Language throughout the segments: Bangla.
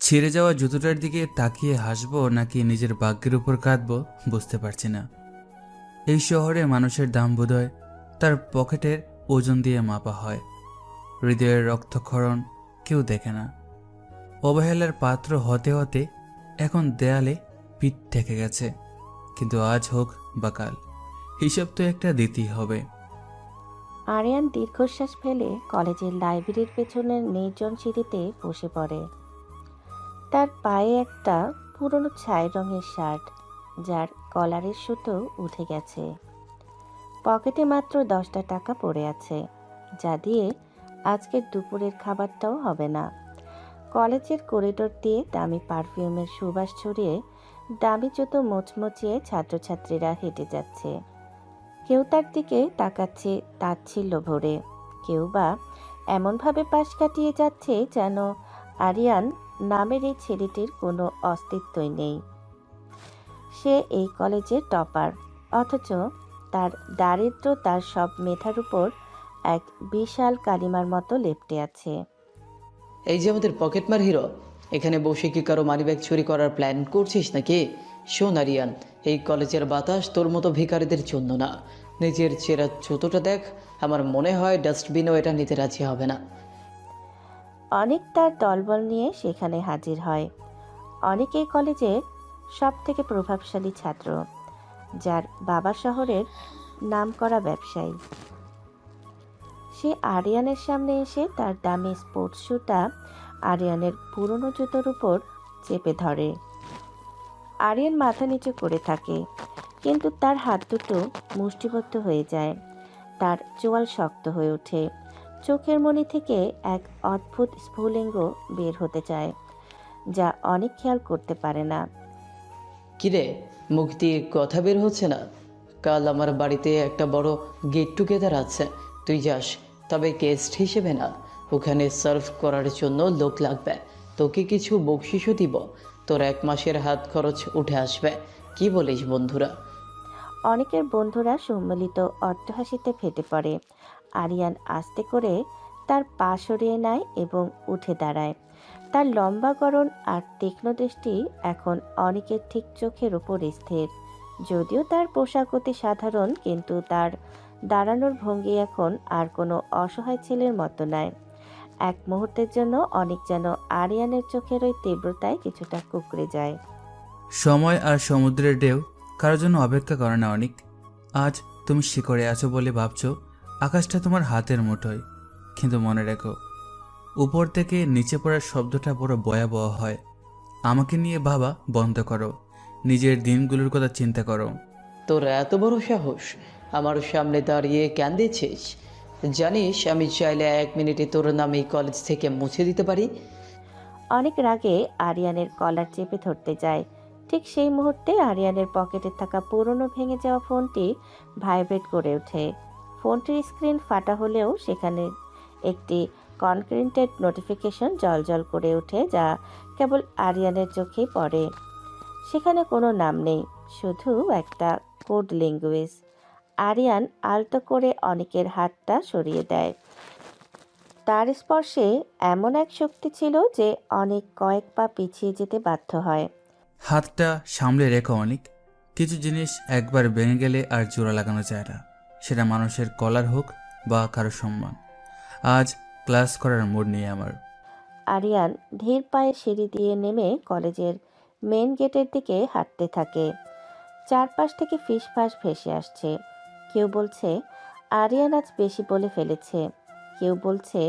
ছিঁড়ে যাওয়া জুতোটার দিকে তাকিয়ে হাসবো নাকি নিজের ভাগ্যের উপর কাঁদবো বুঝতে পারছি না। এই শহরে মানুষের দাম বোধহয় তার পকেটের ওজন দিয়ে মাপা হয়। হৃদয়ের রক্তক্ষরণ কেউ দেখে না। অবহেলার পাত্র হতে হতে এখন দেয়ালে পিঠ ঠেকে গেছে। কিন্তু আজ হোক বা কাল হিসাব তো একটা দিতেই হবে। আরিয়ান দীর্ঘশ্বাস ফেলে কলেজের লাইব্রেরির পেছনের নির্জন সিঁড়িতে বসে পড়ে। তার পায়ে একটা পুরনো ছাই রঙের শার্ট, যার কলারের সুতো উঠে গেছে। পকেটে মাত্র 10টা টাকা পড়ে আছে, যা দিয়ে আজকের দুপুরের খাবারটাও হবে না। কলেজের করিডোর দিয়ে দামি পারফিউমের সুবাস ছড়িয়ে দামি জুতো মোচমোচিয়ে ছাত্রছাত্রীরা হেঁটে যাচ্ছে। কেউ তার দিকে তাকাচ্ছে তাচ্ছিল্য ভরে, কেউ বা এমনভাবে পাশ কাটিয়ে যাচ্ছে যেন আরিয়ান নামের এই ছেলেটির কোনো অস্তিত্বই নেই। সে এই কলেজের টপার, অথচ তার দারিদ্র্য তার সব মেধার উপর এক বিশাল কালিমার মতো লেপ্টে আছে। এই যে আমাদের পকেটমার হিরো, এখানে বসে কি কারো মানিব্যাগ চুরি করার প্ল্যান করছিস নাকি? শোন আরিয়ান, এই কলেজের বাতাস তোর মতো ভিখারিদের জন্য না। নিজের চেরা জুতোটা দেখ, আমার মনে হয় ডাস্টবিনও এটা নিতে রাজি হবে না। অনেক তার দলবল নিয়ে সেখানে হাজির হয়। অনেক এই কলেজের সব থেকে প্রভাবশালী ছাত্র, যার বাবা শহরের নামকরা ব্যবসায়ী। সে আরিয়ানের সামনে এসে তার দামি স্পোর্টস শুটা আরিয়ানের পুরনো জুতোর উপর চেপে ধরে। আরিয়ান মাথা নিচু করে থাকে, কিন্তু তার হাত দুটো মুষ্টিবদ্ধ হয়ে যায়। তার চোয়াল শক্ত হয়ে ওঠে, চোখের মনি থেকে এক অদ্ভুত স্ফুলিঙ্গ বের হতে চায়, যা অনেক খেয়াল করতে পারে না। কিরে, মুখ দিয়ে কথা বের হচ্ছে না? কাল আমার বাড়িতে একটা বড় গেট টুগেদার আছে, তুই যাস, তবে গেস্ট হিসেবে না। ওখানে সার্ভ করার জন্য লোক লাগবে, তোকে কিছু বকশিসও দিব, তোর 1 মাসের হাত খরচ উঠে আসবে। কি বলিস বন্ধুরা? অনেকের বন্ধুরা সম্মিলিত অট্টহাসিতে ফেটে পড়ে। আরিয়ান আস্তে করে তার পা সরিয়ে নেয় এবং উঠে দাঁড়ায়। তার লম্বা গড়ন আর তীক্ষ্ণ দৃষ্টি এখন অনেকের ঠিক চোখের উপর স্থির। যদিও তার পোশাক অতি সাধারণ, কিন্তু তার দাঁড়ানোর ভঙ্গি এখন আর কোনো অসহায় ছেলের মতো নয়। এক মুহূর্তের জন্য অনেক যেন আরিয়ানের চোখের ওই তীব্রতায় কিছুটা কুঁকড়ে যায়। সময় আর সমুদ্রের ঢেউ কারোর জন্য অপেক্ষা করে না অনেক। আজ তুমি শিকড়ে আছো বলে ভাবছো আকাশটা তোমার হাতের মুঠোয়, কিন্তু মনে রেখো উপর থেকে নিচে পড়ার শব্দটা বড় ভয়াবহ হয়। আমাকে নিয়ে ভাবা বন্ধ করো, নিজের দিনগুলোর কথা চিন্তা করো। তোর এত বড় সাহস আমার সামনে দাঁড়িয়ে কেন দিচ্ছিস? জানিস আমি চাইলে 1 মিনিটে তোর নাম এই কলেজ থেকে মুছে দিতে পারি। অনেক রাগে আরিয়ানের কলার চেপে ধরতে যায়। ঠিক সেই মুহূর্তে আরিয়ানের পকেটে থাকা পুরনো ভেঙে যাওয়া ফোনটি ভাইব্রেট করে ওঠে। ফোনটির স্ক্রিন ফাটা হলেও সেখানে একটি কনক্রিন্টেড নোটিফিকেশন জলজল করে ওঠে, যা কেবল আরিয়ানের চোখেই পড়ে। সেখানে কোনো নাম নেই, শুধু একটা কোড ল্যাঙ্গুয়েজ। আরিয়ান আলতো করে অনেকের হাতটা সরিয়ে দেয়। তার স্পর্শে এমন এক শক্তি ছিল যে অনেক কয়েক পা পিছিয়ে যেতে বাধ্য হয়। হাতটা সামলে রেখো অনেক। কিছু জিনিস একবার ভেঙে গেলে আর জোড়া লাগানো যায় না, সেটা মানুষের কলার হোক বা কারো সম্মান। আজ ক্লাস করার মুড নেই আমার। আরিয়ান ধীর পায়ে সিঁড়ি দিয়ে নেমে কলেজের মেন গেটের দিকে হাঁটতে থাকে। চারপাশ থেকে ফিসফাস ভেসে আসছে। কেউ বলছে আরিয়ান আজ বেশি বলে ফেলেছে, কেউ বলছে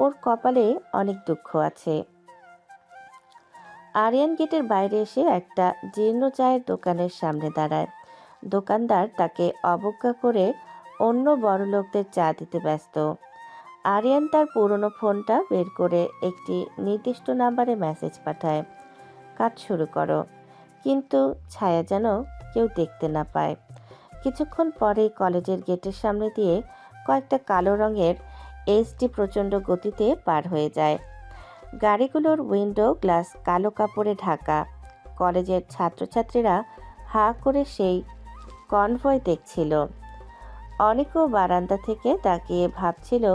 ওর কপালে অনেক দুঃখ আছে। আরিয়ান গেটের বাইরে এসে একটা জীর্ণ চায়ের দোকানের সামনে দাঁড়ায়। দোকানদার তাকে অবজ্ঞা করে অন্য বড়লোকদের চা দিতে ব্যস্ত। আরিয়ান তার পুরনো ফোনটা বের করে একটি নির্দিষ্ট নাম্বারে মেসেজ পাঠায়, কাজ শুরু করো। কিন্তু ছায়া যেন কেউ দেখতে না পায়। কিছুক্ষণ পরেই কলেজের গেটের সামনে দিয়ে কয়েকটা কালো রঙের এসডি প্রচণ্ড গতিতে পার হয়ে যায়। গাড়িগুলোর উইন্ডো গ্লাস কালো কাপড়ে ঢাকা। কলেজের ছাত্রছাত্রীরা হাঁ করে সেই কনভয় দেখছিল। অনেকেও বারান্দা থেকে তাকিয়ে ভাবছিল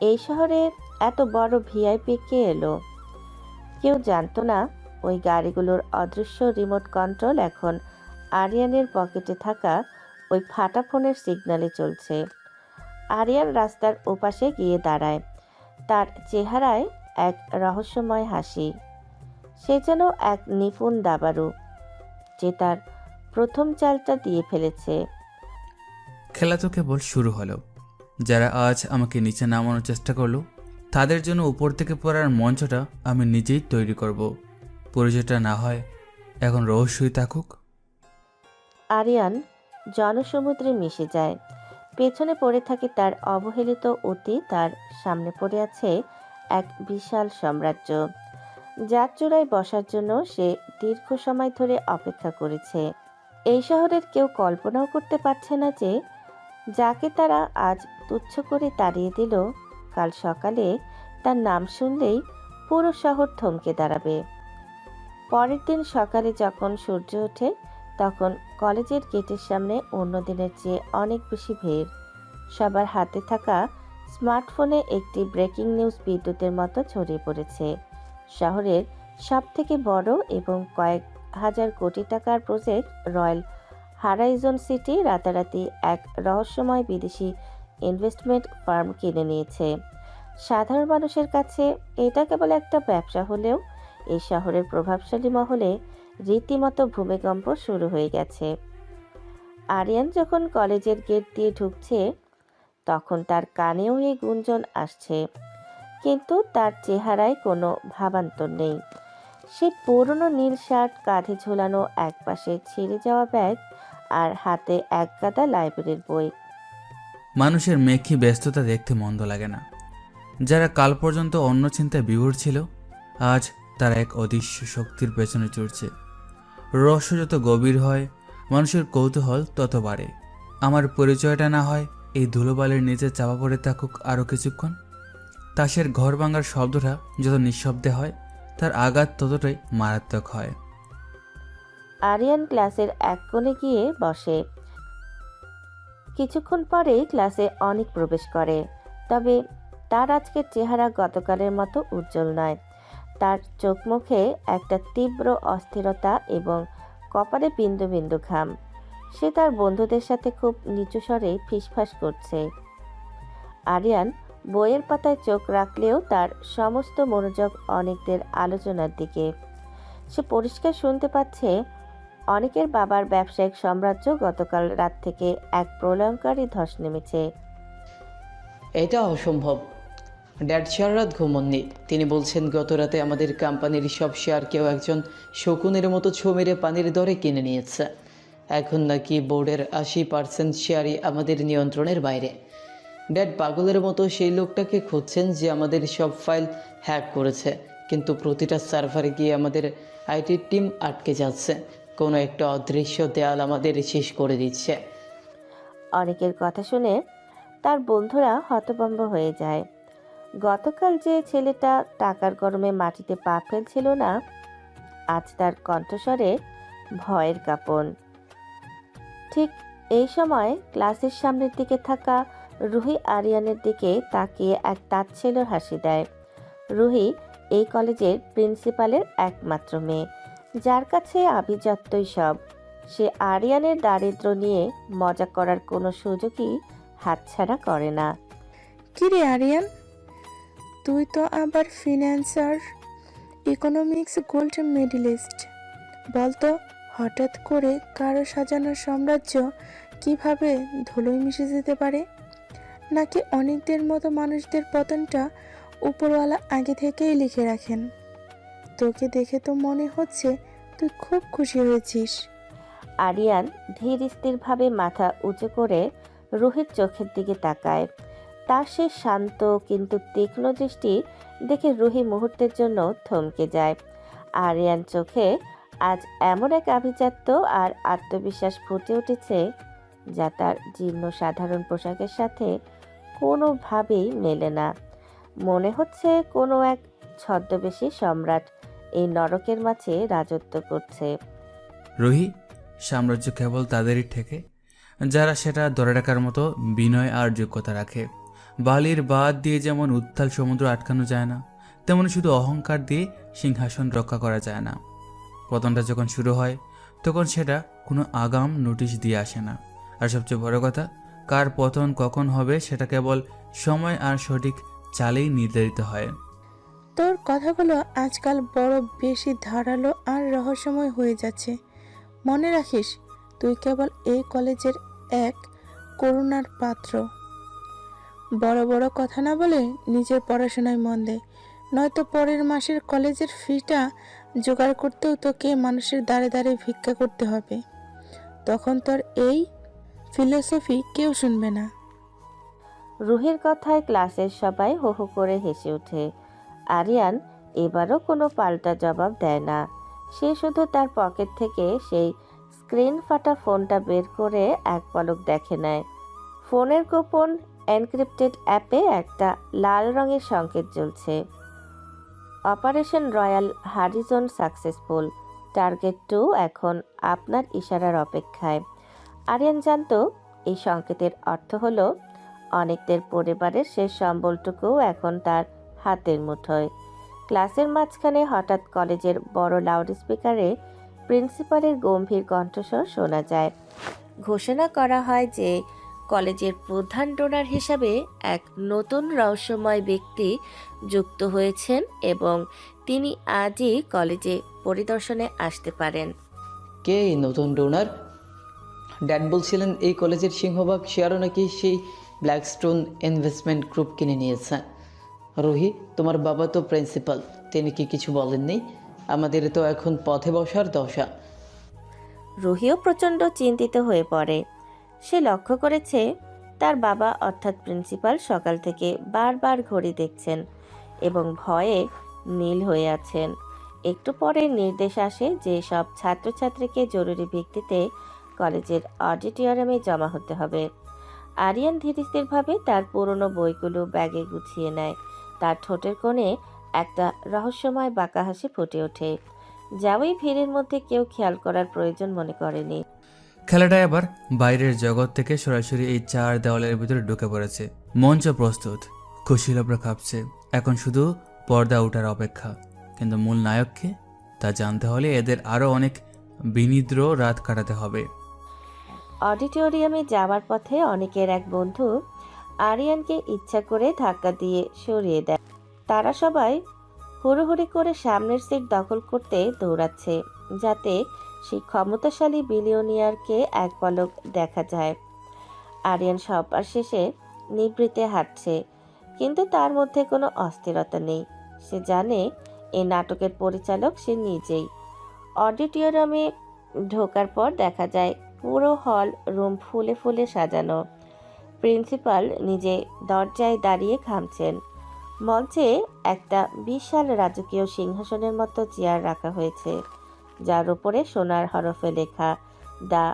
এই শহরে এত বড় ভিআইপি কে এলো? কেউ জানতো না ওই গাড়িগুলোর অদৃশ্য রিমোট কন্ট্রোল এখন আরিয়ানের পকেটে থাকা ওই ফাটা ফোনের সিগন্যালে চলছে। আরিয়ান রাস্তার ওপাশে গিয়ে দাঁড়ায়। তার চেহারায় এক রহস্যময় হাসি। সে যেন এক নিপুণ দাবারু যে তার প্রথম চালটা দিয়ে ফেলেছে। খেলা তো কেবল শুরু হলো। যারা আজ আমাকে নিচে নামানোর চেষ্টা করলো তাদের জন্য উপর থেকে পড়ার মঞ্চটা আমি নিজেই তৈরি করব। পরিচয়টা না হয় এখন রহস্যই থাকুক। আরিয়ান জনসমুদ্রে মিশে যায়। পেছনে পড়ে থাকে তার অবহেলিত অতীত, তার সামনে পড়ে আছে এক বিশাল সাম্রাজ্য যার চূড়ায় বসার জন্য সে দীর্ঘ সময় ধরে অপেক্ষা করেছে। এই শহরের কেউ কল্পনাও করতে পারছে না যে যাকে তারা আজ তুচ্ছ করে তাড়িয়ে দিল, কাল সকালে তার নাম শুনলেই পুরো শহর থমকে দাঁড়াবে। পরের দিন সকালে যখন সূর্য ওঠে তখন কলেজের গেটের সামনে অন্য দিনের চেয়ে অনেক বেশি ভিড়। সবার হাতে থাকা স্মার্টফোনে একটি ব্রেকিং নিউজ বিদ্যুতের মতো ছড়িয়ে পড়েছে। শহরের সবথেকে বড় এবং কয়েক হাজার কোটি টাকার প্রজেক্ট রয়্যাল হারাইজন সিটি রাতারাতি এক রহস্যময় বিদেশি ইনভেস্টমেন্ট ফার্ম কিনে নিয়েছে। সাধারণ মানুষের কাছে এটা কেবল একটা ব্যবসা হলেও এই শহরের প্রভাবশালী মহলে রীতিমতো ভূমিকম্প শুরু হয়ে গেছে। আরিয়ান যখন কলেজের গেট দিয়ে ঢুকছে তখন তার কানেও এই গুঞ্জন আসছে, কিন্তু তার চেহারায় কোনো ভাবান্তর নেই। সে পুরনো নীল শার্ট, কাঁধে ঝোলানো একপাশে ছিঁড়ে যাওয়া ব্যাগ আর হাতে এক গাদা লাইব্রেরির বই। মানুষের মেঘি ব্যস্ততা দেখতে মন্দ লাগে না। যারা কাল পর্যন্ত অন্য চিন্তায় বিভোর ছিল আজ তারা এক অদৃশ্য শক্তির পেছনে চড়ছে। রহস্য যত গভীর হয় মানুষের কৌতূহল তত বাড়ে। আমার পরিচয়টা না হয় এই ধুলোবালির নিচে চাপা পড়ে থাকুক আরও কিছুক্ষণ। তাসের ঘর ভাঙার শব্দটা যত নিঃশব্দে হয় তার আঘাত ততটাই মারাত্মক হয়। আরিয়ান ক্লাসের এক কোণে গিয়ে বসে। কিছুক্ষণ পরে ক্লাসে অনেক প্রবেশ করে, তবে তার আজকের চেহারা গতকালের মতো উজ্জ্বল নয়। তার চোখ মুখে একটা তীব্র অস্থিরতা এবং কপালে বিন্দু বিন্দু ঘাম। সে তার বন্ধুদের সাথে খুব নিচু স্বরে ফিসফাস করছে। আরিয়ান বইয়ের পাতায় চোখ রাখলেও তার সমস্ত মনোযোগ অনেকদের আলোচনার দিকে। সে পরিষ্কার শুনতে পাচ্ছে অনেকের বাবার ব্যবসায়িক সাম্রাজ্য গতকাল রাত থেকে এক প্রলয়ঙ্কারী ধস নেমেছে। এটা অসম্ভব। ড্যাড সারা রাত ঘুমননি। তিনি বলছেন গত রাতে আমাদের কোম্পানির সব শেয়ার কেউ একজন শকুনের মতো ছো মেরে পানির দরে কিনে নিয়েছে। এখন নাকি বোর্ডের 80% শেয়ারই আমাদের নিয়ন্ত্রণের বাইরে। ড্যাড পাগলের মতো সেই লোকটাকে খুঁজছেন যে আমাদের সব ফাইল হ্যাক করেছে, কিন্তু প্রতিটা সার্ভারে গিয়ে আমাদের আইটি টিম আটকে যাচ্ছে। কোনো একটা অদৃশ্য দেয়াল আমাদের শেষ করে দিচ্ছে। অনেকের কথা শুনে তার বন্ধুরা হতভম্ব হয়ে যায়। গতকাল যে ছেলেটা টাকার গরমে মাটিতে পা ফেলছিল না, আজ তার কণ্ঠস্বরে ভয়ের কাঁপন। ঠিক এই সময় ক্লাসের সামনের দিকে থাকা রুহি আরিয়ানের দিকে তাকিয়ে এক তাচ্ছিল্যের হাসি দেয়। রুহি এই কলেজের প্রিন্সিপালের একমাত্র মেয়ে, যার কাছে আভিজাত্যই সব। সে আরিয়ানের দারিদ্র্য নিয়ে মজা করার কোনো সুযোগই হাতছাড়া করে না। কিরে আরিয়ান, তুই তো আবার ফিন্যান্সার, ইকোনমিক্স গোল্ড মেডেলিস্ট। বলতো হঠাৎ করে কারো সাজানো সাম্রাজ্য কিভাবে ধুলোয় মিশে যেতে পারে? নাকি অনেকদের মতো মানুষদের পতনটা উপরওয়ালা আগে থেকেই লিখে রাখেন? তোকে দেখে তো মনে হচ্ছে তুই খুব খুশি হয়েছিস। আরিয়ান ধীর স্থিরভাবে মাথা উঁচু করে রুহির চোখের দিকে তাকায়। তার সে শান্ত কিন্তু তীক্ষ্ণ দৃষ্টি দেখে রুহি মুহূর্তের জন্য থমকে যায়। আরিয়ান চোখে আজ এমন এক আভিজাত্য আর আত্মবিশ্বাস ফুটে উঠেছে যা তার জীর্ণ সাধারণ পোশাকের সাথে কোনোভাবেই মেলে না। মনে হচ্ছে কোনো এক ছদ্মবেশী সম্রাট এই নরকের মাঝে রাজত্ব করছে। রুহি, সাম্রাজ্য কেবল তাদেরই ঠেকে যারা সেটা ধরে রাখার মতো বিনয় আর যোগ্যতা রাখে। বালির বাঁধ দিয়ে যেমন উত্তাল সমুদ্র আটকানো যায় না, তেমন শুধু অহংকার দিয়ে সিংহাসন রক্ষা করা যায় না। পতনটা যখন শুরু হয় তখন সেটা কোনো আগাম নোটিশ দিয়ে আসে না। আর সবচেয়ে বড় কথা, কার পতন কখন হবে সেটা কেবল সময় আর সঠিক চালেই নির্ধারিত হয়। তোর কথাগুলো আজকাল বড় বেশি ধারালো আর রহস্যময় হয়ে যাচ্ছে। মনে রাখিস, তুই কেবল এই কলেজের এক করুণার পাত্র। বড় বড় কথা না বলে নিজের পড়াশোনায় মন দে, নয়তো পরের মাসের কলেজের ফিটা জোগাড় করতেও তোকে মানুষের দ্বারে দ্বারে ভিক্ষা করতে হবে। তখন তোর এই ফিলোসফি কেউ শুনবে না। রুহির কথায় ক্লাসের সবাই হো হো করে হেসে ওঠে। আরিয়ান এবারও কোনো পাল্টা জবাব দেয় না। সে শুধু তার পকেট থেকে সেই স্ক্রিন ফাটা ফোনটা বের করে এক পলক দেখে নেয়। ফোনের গোপন এনক্রিপ্টেড অ্যাপে একটা লাল রঙের সংকেত জ্বলছে। Operation royal horizon successful. Target 2 এখন আপনার ইশারার অপেক্ষায়। আরিয়ান জানতো এই সংকেতের অর্থ হলো অনেকদের পরিবারের শেষ সম্বলটুকুও এখন তার হাতের মুঠোয়। ক্লাসের মাঝখানে হঠাৎ কলেজের বড় লাউডস্পিকারে প্রিন্সিপালের গম্ভীর কণ্ঠস্বর শোনা যায়। ঘোষণা করা হয় যে কলেজের প্রধান ডোনার হিসাবে এক নতুন রহস্যময় ব্যক্তি যুক্ত হয়েছেন এবং তিনি আজই কলেজে পরিদর্শনে আসতে পারেন। কে এই নতুন ডোনার? ড্যাড বলছিলেন এই কলেজের সিংহভাগ শেয়ারও নাকি সেই ব্ল্যাকস্টোন ইনভেস্টমেন্ট গ্রুপ কিনে নিয়েছে। রুহি, তোমার বাবা তো প্রিন্সিপাল, তিনি কি কিছু বলেননি? আমাদের তো এখন পথে বসার দশা। রুহিও প্রচণ্ড চিন্তিত হয়ে পড়ে। সে লক্ষ্য করেছে তার বাবা অর্থাৎ প্রিন্সিপাল সকাল থেকে বারবার ঘড়ি দেখছেন এবং ভয়ে নীল হয়ে আছেন। একটু পরে নির্দেশ আসে যে সব ছাত্রছাত্রীকে জরুরি ভিত্তিতে কলেজের অডিটোরিয়ামে জমা হতে হবে। আরিয়ান ধীরস্থিরভাবে তার পুরনো বইগুলো ব্যাগে গুছিয়ে নেয়। তার ঠোঁটের কোণে একটা রহস্যময় বাঁকা হাসি ফুটে ওঠে, যা ওই ভিড়ের মধ্যে কেউ খেয়াল করার প্রয়োজন মনে করেনি। খেলাটা এবার বাইরের জগৎ থেকে সরাসরি এই 4 দেওয়ালের ভিতরে ঢুকে পড়েছে। মঞ্চ প্রস্তুত, খুশিলাভরা কাঁপছে, এখন শুধু পর্দা ওঠার অপেক্ষা। কিন্তু মূল নায়ককে তা জানতে হলে এদের আরও অনেক বিনিদ্র রাত কাটাতে হবে। অডিটোরিয়ামে যাওয়ার পথে অনেকের এক বন্ধু আরিয়ানকে ইচ্ছা করে ধাক্কা দিয়ে সরিয়ে দেয়। তারা সবাই হুড়োহুড়ি করে সামনের সিট দখল করতে দৌড়াচ্ছে, যাতে সেই ক্ষমতাশালী বিলিয়নিয়ারকে এক পলক দেখা যায়। আরিয়ান সবার শেষে নিভৃতে হাঁটছে, কিন্তু তার মধ্যে কোনো অস্থিরতা নেই। সে জানে এই নাটকের পরিচালক সে নিজেই। অডিটোরিয়ামে ঢোকার পর দেখা যায় পুরো হল রুম ফুলে ফুলে সাজানো। প্রিন্সিপাল নিজে দরজায় দাঁড়িয়ে ঘামছেন। মঞ্চে একটা বিশাল রাজকীয় সিংহাসনের মতো চেয়ার রাখা হয়েছে, যার উপরে সোনার হরফে লেখা দ্য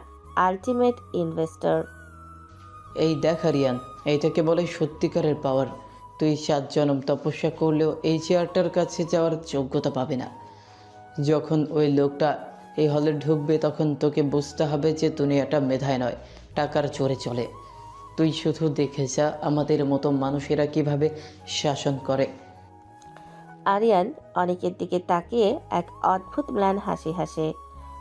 আলটিমেট ইনভেস্টর। এই দেখ আরিয়ান, এইটাকে বলে সত্যিকারের পাওয়ার। তুই 7 জনম তপস্যা করলেও এই চেয়ারটার কাছে যাওয়ার যোগ্যতা পাবে না। যখন ওই লোকটা এই হলে ঢুকবে তখন তোকে বুঝতে হবে যে দুনিয়াটা মেধায় নয়, টাকার জোরে চলে। তুই শুধু দেখে যা আমাদের মতো মানুষেরা কিভাবে শাসন করে। আরিয়ান অনেকের দিকে তাকিয়ে এক অদ্ভুত ম্লান হাসি হাসে।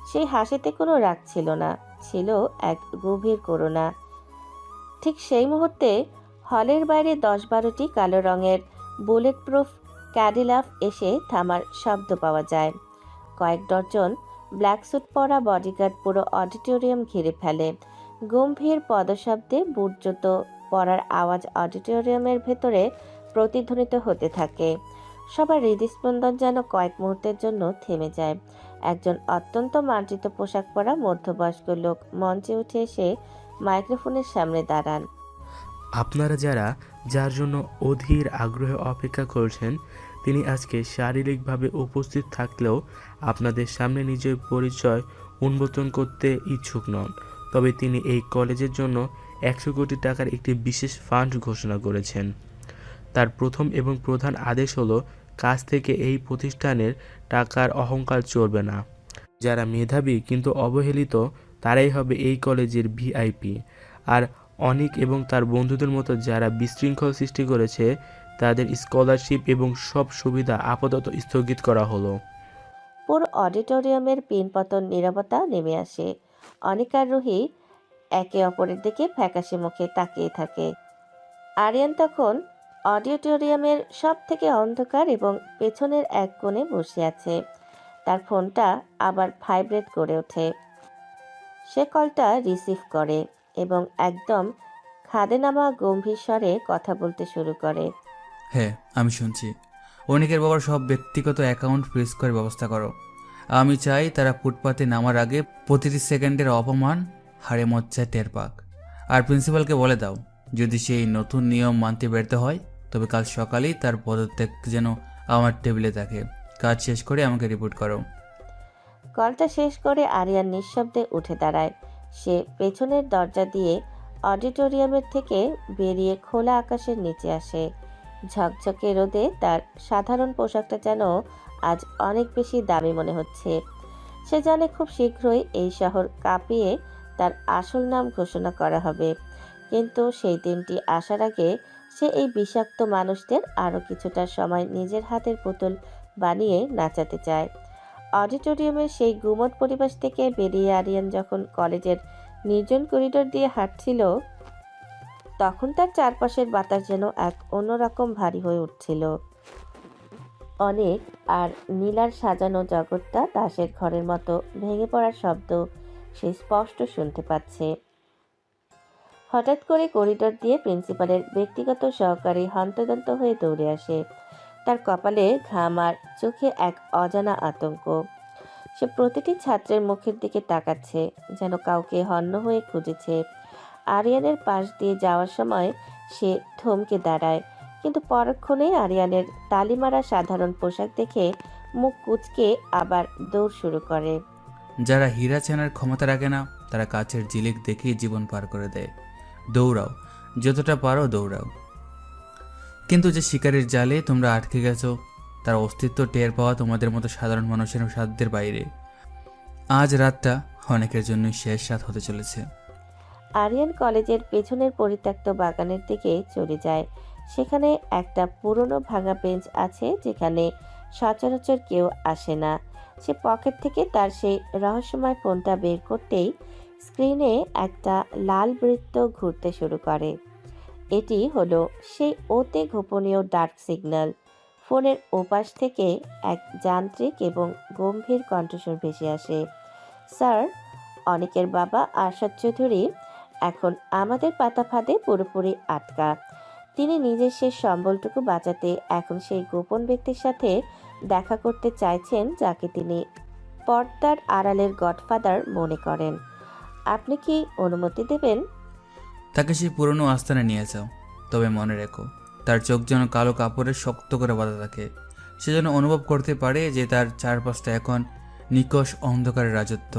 সেই হাসিতে কোনো রাগ ছিল না, ছিল এক গভীর করুণা। ঠিক সেই মুহূর্তে হলের বাইরে 10-12টি কালো রঙের বুলেট প্রুফ ক্যাডিলাফ এসে থামার শব্দ পাওয়া যায়। কয়েক ডজন ব্ল্যাক স্যুট পরা বডিগার্ড পুরো অডিটোরিয়াম ঘিরে ফেলে। গম্ভীর পদশব্দে বুট জুতো পরার আওয়াজ অডিটোরিয়ামের ভেতরে প্রতিধ্বনিত হতে থাকে। সবার হৃদস্পন্দন যেন কয়েক মুহূর্তের জন্য থেমে যায়। একজন অত্যন্ত মার্জিত পোশাক পরা মধ্যবয়স্ক লোক মঞ্চে উঠে এসে মাইক্রোফোনের সামনে দাঁড়ান। আপনারা যার জন্য অধীর আগ্রহে অপেক্ষা করছেন, তিনি আজকে শারীরিকভাবে উপস্থিত থাকলেও আপনাদের সামনে নিজের পরিচয় উন্মোচন করতে ইচ্ছুক নন। তবে তিনি এই কলেজের জন্য 100 কোটি টাকার একটি বিশেষ ফান্ড ঘোষণা করেছেন। তার প্রথম এবং প্রধান আদেশ হলো, কাজ থেকে এই প্রতিষ্ঠানের টাকার অহংকার চলবে না। যারা মেধাবী কিন্তু অবহেলিত, তারাই হবে এই কলেজের ভিআইপি। আর অনিক এবং তার বন্ধুদের মতো যারা বিশৃঙ্খল সৃষ্টি করেছে তাদের স্কলারশিপ এবং সব সুবিধা আপাতত স্থগিত করা হলো। পুরো অডিটোরিয়ামের পিনপতন নীরবতা নেমে আসে। অনিক আর রুহি একে অপরের দিকে ফ্যাকাশে মুখে তাকিয়ে থাকে। আরিয়ান তখন অডিটোরিয়ামের সব থেকে অন্ধকার এবং পেছনের এক কোণে বসে আছে। তার ফোনটা আবার ভাইব্রেট করে ওঠে। সে কলটা রিসিভ করে এবং একদম খাদে নামা গম্ভীর স্বরে কথা বলতে শুরু করে। হ্যাঁ, আমি শুনছি। অনেকের বাবার সব ব্যক্তিগত অ্যাকাউন্ট ফ্রিজ করে ব্যবস্থা করো। আমি চাই তারা ফুটপাতে নামার আগে প্রতিটি সেকেন্ডের অপমান হাড়ে মজ্জায় টের পাক। আর প্রিন্সিপালকে বলে দাও, যদি সেই নতুন নিয়ম মানতে ব্যর্থ হয় তবে কাল সকালেই তার পদত্যাগ যেন আমার টেবিলে থাকে। কাজ শেষ করে আমাকে রিপোর্ট করো। কলটা শেষ করে আরিয়ান নিঃশব্দে উঠে দাঁড়ায়। সে পেছনের দরজা দিয়ে অডিটোরিয়ামের থেকে বেরিয়ে খোলা আকাশের নিচে আসে। ঝকঝকে রোদে তার সাধারণ পোশাকটা যেন আজ অনেক বেশি দামি মনে হচ্ছে। সে জানে খুব শীঘ্রই এই শহর কাঁপিয়ে তার আসল নাম ঘোষণা করা হবে। কিন্তু সেই দিনটি আসার আগে সে এই বিষাক্ত মানুষদের আরও কিছুটা সময় নিজের হাতের পুতুল বানিয়ে নাচাতে চায়। অডিটোরিয়ামের সেই গুমট পরিবেশ থেকে বেরিয়ে আরিয়ান যখন কলেজের নির্জন করিডোর দিয়ে হাঁটছিল, তখন তার চারপাশের বাতাস যেন এক অন্যরকম ভারী হয়ে উঠছিল। অনেক আর নীলার সাজানো জগৎটা তাসের ঘরের মতো ভেঙে পড়ার শব্দ সে স্পষ্ট শুনতে পাচ্ছে। হঠাৎ করে করিডোর দিয়ে প্রিন্সিপালের ব্যক্তিগত সহকারী হন্তদন্ত হয়ে দৌড়ে আসে। তার কপালে ঘাম আর চোখে এক অজানা আতঙ্ক। সে প্রতিটি ছাত্রের মুখের দিকে তাকাচ্ছে, যেন কাউকে হন্য হয়ে খুঁজেছে। আরিয়ানের পাশ দিয়ে যাওয়ার সময় সে থমকে দাঁড়ায়, কিন্তু পরক্ষণেই আরিয়ানের তালিমারা সাধারণ পোশাক দেখে মুখ কুঁচকে আবার দৌড় শুরু করে। যারা হীরা চেনার ক্ষমতা রাখে না তারা কাছের ঝিলিক দেখেই জীবন পার করে দেয়। দৌড়াও, যতটা পারো দৌড়াও। কিন্তু যে শিকারের জালে তোমরা আটকে গেছো তার অস্তিত্ব টের পাওয়া তোমাদের মতো সাধারণ মানুষের সাধ্যের বাইরে। আজ রাতটা অনেকের জন্য শেষ রাত হতে চলেছে। আরিয়ান কলেজের পেছনের পরিত্যক্ত বাগানের দিকে চলে যায়। সেখানে একটা পুরনো ভাঙা বেঞ্চ আছে, যেখানে সচরাচর কেউ আসে না। সে পকেট থেকে তার সেই রহস্যময় ফোনটা বের করতেই স্ক্রিনে একটা লাল বৃত্ত ঘুরতে শুরু করে। এটি হলো সেই অতি গোপনীয় ডার্ক সিগন্যাল। ফোনের ওপাশ থেকে এক যান্ত্রিক এবং গম্ভীর কণ্ঠস্বর ভেসে আসে। স্যার, অনেকের বাবা আরশাদ চৌধুরী এখন আমাদের পাতা ফাঁদে পুরোপুরি আটকা। তিনি নিজের শেষ সম্বলটুকু বাঁচাতে এখন সেই গোপন ব্যক্তির সাথে দেখা করতে চাইছেন, যাকে তিনি পর্দার আড়ালের গডফাদার মনে করেন। আপনি কি অনুমতি দেবেন? তাকে সেই পুরনো আস্তানে নিয়ে যাও, তবে মনে রেখো তার চোখ যেন কালো কাপড়ে শক্ত করে বাঁধা থাকে। সে যেন অনুভব করতে পারে যে তার চারপাশটা এখন নিকষ অন্ধকারের রাজত্ব।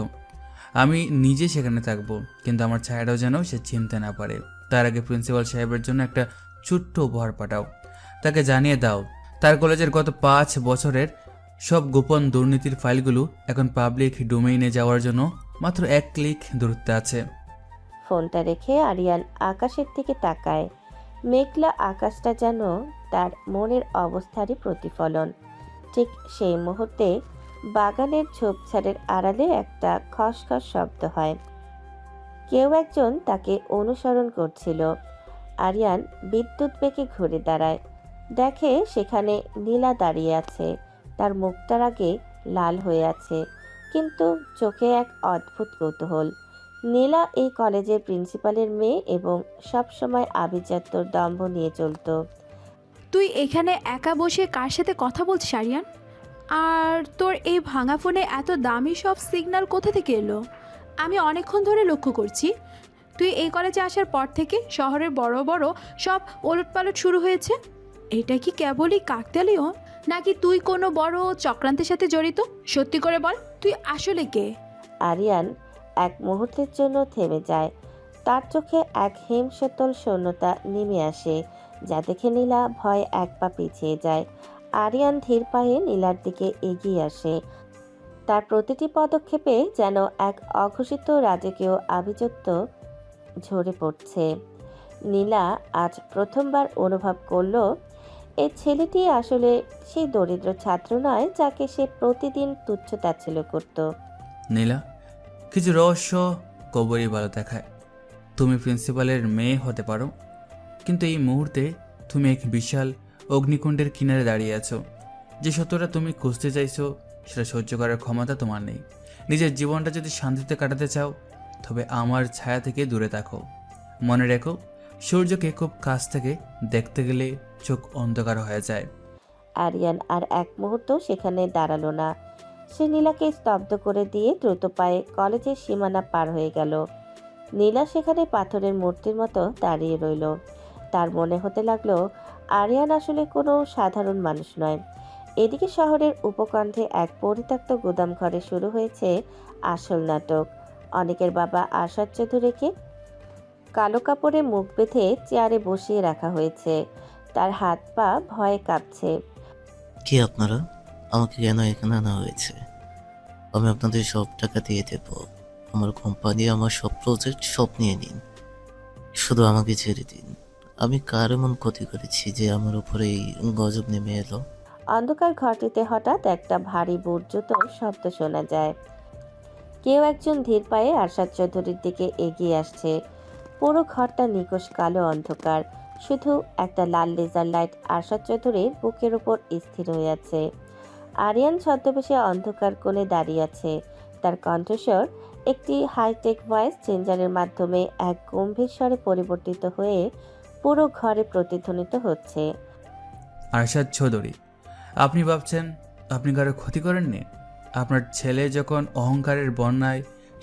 আমি নিজে সেখানে থাকবো, কিন্তু আমার ছায়াটাও যেন সে চিনতে না পারে। তার আগে প্রিন্সিপাল সাহেবের জন্য একটা ছোট্ট উপহার পাঠাও। তাকে জানিয়ে দাও তার কলেজের গত 5 বছরের সব গোপন দুর্নীতির ফাইলগুলো এখন পাবলিক ডোমেইনে যাওয়ার জন্য মাত্র 1 ক্লিক দূরত্বে আছে। ফোনটা রেখে আরিয়ান আকাশের দিকে তাকায়। মেঘলা আকাশটা যেন তার মনের অবস্থারই প্রতিফলন। ঠিক সেই মুহূর্তে বাগানের ঝোপঝাড়ের আড়ালে একটা খসখস শব্দ হয়। কেউ একজন তাকে অনুসরণ করছিল। আরিয়ান বিদ্যুৎ বেগে ঘুরে দাঁড়ায়। দেখে সেখানে নীলা দাঁড়িয়ে আছে। তার মুখটার আগে লাল হয়ে আছে, কিন্তু চোখে এক অদ্ভুত কৌতূহল। নীলা এই কলেজের প্রিন্সিপালের মেয়ে এবং সবসময় আভিজাত্যর দম্ভ নিয়ে চলতো। তুই এখানে একা বসে কার সাথে কথা বলছিস আরিয়ান? আর তোর এই ভাঙা ফোনে এত দামি সব সিগন্যাল কোথা থেকে এলো? আমি অনেকক্ষণ ধরে লক্ষ্য করছি, তুই এই কলেজে আসার পর থেকে শহরের বড় বড় সব ওলটপালট শুরু হয়েছে। এটা কি কেবলই কাকতালীয়, নাকি তুই কোনো বড় চক্রান্তের সাথে জড়িত? সত্যি করে বল, তুই আসলে কে? আরিয়ান এক মুহূর্তের জন্য থেমে যায়। তার চোখে এক হিমশীতল শূন্যতা নেমে আসে, যা দেখে নীলা ভয়ে এক পা পিছিয়ে যায়। আরিয়ান ধীর পায়ে নীলার দিকে এগিয়ে আসে। তার প্রতিটি পদক্ষেপে যেন এক অঘোষিত রাজকীয় আভিজাত্য ঝরে পড়ছে। নীলা আজ প্রথমবার অনুভব করলো এই ছেলেটি আসলে সেই দরিদ্র ছাত্র নয় যাকে সে প্রতিদিন তুচ্ছ তাচ্ছিল্য করত। নীলা, কিছু রহস্য কবরই ভালো দেখায়। তুমি প্রিন্সিপালের মেয়ে হতে পারো, কিন্তু এই মুহূর্তে তুমি এক বিশাল অগ্নিকুণ্ডের কিনারে দাঁড়িয়ে আছো। যে সত্যটা তুমি খুঁজতে চাইছো সেটা সহ্য করার ক্ষমতা তোমার নেই। নিজের জীবনটা যদি শান্তিতে কাটাতে চাও তবে আমার ছায়া থেকে দূরে থাকো। মনে রেখো, সূর্যকে খুব কাছ থেকে দেখতে গেলে চোখ অন্ধকার হয়ে যায়। আরিয়ান আর এক মুহূর্ত সেখানে দাঁড়ালো না। সে নীলাকে স্তব্ধ করে দিয়ে দ্রুত পায়ে কলেজের সীমানা পার হয়ে গেল। নীলা সেখানে পাথরের মূর্তির মতো দাঁড়িয়ে রইল। তার মনে হতে লাগলো আরিয়ান আসলে কোনো সাধারণ মানুষ নয়। এদিকে শহরের উপকণ্ঠে এক পরিত্যক্ত গুদাম ঘরে শুরু হয়েছে আসল নাটক। অনেকের বাবা আশাদ চৌধুরীকে কালো কাপড়ে মুখ বেঁধে চেয়ারে বসিয়ে রাখা হয়েছে। তার হাত পা ভয়ে কাঁপছে। কি আপনারা? আমাকে কেন এখানে আনা হয়েছে? আমি আপনাদের সব টাকা দিয়ে দেব। আমার কোম্পানি, আমার সব প্রজেক্ট সব নিয়ে নিন, শুধু আমাকে ছেড়ে দিন। আমি কার এমন ক্ষতি করেছি যে আমার উপরে এই গজব নেমে এলো? অন্ধকার ঘরটিতে হঠাৎ একটা ভারী বুট জুতোর শব্দ শোনা যায়। কেউ একজন ধীর পায়ে আরশাদ চৌধুরীর দিকে এগিয়ে আসছে। পুরো ঘরটা নিকষ কালো অন্ধকার, শুধু একটা লাল লেজার লাইট আরশাদ চৌধুরীর বুকের উপর স্থির হয়ে আছে। আরিয়ান ছদ্মবেশে অন্ধকার কোণে দাঁড়িয়ে আছে। তার কণ্ঠস্বর একটি হাইটেক ভয়েস চেঞ্জারের মাধ্যমে এক গম্ভীর স্বরে পরিবর্তিত হয়ে পুরো ঘরে প্রতিধ্বনিত হচ্ছে। আরশাদ চৌধুরী, আপনি ভাবছেন আপনি কারো ক্ষতি করেননি? আপনার ছেলে যখন অহংকারের বন্যায়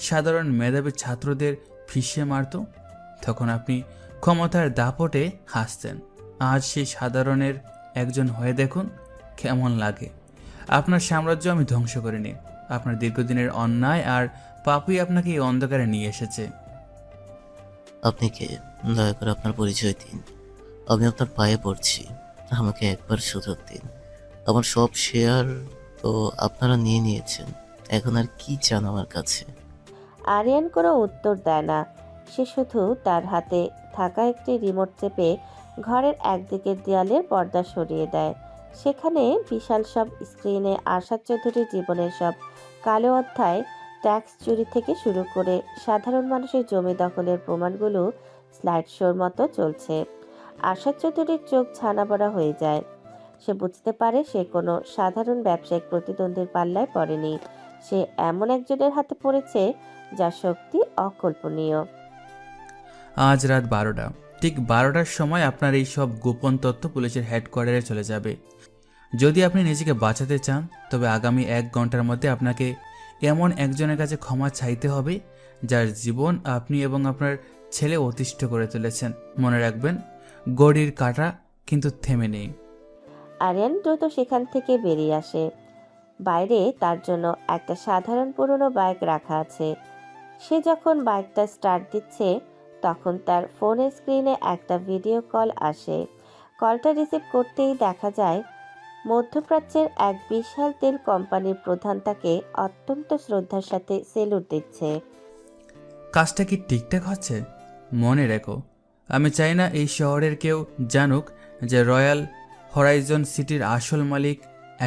সাধারণ মেধাবী ছাত্রদের ফিসে মারত তখন আপনি ক্ষমতার দাপটে হাসতেন। আজ সেই সাধারণের একজন হয়ে দেখুন কেমন লাগে। আপনার সাম্রাজ্য আমি ধ্বংস করিনি, আপনার দীর্ঘদিনের অন্যায় আর পাপই আপনাকে এই অন্ধকারে নিয়ে এসেছে। আপনি কে? দয়া করে আপনার পরিচয় দিন। আমি আপনার পায়ে পড়ছি, আমাকে একবার সুযোগ দিন। আমার সব শেয়ার তো আপনারা নিয়ে নিয়েছেন, এখন আর কি চান আমার কাছে? আরিয়ান কোনো উত্তর দেয় না। সে শুধু তার হাতে থাকা একটি রিমোট চেপে ঘরের একদিকের দেয়ালের পর্দা সরিয়ে দেয়। সেখানে বিশাল সব স্ক্রিনে আরশাদ চৌধুরীর জীবনের সব কালো অধ্যায়, ট্যাক্স চুরি থেকে শুরু করে সাধারণ মানুষের জমি দখলের প্রমাণগুলো স্লাইড শোর মতো চলছে। আরশাদ চৌধুরীর চোখ ছানাবড়া হয়ে যায়। সে বুঝতে পারে সে কোনো সাধারণ ব্যবসায়িক প্রতিদ্বন্দ্বীর পাল্লায় পড়েনি। সে এমন একজনের হাতে পড়েছে যার শক্তি অকল্পনীয়। আজ রাত 12টা, ঠিক 12টার সময় আপনার এই সব গোপন তথ্য পুলিশের হেডকোয়ার্টারে চলে যাবে। যদি আপনি নিজেকে বাঁচাতে চান তবে আগামী 1 ঘন্টার মধ্যে আপনাকে এমন একজনের কাছে ক্ষমা চাইতে হবে যার জীবন আপনি এবং আপনার ছেলে অতিষ্ঠ করে তুলেছেন। মনে রাখবেন, গড়ির কাঁটা কিন্তু থেমে নেই। আরিয়ান দ্রুত সেখান থেকে বেরিয়ে আসে। বাইরে তার জন্য একটা সাধারণ পুরনো বাইক রাখা আছে। সে যখন বাইকটা স্টার্ট দিচ্ছে তখন তার ফোনের স্ক্রিনে একটা ভিডিও কল আসে। কলটা রিসিভ করতেই দেখা যায় মধ্যপ্রাচ্যের এক বিশাল তেল কোম্পানির প্রধান তাকে অত্যন্ত শ্রদ্ধার সাথে সেলুট দিচ্ছে। কাজটা কি ঠিকঠাক হচ্ছে? মনে রেখো, আমি চাই না এই শহরের কেউ জানুক যে রয়্যাল হরাইজন সিটির আসল মালিক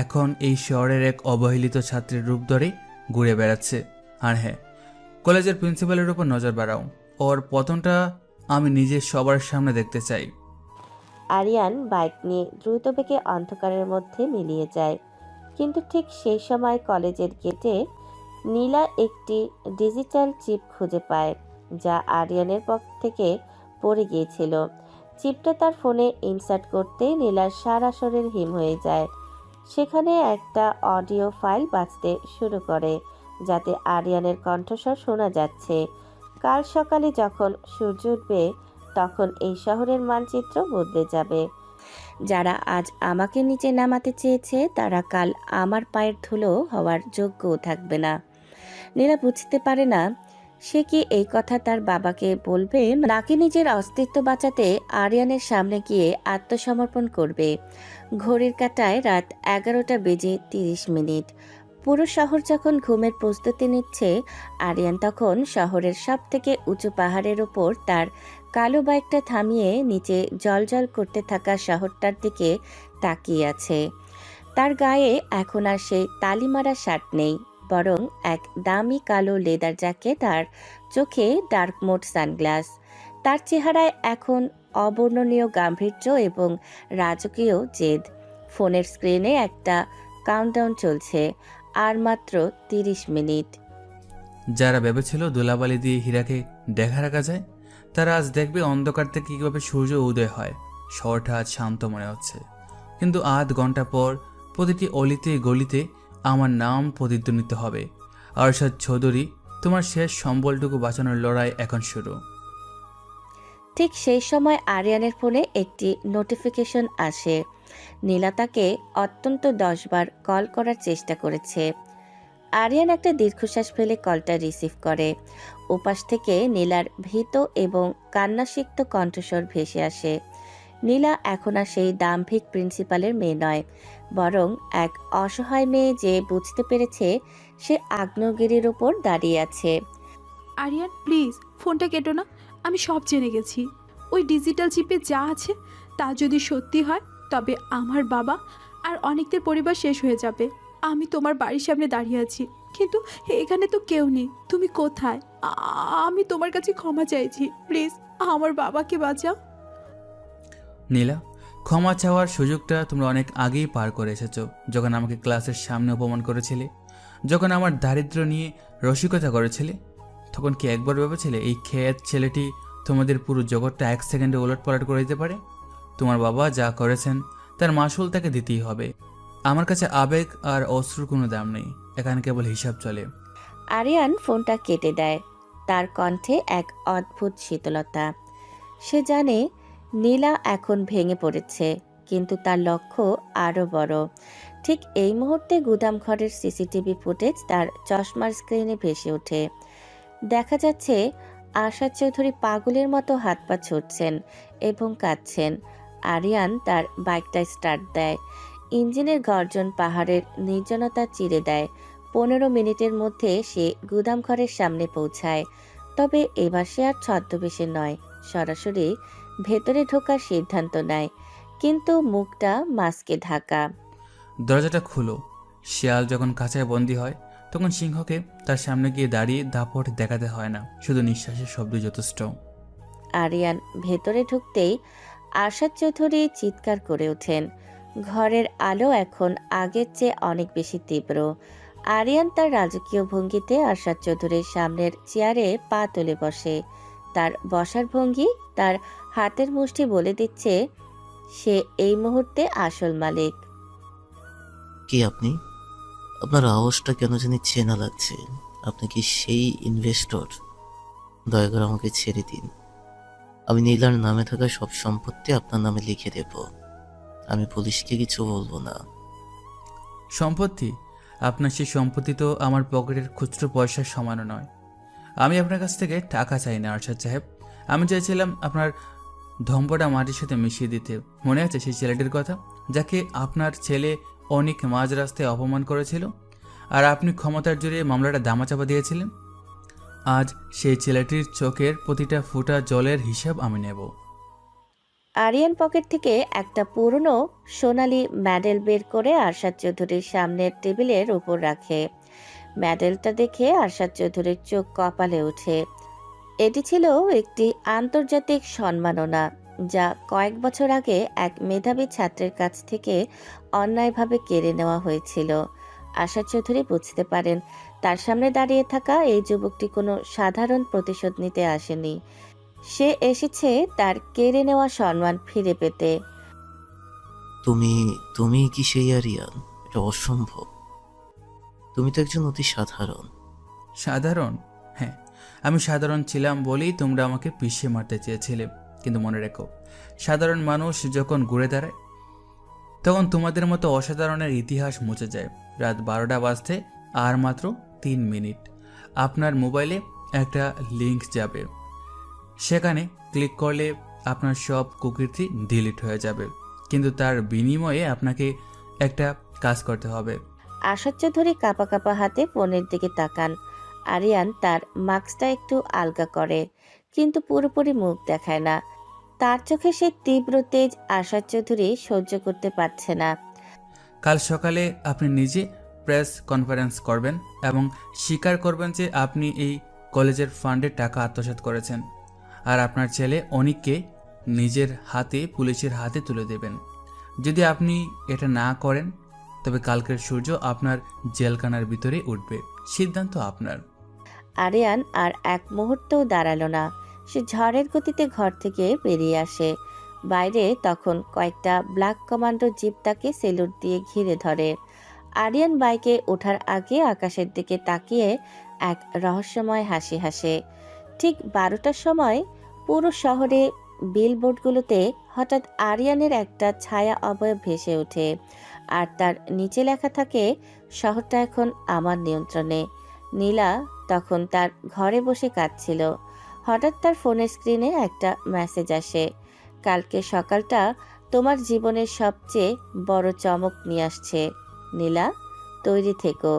এখন এই শহরের এক অবহেলিত ছাত্রের রূপ ধরে ঘুরে বেড়াচ্ছে। আর হ্যাঁ, কলেজের প্রিন্সিপালের উপর নজর বাড়াও। ওর পতনটা আমি নিজে সবার সামনে দেখতে চাই। আরিয়ান বাইক নিয়ে দ্রুত বেগে অন্ধকারের মধ্যে মিলিয়ে যায়। কিন্তু ঠিক সেই সময় কলেজের গেটে নীলা একটি ডিজিটাল চিপ খুঁজে পায় যা আরিয়ানের পক্ষ থেকে পড়ে গিয়েছিল। চিপটা তার ফোনে ইনসার্ট করতেই নীলার সারা শরীর হিম হয়ে যায়। সেখানে একটা অডিও ফাইল বাজতে শুরু করে যাতে আরিয়ানের কণ্ঠস্বর শোনা যাচ্ছে। কাল সকালে যখন সূর্য উঠবে তখন এই শহরের মানচিত্র বদলে যাবে। যারা আজ আমাকে নিচে নামাতে চেয়েছে তারা কাল আমার পায়ের ধুলো হওয়ার যোগ্যও থাকবে না। নীলা বুঝতে পারে না সে কি এই কথা তার বাবাকে বলবে নাকি নিজের অস্তিত্ব বাঁচাতে আরিয়ানের সামনে গিয়ে আত্মসমর্পণ করবে। ঘড়ির কাঁটায় রাত 11টা বেজে 30 মিনিট। পুরো শহর যখন ঘুমের প্রস্তুতি নিচ্ছে, আরিয়ান তখন শহরের সবথেকে উঁচু পাহাড়ের ওপর তার কালো বাইকটা থামিয়ে নিচে জ্বলজ্বল করতে থাকা শহরটার দিকে তাকিয়ে আছে। তার গায়ে এখন আর সেই তালিমারা শার্ট নেই, বরং এক দামি কালো লেদার জ্যাকেট আর চোখে ডার্ক মোড সানগ্লাস। তার চেহারায় এখন অবর্ণনীয় গাম্ভীর্য এবং রাজকীয় জেদ। ফোনের স্ক্রিনে একটা কাউন্টডাউন চলছে, আর মাত্র 30 মিনিট। যারা ভেবেছিল ধুলাবালি দিয়ে হীরাকে দেখা রাখা যায়, তারা আজ দেখবে অন্ধকার থেকে কীভাবে সূর্য উদয় হয়। শহরটা আজ শান্ত মনে হচ্ছে, কিন্তু আধ ঘন্টা পর প্রতিটি অলিতে গলিতে আমার নাম প্রতিধ্বনিত হবে। আরশাদ চৌধুরী, তোমার শেষ সম্বলটুকু বাঁচানোর লড়াই এখন শুরু। ঠিক সেই সময় আরিয়ানের ফোনে একটি নোটিফিকেশন আসে। নীলা তাকে অত্যন্ত 10 বার কল করার চেষ্টা করেছে। আরিয়ান একটা দীর্ঘশ্বাস ফেলে কলটা রিসিভ করে। ওপাশ থেকে নীলার ভীত এবং কান্নাসিক্ত কণ্ঠস্বর ভেসে আসে। নীলা এখন আর সেই দাম্ভিক প্রিন্সিপালের মেয়ে নয়, বরং এক অসহায় মেয়ে যে বুঝতে পেরেছে সে আগ্নেয়গিরির ওপর দাঁড়িয়ে আছে। আরিয়ান প্লিজ ফোনটা কেটো না, আমি সব জেনে গেছি। ওই ডিজিটাল চিপে যা আছে তা যদি সত্যি হয়, তবে আমার বাবা আর অনেকদের পরিবার শেষ হয়ে যাবে। আমি তোমার বাড়ির সামনে দাঁড়িয়ে আছি, কিন্তু এখানে তো কেউ নেই। তুমি কোথায়? আমি তোমার কাছে ক্ষমা চাইছি, প্লিজ আমার বাবাকে বাঁচাও। নীলা, ক্ষমা চাওয়ার সুযোগটা তোমরা অনেক আগেই পার করে এসেছো। যখন আমাকে ক্লাসের সামনে অপমান করেছিলে, যখন আমার দারিদ্র্য নিয়ে রসিকতা করেছিলে, তখন কি একবার ভেবেছিলে এই খেত ছেলেটি তোমাদের পুরো জগৎটা 1 সেকেন্ডে ওলটপালট করে দিতে পারে? তোমার বাবা যা করেছেন তার মাসুল তাকে দিতেই হবে। আমার কাছে আবেগ আর অশ্রুর কোনো দাম নেই, এখানে কেবল হিসাব চলে। আরিয়ান ফোনটা কেটে দেয়, তার কণ্ঠে এক অদ্ভুত শীতলতা। সে জানে নীলা এখন ভেঙে পড়েছে, কিন্তু তার লক্ষ্য আরও বড়। ঠিক এই মুহূর্তে গুদামঘরের সিসিটিভি ফুটেজ তার চশমার স্ক্রিনে ভেসে ওঠে। দেখা যাচ্ছে আশাদ চৌধুরী পাগলের মতো হাত পা ছুটছেন এবং কাঁদছেন। আরিয়ান তার বাইকটা স্টার্ট দেয়। ইঞ্জিনের গর্জন পাহাড়ের নির্জনতা চিরে দেয়। 15 মিনিটের মধ্যে সে গুদামঘরের সামনে পৌঁছায়। তবে এবার সে আর ছদ্মবেশে নয়, সরাসরি ভেতরে ঢোকার সিদ্ধান্ত নেয়, কিন্তু মুখটা মাস্কে ঢাকা। দরজাটা খুলো। শিয়াল যখন খাঁচায় বন্দি হয়, তখন সিংহকে তার সামনে গিয়ে দাঁড়িয়ে দাপট দেখাতে হয় না, শুধু নিঃশ্বাসের শব্দ যথেষ্ট। আরিয়ান ভেতরে ঢুকতেই আশাদ চৌধুরী চিৎকার করে ওঠেন। ঘরের আলো এখন আগের চেয়ে অনেক বেশি তীব্র। আরিয়ান তার রাজকীয় ভঙ্গিতে আশাদ চৌধুরীর সামনের চেয়ারে পা তুলে বসে। তার বসার ভঙ্গি, তার হাতের মুষ্টি বলে দিচ্ছে সে এই মুহূর্তে আসল মালিক। কি আপনি? আপনার আওয়াজটা কেন জানি চেনা লাগছে। আপনি কি সেই ইনভেস্টর? দয়া করে আমাকে ছেড়ে দিন। আমি নীলার নামে থাকা সব সম্পত্তি আপনার নামে লিখে দেব। আমি পুলিশকে কিছু বলবো না। সম্পত্তি? আপনার সেই সম্পত্তি তো আমার পকেটের খুচরো পয়সার সমানও নয়। আমি আপনার কাছ থেকে টাকা চাই না আরশাদ সাহেব। আমি চাইছিলাম আপনার ধম্পটা মাটির সাথে মিশিয়ে দিতে। মনে আছে সেই ছেলেটির কথা, যাকে আপনার ছেলে অনেক মাঝ রাস্তায় অপমান করেছিল, আর আপনি ক্ষমতার জোরে মামলাটা দামাচাপা দিয়েছিলেন? আজ সেই ছেলেটির চোখের প্রতিটা ফোঁটা জলের হিসাব আমি নেব। আরিয়ান পকেট থেকে একটা পুরনো সোনালী মেডেল বের করে আরশাদ চৌধুরীর সামনের টেবিলের উপর রাখে। মেডেলটা দেখে আরশাদ চৌধুরীর চোখ কপালে ওঠে। এটি ছিল একটি আন্তর্জাতিক সম্মাননা, যা কয়েক বছর আগে এক মেধাবী ছাত্রের কাছ থেকে অন্যায়ভাবে কেড়ে নেওয়া হয়েছিল। আশাদ চৌধুরী বুঝতে পারেন তার সামনে দাঁড়িয়ে থাকা এই যুবকটি কোনো সাধারণ প্রতিশোধ নিতে আসেনি। সে এসেছে তার কেড়ে নেওয়া সম্মান ফিরে পেতে। তুমি কি সেই আরিয়ান? এটা অসম্ভব। তুমি তো একজন অতি সাধারণ। সাধারণ? হ্যাঁ, আমি সাধারণ ছিলাম বলেই তোমরা আমাকে পিষে মারতে চেয়েছিলে। কিন্তু মনে রেখো, সাধারণ মানুষ যখন ঘুরে দাঁড়ায়, তখন তোমাদের মতো অসাধারণের ইতিহাস মুছে যায়। রাত 12টা বাজতে আর মাত্র 3 মিনিট। আপনার মোবাইলে একটা লিংক যাবে, সেখানে ক্লিক করলে আপনার সব কুকীর্তি ডিলিট হয়ে যাবে, কিন্তু তার বিনিময়ে আপনাকে একটা কাজ করতে হবে। আশাদ চৌধুরী কাঁপা কাঁপা হাতে ফোনের দিকে তাকান। আরিয়ান তার মাস্কটা একটু আলগা করে, কিন্তু পুরোপুরি মুখ দেখায় না। তার চোখে সেই তীব্র তেজ আশাদ চৌধুরী সহ্য করতে পারছে না। কাল সকালে আপনি নিজে প্রেস কনফারেন্স করবেন এবং স্বীকার করবেন যে আপনি এই কলেজের ফান্ডে টাকা আত্মসাৎ করেছেন, আর আপনার ছেলে অনিককে নিজের হাতে পুলিশের হাতে তুলে দেবেন। যদি আপনি এটা না করেন তবে কালকের সূর্য আপনার জেলখানার ভিতরে উঠবে। সিদ্ধান্ত আপনার। আরিয়ান আর এক মুহূর্তও দাঁড়ালো না। সে ঝড়ের গতিতে ঘর থেকে বেরিয়ে আসে। বাইরে তখন কয়েকটা ব্ল্যাক কমান্ডো জিপ তাকে সেলুট দিয়ে ঘিরে ধরে। আরিয়ান বাইকে ওঠার আগে আকাশের দিকে তাকিয়ে এক রহস্যময় হাসি হাসে। ঠিক 12টার সময় পুরো শহরে বিলবোর্ডগুলোতে হঠাৎ আরিয়ানের একটা ছায়া অবয়ব ভেসে ওঠে, আর তার নিচে লেখা থাকে, শহরটা এখন আমার নিয়ন্ত্রণে। নীলা তখন তার ঘরে বসে কাঁদছিল। হঠাৎ তার ফোনের স্ক্রিনে একটা মেসেজ আসে, কালকে সকালটা তোমার জীবনের সবচেয়ে বড় চমক নিয়ে আসছে নীলা, তৈরি থেকো।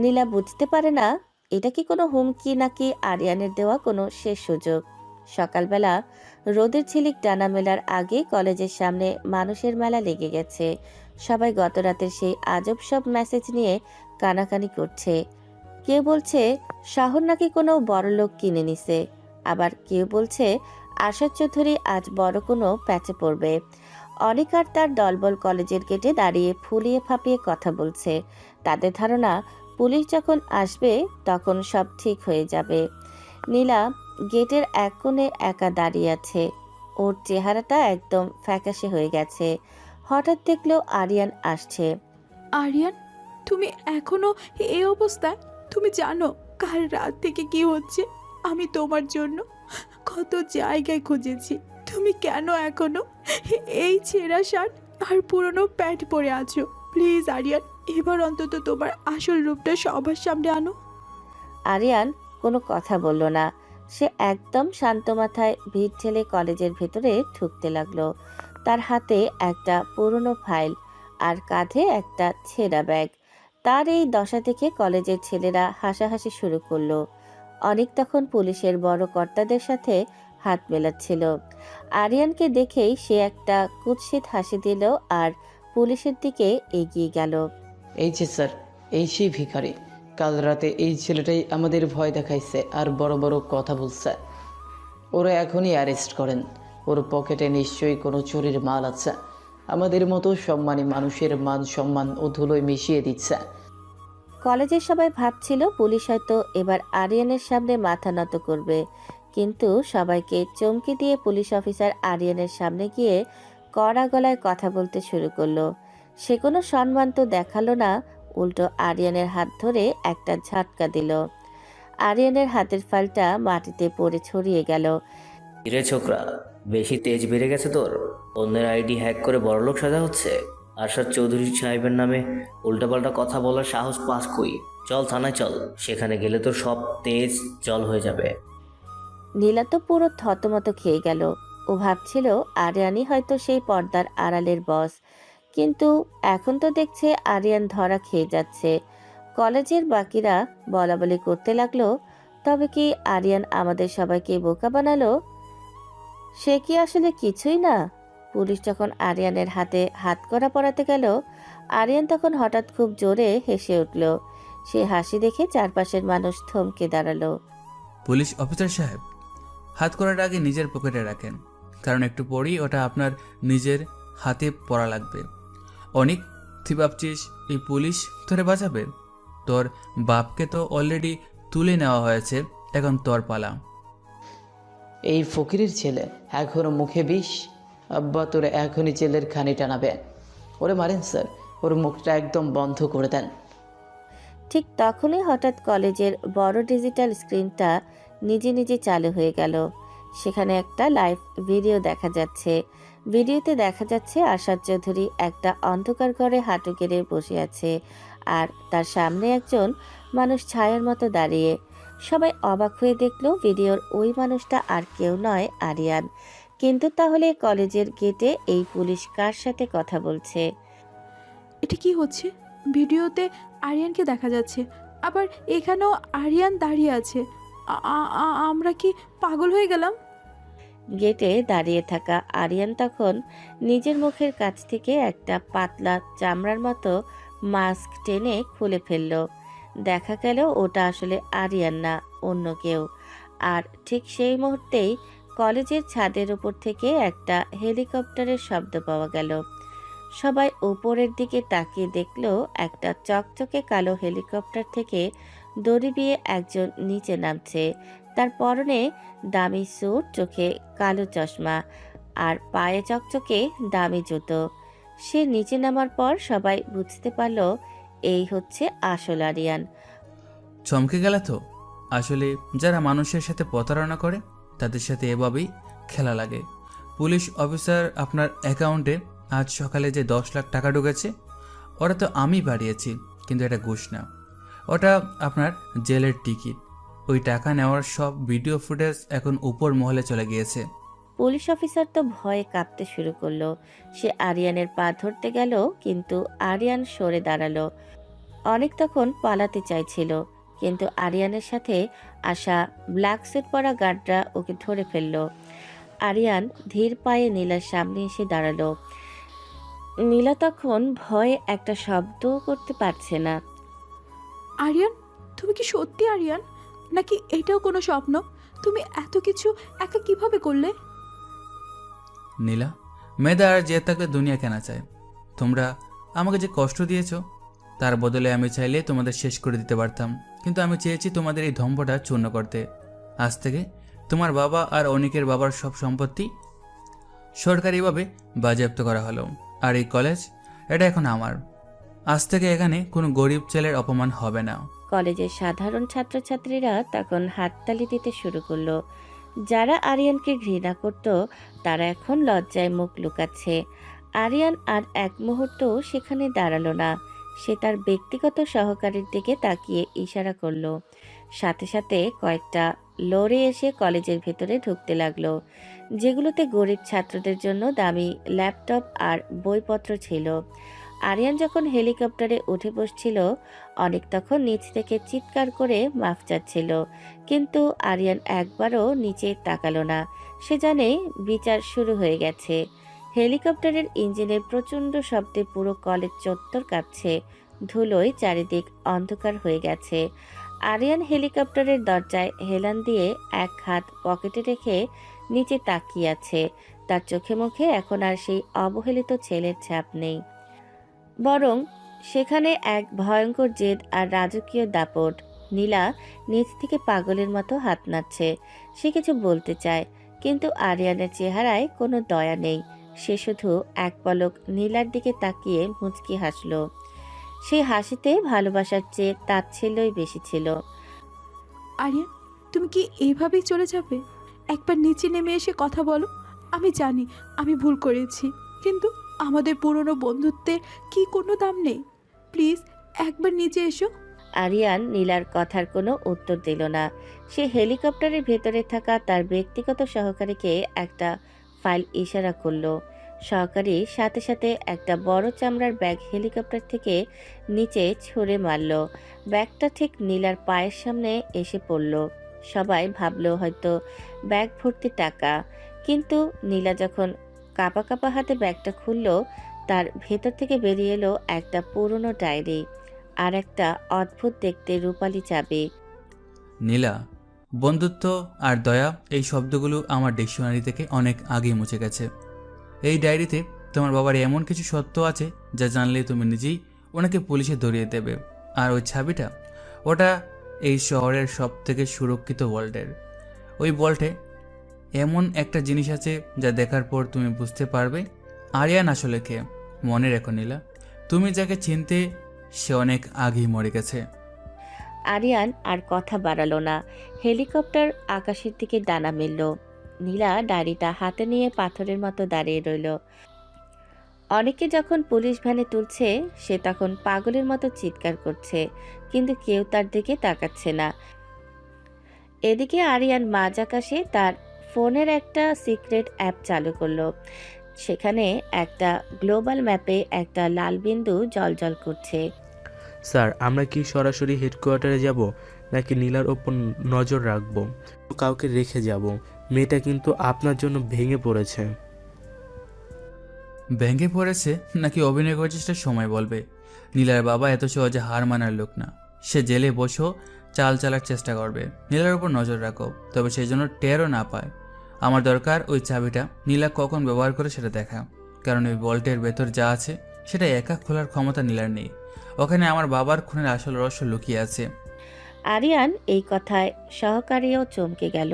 নীলা বুঝতে পারে না এটা কি কোনো হুমকি নাকি আরিয়ানের দেওয়া কোনো শেষ সুযোগ। সকালবেলা রোদের ঝিলিক ডানা মেলার আগে কলেজের সামনে মানুষের মেলা লেগে গেছে। সবাই গত রাতের সেই আজব সব মেসেজ নিয়ে কানাকানি করছে। কেউ বলছে শহর নাকি কোনো বড়লোক কিনে নিছে, আবার কেউ বলছে আশাদ চৌধুরী আজ বড় কোনো প্যাচে পড়বে। অনেক আর তার দলবল কলেজের গেটে দাঁড়িয়ে ফুলিয়ে ফাঁপিয়ে কথা বলছে। তাদের ধারণা পুলিশ যখন আসবে তখন সব ঠিক হয়ে যাবে। নীলা গেটের এক কোণে একা দাঁড়িয়ে আছে। ওর চেহারাটা একদম ফ্যাকাশে হয়ে গেছে। হঠাৎ দেখলো আরিয়ান আসছে। আরিয়ান, তুমি এখনো এই অবস্থায়? তুমি জানো কাল রাত থেকে কি হচ্ছে? আমি তোমার জন্য কত জায়গায় খুঁজেছি। তুমি কেন এখনো এই ছেঁড়া শার্ট আর পুরনো প্যান্ট পরে আছো? প্লিজ আরিয়ান, এবার অন্তত তোমার আসল রূপটা সবার সামনে আনো। আরিয়ান কোনো কথা বলল না। সে একদম শান্ত মাথায় ভিড় ঠেলে কলেজের ভেতরে ঢুকতে লাগলো। তার হাতে একটা পুরনো ফাইল আর কাঁধে একটা ছেঁড়া ব্যাগ। তার এই দশা দেখে কলেজের ছেলেরা হাসাহাসি শুরু করলো। অনেক তখন পুলিশের বড় কর্তাদের সাথে হাত মেলাচ্ছিল। আরিয়ানকে দেখেই সে একটা কুৎসিত হাসি দিল আর পুলিশের দিকে এগিয়ে গেল। এই যে স্যার, এই সেই ভিখারি। কাল রাতে এই ছেলেটাই আমাদের ভয় দেখাইছে আর বড় বড় কথা বলছে। ওরা এখনই অ্যারেস্ট করেন। ওর পকেটে নিশ্চয়ই কোনো চুরির মাল আছে। আমাদের মতো সম্মানী মানুষের মান সম্মান ও ধুলোয় মিশিয়ে দিচ্ছে। কলেজের সবাই ভাবছিল পুলিশ হয়তো এবার আরিয়ানের সামনে মাথা নত করবে, কিন্তু সবাইকে চমকে দিয়ে পুলিশ অফিসার আরিয়ানের সামনে গিয়ে কড়া গলায় কথা বলতে শুরু করলো। সে কোনো সম্মান তো দেখালো না, উল্টো আরিয়ানের হাত ধরে একটা ঝটকা দিল। আরিয়ানের হাতের ফালটা মাটিতে পড়ে ছড়িয়ে গেল। রে ছোকরা, বেশি তেজ বেড়ে গেছে তোর। অন্যের আইডি হ্যাক করে বড়লোক সাজা হচ্ছে। আরশাদ চৌধুরী সাহেবের নামে উল্টাপাল্টা কথা বলার সাহস পাস কই? চল থানায় চল, সেখানে গেলে তোর সব তেজ জল হয়ে যাবে। নীলা তো পুরো থতমত খেয়ে গেল। ও ভাবছিল আরিয়ানই হয়তো সেই পর্দার আড়ালের বস, কিন্তু এখন তো দেখছে আরিয়ান ধরা খেয়ে যাচ্ছে। কলেজের বাকিরা বলাবলি করতে লাগলো, তবে কি আরিয়ান আমাদের সবাইকে বোকা বানালো? সে কি আসলে কিছুই না? পুলিশ যখন আরিয়ানের হাতে হাতকড়া পরাতে গেল, আরিয়ান তখন হঠাৎ খুব জোরে হেসে উঠল। সে হাসি দেখে চারপাশের মানুষ থমকে দাঁড়ালো। পুলিশ অফিসার সাহেব, হাত করার আগে নিজের পকেটে রাখেন, কারণ একটু পরেই ওটা আপনার নিজের হাতে পড়া লাগবে। অনেক তুই ভাবছিস এই পুলিশ তোরে বাঁচাবে? তোর বাপকে তো অলরেডি তুলে নেওয়া হয়েছে, এখন তোর পালা। এই ফকিরের ছেলে এখনও মুখে বিষ। আব্বা তোর এখনই জেলের খানি টানাবে। ওরে মারেন স্যার, ওর মুখটা একদম বন্ধ করে দেন। ঠিক তখনই হঠাৎ কলেজের বড় ডিজিটাল স্ক্রিনটা নিজে নিজে চালু হয়ে গেল। সেখানে একটা লাইভ ভিডিও দেখা যাচ্ছে। ভিডিওতে দেখা যাচ্ছে আশাদ চৌধুরী একটা অন্ধকার ঘরে হাঁটু গেড়ে বসে আছে, আর তার সামনে একজন মানুষ ছায়ার মতো দাঁড়িয়ে। সবাই অবাক হয়ে দেখলো ভিডিওর ওই মানুষটা আর কেউ নয়, আরিয়ান। কিন্তু তাহলে কলেজের গেটে এই পুলিশ কার সাথে কথা বলছে? এটা কি হচ্ছে? ভিডিওতে আরিয়ানকে দেখা যাচ্ছে, আবার এখানেও আরিয়ান দাঁড়িয়ে আছে। আমরা কি পাগল হয়ে গেলাম? গেটে দাঁড়িয়ে থাকা আরিয়ান তখন নিজের মুখের কাছ থেকে একটা পাতলা চামড়ার মতো মাস্ক টেনে খুলে ফেলল। দেখা গেল ওটা আসলে আরিয়ান না, অন্য কেউ। আর ঠিক সেই মুহূর্তেই কলেজের ছাদের উপর থেকে একটা হেলিকপ্টারের শব্দ পাওয়া গেল। সবাই উপরের দিকে তাকিয়ে দেখল একটা চকচকে কালো হেলিকপ্টার থেকে দড়ি দিয়ে একজন নিচে নামছে। তার পরনে দামি স্যুট, চোখে কালো চশমা আর পায়ে চকচকে দামি জুতো। সে নিচে নামার পর সবাই বুঝতে পারল এই হচ্ছে আসল আরিয়ান। চমকে গেলে তো। আসলে যারা মানুষের সাথে প্রতারণা করে তাদের সাথে এভাবেই খেলা লাগে। পুলিশ অফিসার, আপনার অ্যাকাউন্টে আজ সকালে যে 10 লাখ টাকা ঢুকেছে, ওটা তো আমি বাড়িয়েছি, কিন্তু এটা ঘুষ না, ওটা আপনার জেলের টিকিট। ওই টাকা নেওয়ার সব ভিডিও ফুটেজ এখন উপর মহলে চলে গিয়েছে। পুলিশ অফিসার তো ভয়ে কাঁপতে শুরু করলো। সে আরিয়ানের পা ধরতে গেল, কিন্তু আরিয়ান সরে দাঁড়ালো। অনেক তখন পালাতে চাইছিল, কিন্তু আরিয়ানের সাথে আসা ব্ল্যাক স্যুট পরা গার্ডরা ওকে ধরে ফেলল। আরিয়ান ধীর পায়ে নীলার সামনে এসে দাঁড়ালো। নীলা তখন ভয়ে একটা শব্দও করতে পারছে না। আরিয়ান, তুমি কি সত্যি আরিয়ান, নাকি এটাও কোনো স্বপ্ন? তুমি এত কিছু একা কিভাবে করলে? নীলা, মেয়েদের আর যে থাকলে দুনিয়া কেনা চায়। তোমরা আমাকে যে কষ্ট দিয়েছো তার বদলে আমি চাইলে তোমাদের শেষ করে দিতে পারতাম, কিন্তু আমি চেয়েছি তোমাদের এই ধম্বটা চূর্ণ করতে। আজ থেকে তোমার বাবা আর অনিকের বাবার সব সম্পত্তি সরকারিভাবে বাজেয়াপ্ত করা হলো, আর এই কলেজ, এটা এখন আমার। আজ থেকে এখানে কোনো গরিব ছেলের অপমান হবে না। কলেজের সাধারণ ছাত্রছাত্রীরা তখন হাততালি দিতে শুরু করলো। যারা আরিয়ানকে ঘৃণা করত তারা এখন লজ্জায় মুখ লুকাচ্ছে। আরিয়ান আর এক মুহূর্তও সেখানে দাঁড়ালো না। সে তার ব্যক্তিগত সহকারীর দিকে তাকিয়ে ইশারা করলো। সাথে সাথে কয়েকটা লরি এসে কলেজের ভেতরে ঢুকতে লাগলো, যেগুলোতে গরিব ছাত্রদের জন্য দামি ল্যাপটপ আর বইপত্র ছিল। আরিয়ান যখন হেলিকপ্টারে উঠে বসছিল, অনেক তখন নিচ থেকে চিৎকার করে মাফ চাচ্ছিল, কিন্তু আরিয়ান একবারও নিচে তাকালো না। সে জানে বিচার শুরু হয়ে গেছে। হেলিকপ্টারের ইঞ্জিনের প্রচণ্ড শব্দে পুরো কলেজ চত্বর কাঁপছে, ধুলোয় চারিদিক অন্ধকার হয়ে গেছে। আরিয়ান হেলিকপ্টারের দরজায় হেলান দিয়ে এক হাত পকেটে রেখে নিচে তাকিয়ে আছে। তার চোখে মুখে এখন আর সেই অবহেলিত ছেলের ছাপ নেই, বরং সেখানে এক ভয়ঙ্কর জেদ আর রাজকীয় দাপট। নীলা নিচ থেকে পাগলের মতো হাত নাড়ছে। সে কিছু বলতে চায়, কিন্তু আরিয়ানের চেহারায় কোনো দয়া নেই। সে শুধু এক পলক নীলার দিকে তাকিয়ে মুচকি হাসল। সেই হাসিতে ভালোবাসার চেয়ে তাচ্ছিল্যই বেশি ছিল। আরিয়ান, তুমি কি এইভাবেই চলে যাবে? একবার নিচে নেমে এসে কথা বলো। আমি জানি আমি ভুল করেছি, কিন্তু আমাদের পুরনো বন্ধুত্বের কি কোনো দাম নেই? প্লিজ একবার নিচে এসো। আরিয়ান নীলার কথার কোনো উত্তর দিল না। সে হেলিকপ্টারের ভেতরে থাকা তার ব্যক্তিগত সহকারীকে একটা ফাইল ইশারা করলো। সহকারী সাথে সাথে একটা বড় চামড়ার ব্যাগ হেলিকপ্টার থেকে নিচে ছুঁড়ে মারল। ব্যাগটা ঠিক নীলার পায়ের সামনে এসে পড়ল। সবাই ভাবলো হয়তো ব্যাগ ভর্তি টাকা, কিন্তু নীলা যখন কাঁপা কাঁপা হাতে ব্যাগটা খুলল, তার ভেতর থেকে বেরিয়ে এলো একটা পুরনো ডায়েরি আর একটা অদ্ভুত দেখতে রূপালি চাবি। নীলা, বন্ধুত্ব আর দয়া, এই শব্দগুলো আমার ডিকশনারি থেকে অনেক আগেই মুছে গেছে। এই ডায়েরিতে তোমার বাবার এমন কিছু সত্য আছে যা জানলে তুমি নিজেই ওনাকে পুলিশে ধরিয়ে দেবে। আর ওই ছাবিটা, ওটা এই শহরের সব থেকে সুরক্ষিত ভল্টের। ওই ভল্টে এমন একটা জিনিস আছে যা দেখার পর তুমি বুঝতে পারবে আরিয়ান আসলে কে। মনে রেখো নীলা, তুমি যাকে চিনতে সে অনেক আগেই মরে গেছে। আরিয়ান আর কথা বাড়ালো না। হেলিকপ্টার আকাশের দিকে ডানা মেলল। নীলা ডায়েরিটা হাতে নিয়ে পাথরের মতো দাঁড়িয়ে রইল। অনেকে যখন পুলিশ ভ্যানে তুলছে, সে তখন পাগলের মতো চিৎকার করছে, কিন্তু কেউ তার দিকে তাকাচ্ছে না। এদিকে আরিয়ান মাঝ আকাশে তার ফোনের একটা সিক্রেট অ্যাপ চালু করলো। সেখানে একটা গ্লোবাল ম্যাপে একটা লাল বিন্দু জ্বলজ্বল করছে। স্যার, আমরা কি সরাসরি হেডকোয়ার্টারে যাব নাকি নীলার ওপর নজর রাখব? কাউকে রেখে যাব? মেয়েটা কিন্তু আপনার জন্য ভেঙে পড়েছে। ভেঙে পড়েছে নাকি অভিনয় করছে সেটা সময় বলবে। নীলার বাবা এত সহজে হার মানার লোক না। সে জেলে বসেও চাল চালার চেষ্টা করবে। নীলার উপর নজর রাখো, তবে সেই জন্য টেরও না পায়। আমার দরকার ওই চাবিটা নীলা কখন ব্যবহার করে সেটা দেখা, কারণ ওই বল্টের ভেতর যা আছে সেটা একা খোলার ক্ষমতা নীলার নেই। ওখানে আমার বাবার খুনের আসল রহস্য লুকিয়ে আছে। আরিয়ান এই কথায় সহকারীও চমকে গেল।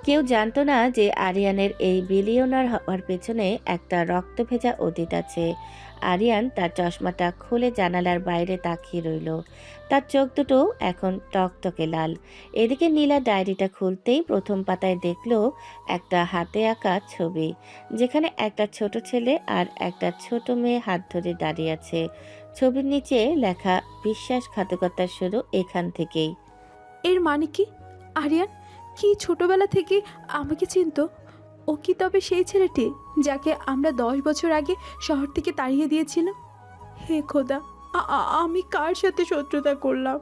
কেউ জানতো না যে আরিয়ানের এই বিলিয়নার হওয়ার পেছনে একটা রক্তভেজা অতীত আছে। আরিয়ান তার চশমাটা খুলে জানালার বাইরে তাকিয়ে রইল। তার চোখ দুটো এখন টকটকে লাল। এদিকে নীলা ডায়েরিটা খুলতেই প্রথম পাতায় দেখল একটা হাতে আঁকা ছবি, যেখানে একটা ছোট ছেলে আর একটা ছোট মেয়ে হাত ধরে দাঁড়িয়ে আছে। ছবির নিচে লেখা, বিশ্বাসঘাতকতার শুরু এখান থেকেই। এর মানে কি? আরিয়ান কি ছোটবেলা থেকে আমাকে চিনতো? ও কি তবে সেই ছেলেটি যাকে আমরা 10 বছর আগে শহর থেকে তাড়িয়ে দিয়েছিলাম? হে খোদা, আমি কার সাথে শত্রুতা করলাম?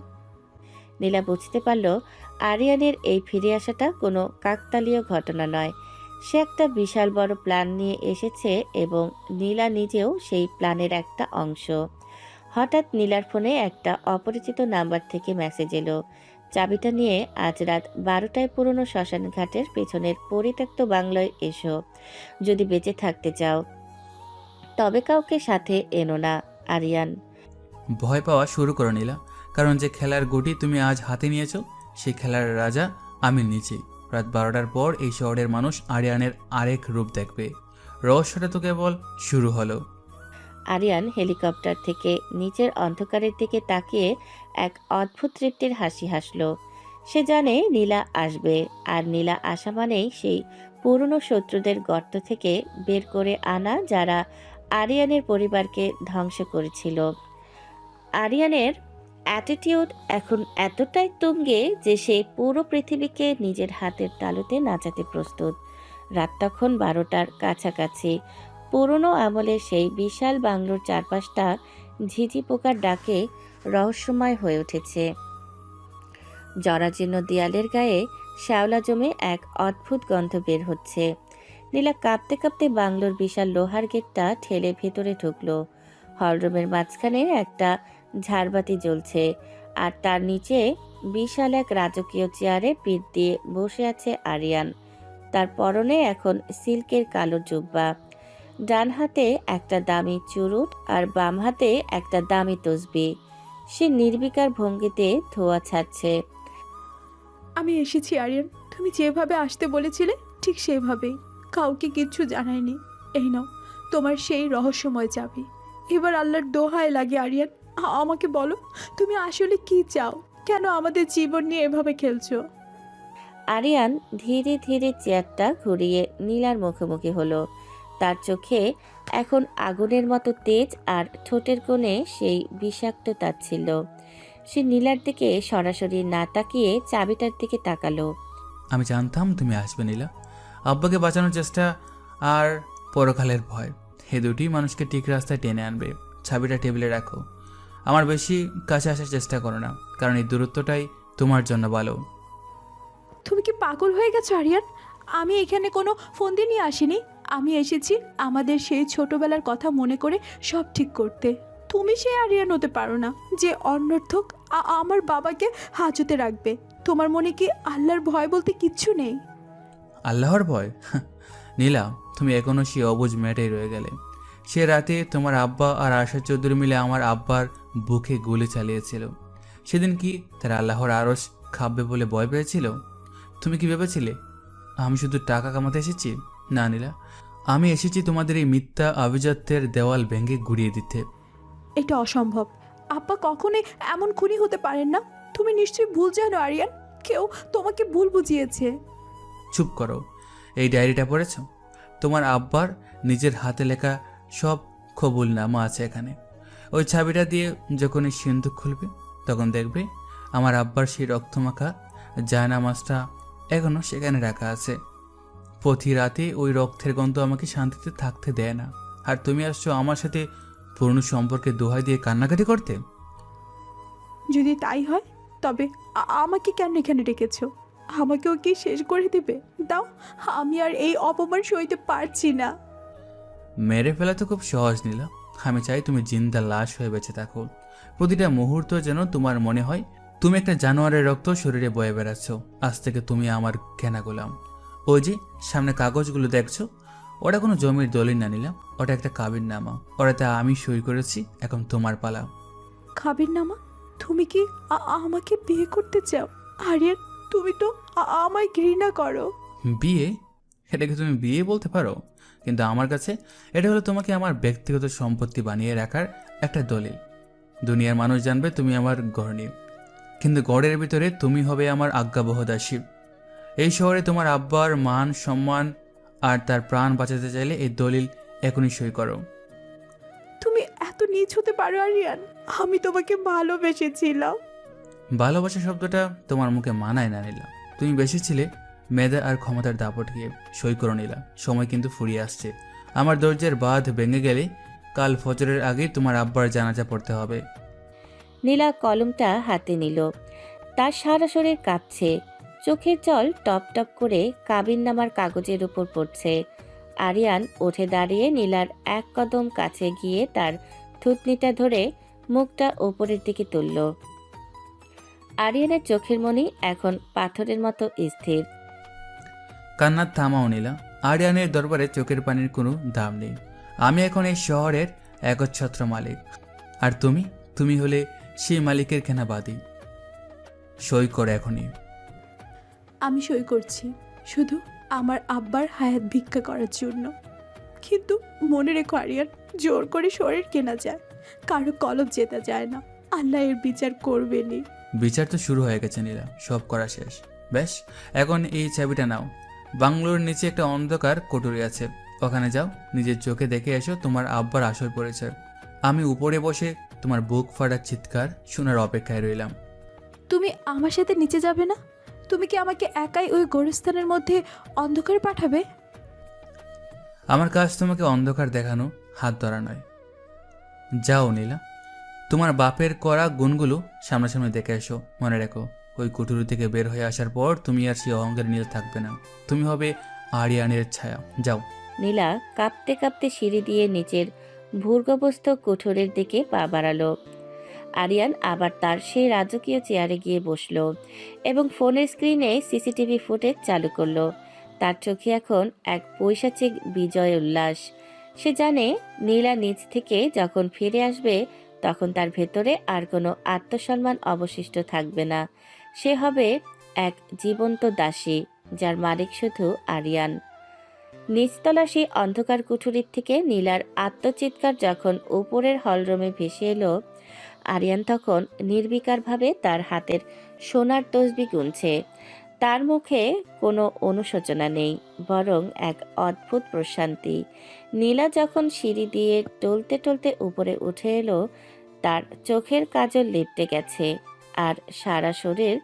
নীলা বুঝতে পারল আরিয়ানের এই ফিরে আসাটা কোনো কাকতালীয় ঘটনা নয়। সে একটা বিশাল বড় প্ল্যান নিয়ে এসেছে এবং নীলা নিজেও সেই প্ল্যানের একটা অংশ। হঠাৎ নীলার ফোনে একটা অপরিচিত নাম্বার থেকে মেসেজ এলো, চাবিটা নিয়ে আজ রাত 12টায় পুরনো শ্মশান ঘাটের পেছনের পরিত্যক্ত বাংলোয় এসো। যদি বেঁচে থাকতে চাও, তবে কাউকে সাথে এনো না, আরিয়ান। ভয় পাওয়া শুরু করো নীলা, কারণ যে খেলার গুটি তুমি আজ হাতে নিয়েছো সেই খেলার রাজা আমি নিজেই। রাত 12টার পর এই শহরের মানুষ আরিয়ানের আরেক রূপ দেখবে। রহস্যটা তো কেবল শুরু হলো। আরিয়ান হেলিকপ্টার থেকে নিচের অন্ধকারের দিকে তাকিয়ে এক অদ্ভুত তৃপ্তির হাসি হাসল। সে জানে নীলা আসবে, আর নীলা আসা মানেই সেই পুরনো শত্রুদের গর্ত থেকে বের করে আনা, যারা আরিয়ানের পরিবারকে ধ্বংস করেছিল। আরিয়ানের অ্যাটিটিউড এখন এতটাই তুঙ্গে যে সে পুরো পৃথিবীকে নিজের হাতের তালুতে নাচাতে প্রস্তুত। রাত তখন 12টার কাছাকাছি। পুরনো আমলের সেই বিশাল বাংলোর চারপাশটা ঝিঝি পোকার ডাকে রহস্যময় হয়ে উঠেছে। জরাজীর্ণ দেয়ালের গায়ে শ্যাওলা জমে এক অদ্ভুত গন্ধ বের হচ্ছে। নীলা কাঁপতে কাঁপতে বাংলোর বিশাল লোহার গেটটা ঠেলে ভেতরে ঢুকলো। হলরুমের মাঝখানে একটা ঝাড়বাতি জ্বলছে, আর তার নিচে বিশাল এক রাজকীয় চেয়ারে পিঠ দিয়ে বসে আছে আরিয়ান। তার পরনে এখন সিল্কের কালো জুব্বা, ডান হাতে একটা দামি চুরুট আর বাম হাতে একটা দামি তসবি। সে নির্বিকার ভঙ্গিতে ধোঁয়া ছাড়ছে। আমি এসেছি আরিয়ান, তুমি যেভাবে আসতে বলেছিলে ঠিক সেভাবেই। কাউকে কিচ্ছু জানাইনি। এই নাও তোমার সেই রহস্যময় চাবি। এবার আল্লাহর দোহাই লাগে আরিয়ান, আমাকে বলো তুমি আসলে কি চাও? কেন আমাদের জীবন নিয়ে এভাবে খেলছো? আরিয়ান ধীরে ধীরে চেয়ারটা ঘুরিয়ে নীলার মুখোমুখি হলো। তার চোখে এখন আগুনের মতো তেজ, আর ঠোঁটের কোণে সেই বিষাক্ত তাচ্ছিল্য। সে নীলার দিকে সরাসরি না তাকিয়ে চাবিটার দিকে তাকালো। আমি জানতাম তুমি আসবে নীলা। আব্বাকে বাঁচানোর চেষ্টা আর পরকালের ভয়, এ দুটি মানুষকে ঠিক রাস্তায় টেনে আনবে। চাবিটা টেবিলে রাখো, আমার বেশি কাছে আসার চেষ্টা করো না, কারণ এই দূরত্বটাই তোমার জন্য ভালো। তুমি কি পাগল হয়ে গেছো আরিয়ান? আমি এখানে কোনো ফোন দিয়ে নিয়ে আসিনি। আমি এসেছি আমাদের সেই ছোটবেলার কথা মনে করে সব ঠিক করতে। তুমি সেই আরিয়ান হতে পারো না যে অনর্থক আমার বাবাকে হাজতে রাখবে। তোমার মনে কি আল্লাহর ভয় বলতে কিচ্ছু নেই? আল্লাহর ভয়? নীলা, তুমি এখনও সে অবুঝ মেয়েটাই রয়ে গেলে। সে রাতে তোমার আব্বা আর আশা চৌধুরী মিলে আমার আব্বার বুকে গুলি চালিয়েছিল। সেদিন কি তার আল্লাহর আরশ খাববে বলে ভয় পেয়েছিল? তুমি কি ভেবেছিলে আমি শুধু টাকা কামাতে এসেছি? না নীলা, আমি এসেছি তোমাদের এই মিথ্যা আভিজাত্যের দেওয়াল ভেঙে গুড়িয়ে দিতে। এটা অসম্ভব। আব্বা কখনোই এমন খুনি হতে পারেন না। তুমি নিশ্চয়ই ভুল জানো আরিয়ান, কেউ তোমাকে ভুল বুঝিয়েছে। চুপ করো। এই ডায়েরিটা পড়েছ? তোমার আব্বার নিজের হাতে লেখা সব কবুলনামা আছে এখানে। ওই চাবিটা দিয়ে যখনই সিন্ধুক খুলবে তখন দেখবে আমার আব্বার সেই রক্তমাখা জায়নামাজটা এখনও সেখানে রাখা আছে। প্রতি রাতে ওই রক্তের গন্ধ আমাকে শান্তিতে থাকতে দেয় না। আর তুমি আসছো আমার সাথে পুরনো সম্পর্কে দোহাই দিয়ে কান্নাকাটি করতে? যদি তাই হয় তবে আমাকে কেন এখানে ডেকেছো? আমাকেও কি শেষ করে দেবে? দাও, আমি আর এই অপমান সইতে পারছি না। মেরে ফেলা তো খুব সহজ নীলা। আমি চাই তুমি জিন্দা লাশ হয়ে বেঁচে থাকো। প্রতিটা মুহূর্ত যেন তোমার মনে হয় তুমি একটা জানোয়ারের রক্ত শরীরে বয়ে বেড়াচ্ছ। আজ থেকে তুমি আমার ঘেনা গোলাম। ওই যে সামনে কাগজগুলো দেখছো, ওটা কোনো জমির দলিল না নিলাম, ওটা একটা কাবিননামা। ওটাতে আমি সই করেছি, এখন তোমার পালা। খাবির নামা? তুমি কি আমাকে বিয়ে করতে চাও? আরিয়ান, তুমি তো আমায় ঘৃণা করো। বিয়ে? এটাকে তুমি বিয়ে বলতে পারো? কিন্তু আমার কাছে এটা হলো তোমাকে আমার ব্যক্তিগত সম্পত্তি বানিয়ে রাখার একটা দলিল। দুনিয়ার মানুষ জানবে তুমি আমার গড়নি, কিন্তু গড়ের ভিতরে তুমি হবে আমার আজ্ঞাবহ দাসী। এই শহরে তোমার আব্বার মান সম্মান আর তার প্রাণ বাঁচাতে চাইলে এই দলিল এখনই সই করো। তুমি এত নীচ হতে পারো আরিয়ান? আমি তোমাকে ভালোবেসেছিলাম। ভালোবাসা শব্দটা তোমার মুখে মানায় না নিলাম। তুমি বেশি ছিলে মেধা আর ক্ষমতার দাপট গিয়ে। সই করে নিলাম। সময় কিন্তু ফুরিয়ে আসছে। আমার ধৈর্যের বাঁধ ভেঙে গেলে কাল ফজরের আগেই তোমার আব্বার জানাজা পড়তে হবে। নীলা কলমটা হাতে নিল। তার সারা শরীর কাঁপছে, চোখের জল টপ টপ করে কাবিননামার কাগজের উপর পড়ছে। আরিয়ান উঠে দাঁড়িয়ে নীলার এক কদম কাছে গিয়ে তার থুতনিটা ধরে মুখটা ওপরের দিকে তুলল। আরিয়ানের চোখের মনি এখন পাথরের মতো স্থির। কান্নার থামাও নিলা। আরিয়ানের দরবারে চোখের পানির কোনো দাম নেই। আমি এখন এই শহরের একচ্ছত্র মালিক, আর তুমি হলে সেই মালিকের কেনাবাদী। সই করে এখনই। আমি সই করছি, শুধু আমার আব্বার হায়াত ভিক্ষা করার জন্য। কিন্তু মনে রেখো আরিয়ান, জোর করে শরীর কেনা যায়, কারো কলব জেতা যায় না। আল্লাহ এর বিচার করবেনি। বিচার তো শুরু হয়ে গেছে নীলা, সব করা শেষ। বেশ, এখন এই চাবিটা নাও। বাংলোর নিচে একটা অন্ধকার কোটরি আছে, ওখানে যাও, নিজের চোখে দেখে এসো তোমার আব্বার আসর পড়েছে। আমি উপরে বসে তোমার বুক ফাটার চিৎকার শোনার অপেক্ষায় রইলাম। তুমি আমার সাথে নিচে যাবে না? তুমি কি আমাকে একাই ওই গোরস্থানের মধ্যে অন্ধকারে পাঠাবে? আমার কাজ তোমাকে অন্ধকার দেখানো, হাত ধরা নয়। যাও নীলা, তোমার বাপের করা গুণগুলো সামনাসামনি দেখে এসো। মনে রেখো, ওই কুটুরি থেকে বের হয়ে আসার পর তুমি আর সেই অহংকার নীল থাকবে না। তুমি হবে আরিয়ানের ছায়া। যাও। নীলা কাঁপতে কাঁপতে সিঁড়ি দিয়ে নিচের ভূগর্ভস্থ কুঠোরের দিকে পা বাড়ালো। আরিয়ান আবার তার সেই রাজকীয় চেয়ারে গিয়ে বসলো এবং ফোনের স্ক্রিনে সিসিটিভি ফুটেজ চালু করলো। তার চোখে এখন এক পৈশাচিক বিজয় উল্লাস। সে জানে নীলা নিচ থেকে যখন ফিরে আসবে তখন তার ভেতরে আর কোনো আত্মসম্মান অবশিষ্ট থাকবে না। সে হবে এক জীবন্ত দাসী, যার মালিক শুধু আরিয়ান। নিচতলা সেই অন্ধকার কুঠুরির থেকে নীলার আত্মচিৎকার যখন উপরের হলরুমে ভেসে এলো, আরিয়ান তখন নির্বিকারভাবে তার হাতের সোনার তসবি গুনছে। তার মুখে কোনো অনুশোচনা নেই, বরং এক অদ্ভুত প্রশান্তি। নীলা যখন সিঁড়ি দিয়ে টলতে টলতে উপরে উঠে এলো, তার চোখের কাজল লেপটে গেছে আর সারা শরীর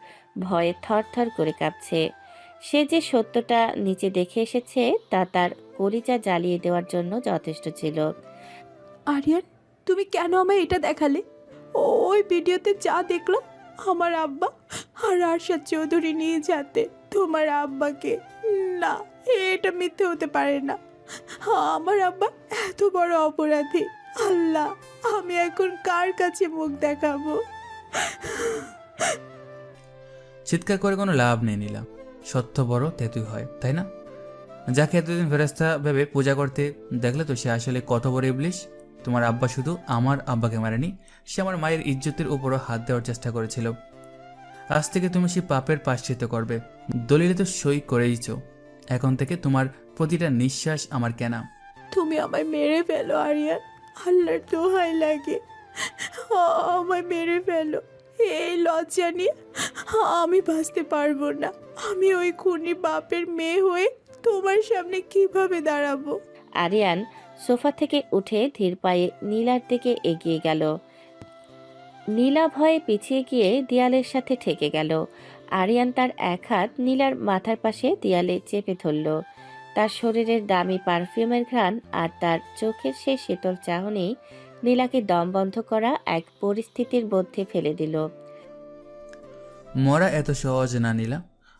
ভয়ে থরথর করে কাঁপছে। সে যে সত্যটা নিচে দেখে এসেছে তা তার কলিজা জ্বালিয়ে দেওয়ার জন্য যথেষ্ট ছিল। আরিয়ান, তুমি কেন আমায় এটা দেখালে? ওই ভিডিওতে যা দেখলাম, আমার আব্বা আর আরশাদ চৌধুরী নিয়ে যেতে তোমার আব্বাকে। না, এটা মিথ্যে হতে পারে না। আমার আব্বা এত বড় অপরাধী। আল্লাহ, আমি এখন কার কাছে মুখ দেখাবো? চিৎকার করে কোনো লাভ নেই নীলা। সত্য বড় তেতুই হয়, তাই না? যাকে এতদিন ফেরেস্তা ভেবে পূজা করতে দেখলে তো সে আসলে কত বড় ইবলিশ। তোমার আব্বা শুধু আমার আব্বাকে মারেনি, সে আমার মায়ের ইজ্জতের উপরও হাত দেওয়ার চেষ্টা করেছিল। আজ থেকে তুমি সেই পাপের প্রায়শ্চিত্ত করবে। দলিলে তো সই করেইছ। এখন থেকে তোমার প্রতিটা নিঃশ্বাস আমার কেনা। তুমি আমায় মেরে ফেলো আরিয়ান, আল্লাহর দোহাই লাগে, আমায় মেরে ফেলো। এই লজ্জা নিয়ে আমি বাঁচতে পারবো না। আমি ওই খুনি বাপের মেয়ে হয়ে তোমার সামনে কিভাবে দাঁড়াবো? আরিয়ান সোফা থেকে উঠে ধীর পায়ে নীলার দিকে এগিয়ে গেল। নীলা ভয়ে পিছিয়ে গিয়ে দেয়ালের সাথে ঠেকে গেল। আরিয়ান তার এক হাত নীলার মাথার পাশে দেয়ালে চেপে ধরল। তার শরীরের দামি পারফিউমের ঘ্রাণ আর তার চোখের সেই শীতল চাহনি নীলাকে দম বন্ধ করা এক পরিস্থিতির মধ্যে ফেলে দিল। মরা এত সহজ না নীলা,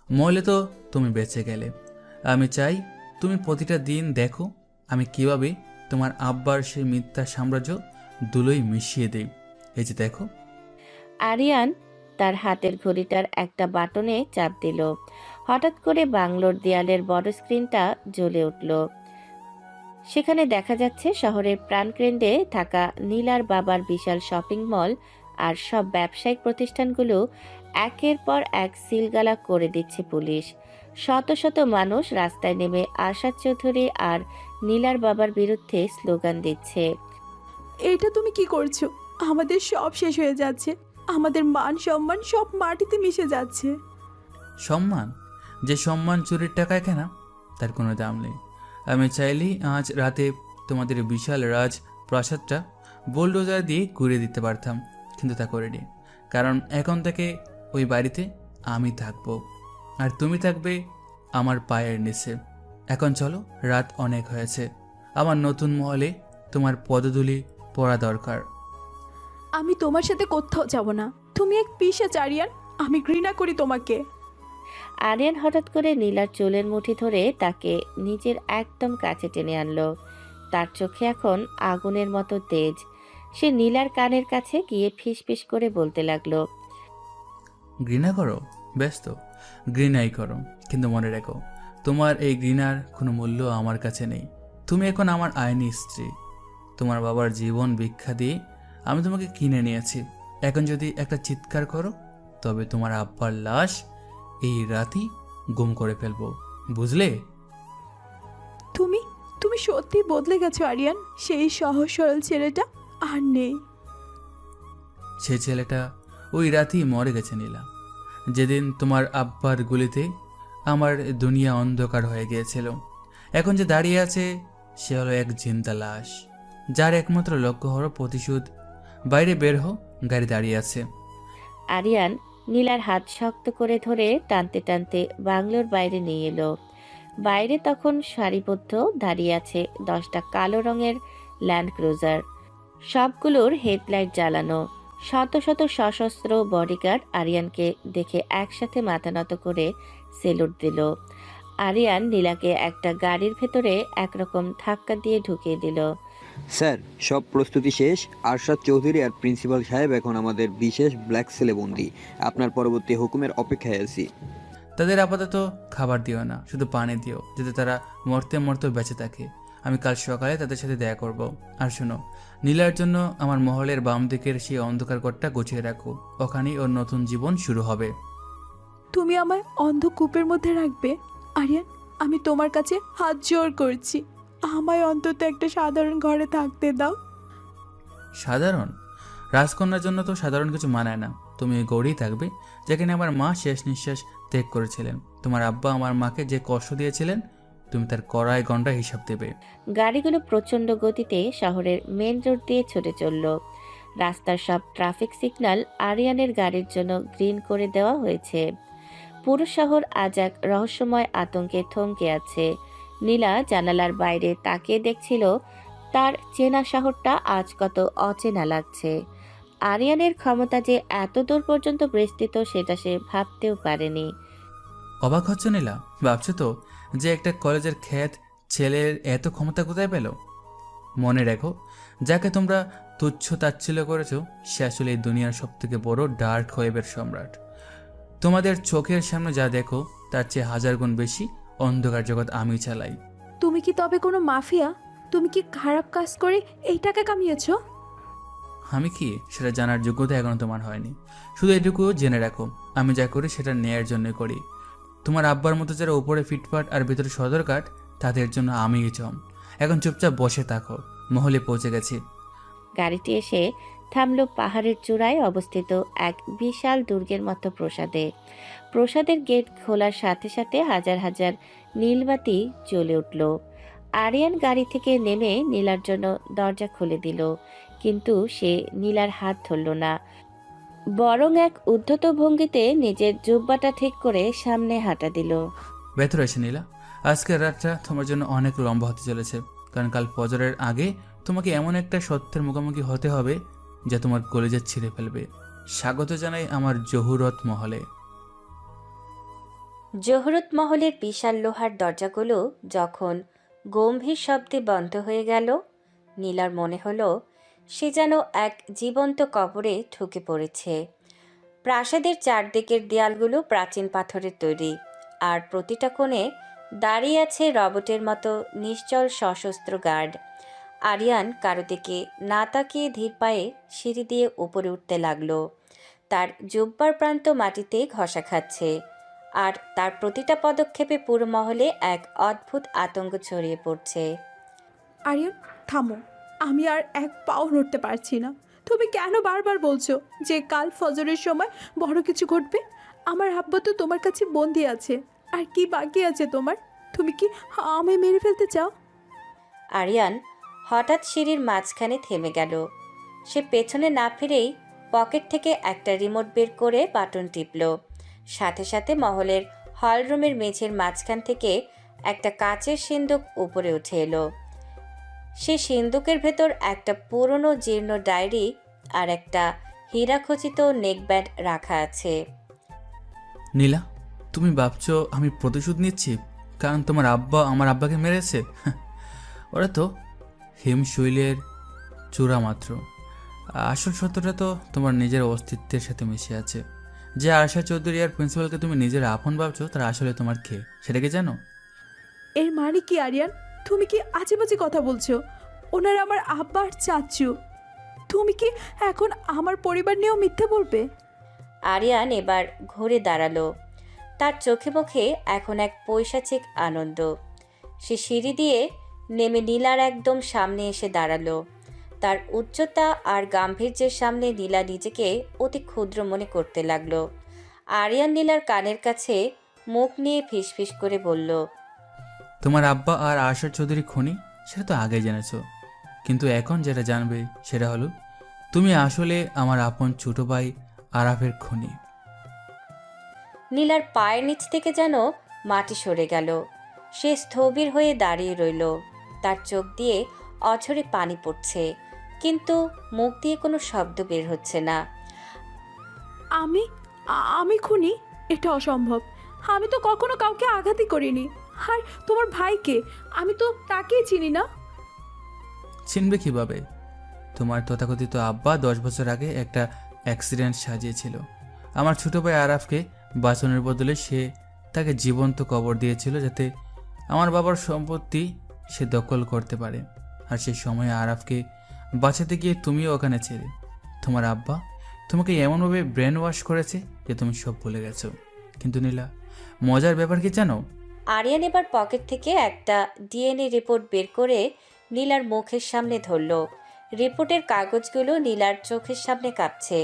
মরলে তো তুমি বেঁচে গেলে। আমি চাই তুমি প্রতিটা দিন দেখো আমি কিভাবে তোমার আব্বার সেই মিথ্যা সাম্রাজ্য দুলোই মিশিয়ে দেই। এই যে দেখো। আরিয়ান তার হাতের ঘড়িটার একটা বাটনে চাপ দিল। হঠাৎ করে বাংলোর দেয়ালের বড় স্ক্রিনটা জ্বলে উঠল। সেখানে দেখা যাচ্ছে শহরের প্রাণকেন্দ্রে থাকা নীলার বাবার বিশাল শপিং মল আর সব ব্যবসায়িক প্রতিষ্ঠানগুলো একের পর এক সিলগালা করে দিচ্ছে পুলিশ। শত শত মানুষ রাস্তায় নেমে আশাদ চৌধুরী আর নীলার বাবার বিরুদ্ধে স্লোগান দিচ্ছে। এটা তুমি কি করছো? আমাদের সব শেষ হয়ে যাচ্ছে, আমাদের মান সম্মান সব মাটিতে মিশে যাচ্ছে। সম্মান? যে সম্মান চুরির টাকায় কেনা, তার কোনো দাম নেই। আমি চাইলেই আজ রাতে তোমাদের বিশাল রাজ প্রাসাদটা বোলডোজার দিয়ে ঘুরিয়ে দিতে পারতাম, কিন্তু তা করিনি। কারণ এখন থেকে ওই বাড়িতে আমি থাকবো, আর তুমি থাকবে আমার পায়ের নিচে। এখন চলো, রাত অনেক হয়েছে। আমার নতুন মহলে তোমার পদধূলি পড়া দরকার। আমি তোমার সাথে কোথাও যাব না। তুমি এক পিশাচ আরিয়ান, আমি ঘৃণা করি তোমাকে। আরিয়ান হঠাৎ করে নীলার চুলের মুঠি ধরে তাকে নিজের একদম কাছে টেনে আনলো। তার চোখে এখন আগুনের মতো তেজ। সে নীলার কানের কাছে গিয়ে ফিসফিস করে বলতে লাগলো। ঘৃণা করো? ব্যস্ত ঘৃণাই করো, কিন্তু মনে রেখো তোমার এই ঘৃণার কোনো মূল্য আমার কাছে নেই। তুমি এখন আমার আইনি স্ত্রী। তোমার বাবার জীবন ভিক্ষা দিয়ে আমি তোমাকে কিনে নিয়েছি। এখন যদি একটা চিৎকার করো, তবে তোমার আব্বার লাশ এই রাতই গুম করে ফেলবো, বুঝলে? তুমি তুমি সত্যি বদলে গেছো আরিয়ান। সেই সহজ সরল ছেলেটা আর নেই। সে ছেলেটা ওই রাতেই মরে গেছে নীলা, যেদিন তোমার আব্বার গুলিতে আমার দুনিয়া অন্ধকার হয়ে গিয়েছিল। এখন যে দাঁড়িয়ে আছে সে হলো এক জিন্দা লাশ, যার একমাত্র লক্ষ্য হলো প্রতিশোধ। বাইরে বের হো, গাড়ি দাঁড়িয়ে আছে। আরিয়ান নীলার হাত শক্ত করে ধরে টানতে টানতে বাংলোর বাইরে নিয়ে এলো। বাইরে তখন সারিবদ্ধ দাঁড়িয়ে আছে 10টা কালো রঙের ল্যান্ড ক্রুজার। সবগুলোর হেডলাইট জ্বালানো। শত শত সশস্ত্র বডিগার্ড আরিয়ানকে দেখে একসাথে মাথা নত করে সেলুট দিল। আরিয়ান নীলাকে একটা গাড়ির ভেতরে একরকম ধাক্কা দিয়ে ঢুকিয়ে দিল। স্যার, সব প্রস্তুতি শেষ। আরশাদ চৌধুরী আর প্রিন্সিপাল সাহেব এখন আমাদের বিশেষ ব্ল্যাক সেলে বন্দি। আপনার পরবর্তী হুকুমের অপেক্ষায় আছি। তাদের আপাতত খাবার দিও না, শুধু পানি দিও, যাতে তারা মরতে মরতে বেঁচে থাকে। আমি কাল সকালে তাদের সাথে দেখা করব। আর শোনো, নীলার জন্য আমার মহলের বাম দিকের সেই অন্ধকার ঘরটা গুছিয়ে রাখো। ওখানেই ওর নতুন জীবন শুরু হবে। তুমি আমায় অন্ধকূপের মধ্যে রাখবে আরিয়ান? আমি তোমার কাছে হাত জোড় করছি, আমায় অন্তত একটা সাধারণ ঘরে থাকতে দাও। সাধারণ? রাজকন্যার জন্য তো সাধারণ কিছু মানায় না। তুমি ওই গড়েই থাকবে যেখানে আমার মা শেষ নিঃশ্বাস ত্যাগ করেছিলেন। তোমার আব্বা আমার মাকে যে কষ্ট দিয়েছিলেন, তুমি তার কড়াই গন্ডা হিসাব দেবে। গাড়িগুলো প্রচণ্ড গতিতে শহরের মেন রোড দিয়ে ছুটে চলল। রাস্তার সব ট্রাফিক সিগন্যাল আরিয়ানের গাড়ির জন্য গ্রিন করে দেওয়া হয়েছে। পুরো শহর আজ এক রহস্যময় আতঙ্কে থমকে আছে। নীলা জানালার বাইরে তাকিয়ে দেখছিল তার চেনা শহরটা আজ কত অচেনা লাগছে। আরিয়ানের ক্ষমতা যে এত দূর পর্যন্ত বিস্তৃত সেটা সে ভাবতেও পারেনি। অবাক হচ্ছ নীলা? ভাবছো তো যে একটা কলেজের খ্যাত ছেলের এত ক্ষমতা কোথায় পেল? মনে রেখো, যাকে তোমরা তুচ্ছ তাচ্ছিল্য করেছো, সে আসলে এই দুনিয়ার সবথেকে বড় ডার্ক ওয়েবের সম্রাট। তোমাদের চোখের সামনে যা দেখো তার চেয়ে 1000 গুণ বেশি অন্ধকার জগৎ আমি চালাই। তুমি কি তবে কোনো মাফিয়া? তুমি কি খারাপ কাজ করে এই টাকা কামিয়েছো? আমি কি সেটা জানার যোগ্যতা এখনো তোমার হয়নি। শুধু এটুকু জেনে রাখো, আমি যা করি সেটা ন্যায়ের জন্যই করি। তোমার আব্বার মতো যারা উপরে ফিটফাট আর ভিতরে সদরকাট, তাদের জন্য আমিই জম। এখন চুপচাপ বসে থাকো, মহলে পৌঁছে গেছি। গাড়িটি এসে থামল পাহাড়ের চূড়ায় অবস্থিত এক বিশাল দুর্গের মতো প্রাসাদে। প্রাসাদের গেট খোলার সাথে সাথে হাজার হাজার নীলবাতি জ্বলে উঠল। আরিয়ান গাড়ি থেকে নেমে নীলার জন্য দরজা খুলে দিল, কিন্তু সে নীলার হাত ধরল না, বরং এক উদ্ধত ভঙ্গিতে নিজের জুব্বাটা ঠিক করে সামনে হাঁটা দিল। ভেতরে এসে নীলা, আজকের রাতটা তোমার জন্য অনেক লম্বা হতে চলেছে, কারণ কাল ফজরের আগে তোমাকে এমন একটা সত্যের মুখোমুখি হতে হবে যা তোমার কলেজে ছিঁড়ে ফেলবে। স্বাগত জানাই আমার জহুরত মহলে। জহুরত মহলের বিশাল লোহার দরজাগুলো যখন গম্ভীর শব্দে বন্ধ হয়ে গেল, নীলার মনে হলো সে যেন এক জীবন্ত কবরে ঢুকে পড়েছে। প্রাসাদের চারদিকের দেয়ালগুলো প্রাচীন পাথরের তৈরি, আর প্রতিটা কোণে দাঁড়িয়ে আছে রবটের মতো নিশ্চল সশস্ত্র গার্ড। আরিয়ান কারো দিকে না তাকিয়ে ধীর পায়ে সিঁড়ি দিয়ে উপরে উঠতে লাগলো। তার জুব্বার প্রান্ত মাটিতে ঘষা খাচ্ছে, আর তার প্রতিটা পদক্ষেপে পুরো মহলে এক অদ্ভুত আতঙ্ক ছড়িয়ে পড়ছে। আরিয়ান, থামো। আমি আর এক পাও নড়তে পারছি না। তুমি কেন বারবার বলছো যে কাল ফজরের সময় বড় কিছু ঘটবে? আমার আব্বা তো তোমার কাছে বন্দি আছে। আর কি বাকি আছে তোমার? তুমি কি আমায় মেরে ফেলতে চাও? আরিয়ান হঠাৎ সিঁড়ির মাঝখানে থেমে গেল। সে পেছনে না ফিরেই পকেট থেকে একটা রিমোট বের করে বাটন টিপল। সাথে সাথে মহলের হলরুমের মেঝের মাঝখান থেকে একটা কাচের সিন্দুক উপরে উঠে এলো। সেই সিন্দুকের ভেতর একটা পুরনো জীর্ণ ডায়েরি আর একটা হীরাখচিত নেকব্যান্ড রাখা আছে। নীলা, তুমি ভাবছো আমি প্রতিশোধ নিচ্ছি কারণ তোমার আব্বা আমার আব্বাকে মেরেছে? ওরা তো হিমশৈলের চূড়া মাত্র। আসল সত্যটা তো তোমার নিজের অস্তিত্বের সাথে মিশে আছে। যে আরশা চৌধুরী আর প্রিন্সিপালকে তুমি নিজের আপন ভাবছো তারা আসলে তোমার কে, সেটা কি জানো? এর মানে কি আরিয়ান? তুমি কি আজেবাজে কথা বলছো? ওনারা আমার আব্বা আর চাচু। তুমি কি এখন আমার পরিবার নিয়েও মিথ্যে বলবে? আরিয়ান এবার ঘুরে দাঁড়ালো। তার চোখে মুখে এখন এক পৈশাচিক আনন্দ। সে সিঁড়ি দিয়ে নেমে নীলার একদম সামনে এসে দাঁড়ালো। তার উচ্চতা আর গাম্ভীর্যের সামনে নীলা নিজেকে অতি ক্ষুদ্র মনে করতে লাগলো। আরিয়ান নীলার কানের কাছে মুখ নিয়ে ফিসফিস করে বলল, তোমার আব্বা আর আরশাদ চৌধুরী খুনি সেটা তো আগে জেনেছো, কিন্তু এখন যেটা জানবে সেটা হলো তুমি আসলে আমার আপন ছোট ভাই আরাফের খুনি। নীলার পায়ের নিচ থেকে যেন মাটি সরে গেল। সে স্থবির হয়ে দাঁড়িয়ে রইল। তার চোখ দিয়ে অঝরে পানি পড়ছে, কিন্তু মুখ দিয়ে কোনো শব্দ বের হচ্ছে না। আমি আমি খুনি? এটা অসম্ভব। আমি তো কখনো কাউকে আঘাতই করিনি। আর তোমার ভাইকে আমি তো তাকেই চিনি না। চিনবে কিভাবে? তোমার তথাকথিত আব্বা 10 বছর আগে একটা অ্যাক্সিডেন্ট সাজিয়েছিল। আমার ছোট ভাই আরাফকে বাঁচানোর বদলে সে তাকে জীবন্ত কবর দিয়েছিল যাতে আমার বাবার সম্পত্তি সে দখল করতে পারে। আর সেই সময় আরাফকে বাঁচাতে গিয়ে তুমিও ওখানে ছেড়ে। তোমার আব্বা তোমাকে এমনভাবে ব্রেন ওয়াশ করেছে যে তুমি সব ভুলে গেছো। কিন্তু নীলা, মজার ব্যাপার কি জানো? আরিয়ান এবার পকেট থেকে একটা ডিএনএ রিপোর্ট বের করে নীলার মুখের সামনে ধরল। রিপোর্টের কাগজগুলো নীলার চোখের সামনে কাঁপছে।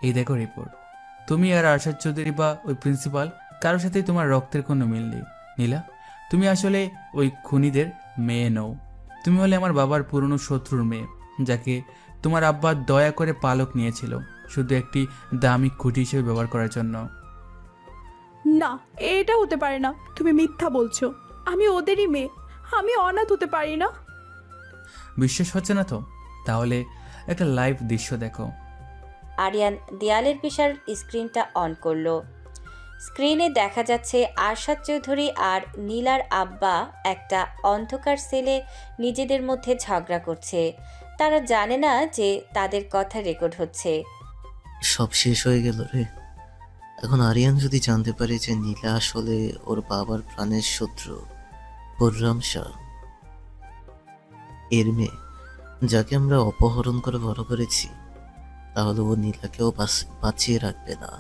এই দেখো রিপোর্ট। তুমি আর আরশাদ চৌধুরী বা ওই প্রিন্সিপাল কারোর সাথেই তোমার রক্তের কোনো মিল নেই। নীলা, তুমি আসলে ওই খুনিদের মেয়ে নও। তুমি হলে আমার বাবার পুরনো শত্রুর মেয়ে, যাকে তোমার আব্বা দয়া করে পালক নিয়েছিল শুধু একটি দামি খুঁটি হিসেবে ব্যবহার করার জন্য। না, এটা হতে পারে না। তুমি মিথ্যা বলছো। আমি ওদেরই মেয়ে। আমি অনাথ হতে পারি না। বিশ্বাস হচ্ছে না তো? তাহলে একটা লাইভ দৃশ্য দেখো। আরিয়ান দেয়ালের বিশাল স্ক্রিনটা অন করলো। স্ক্রিনে দেখা যাচ্ছে আরশাদ চৌধুরী আর নীলার আব্বা একটা অন্ধকার সেলে নিজেদের মধ্যে ঝগড়া করছে। তারা জানে না যে তাদের কথা রেকর্ড হচ্ছে। সব শেষ হয়ে গেল রে। এখন আরিয়ান যদি জানতে পারে যে নীলা আসলে ওর বাবার প্রাণের শত্রু বলরাম শাহ, এর মেয়ে, যাকে আমরা অপহরণ করে বড় করেছি, তাহলে ও নীলাকেও বাঁচিয়ে রাখবে না।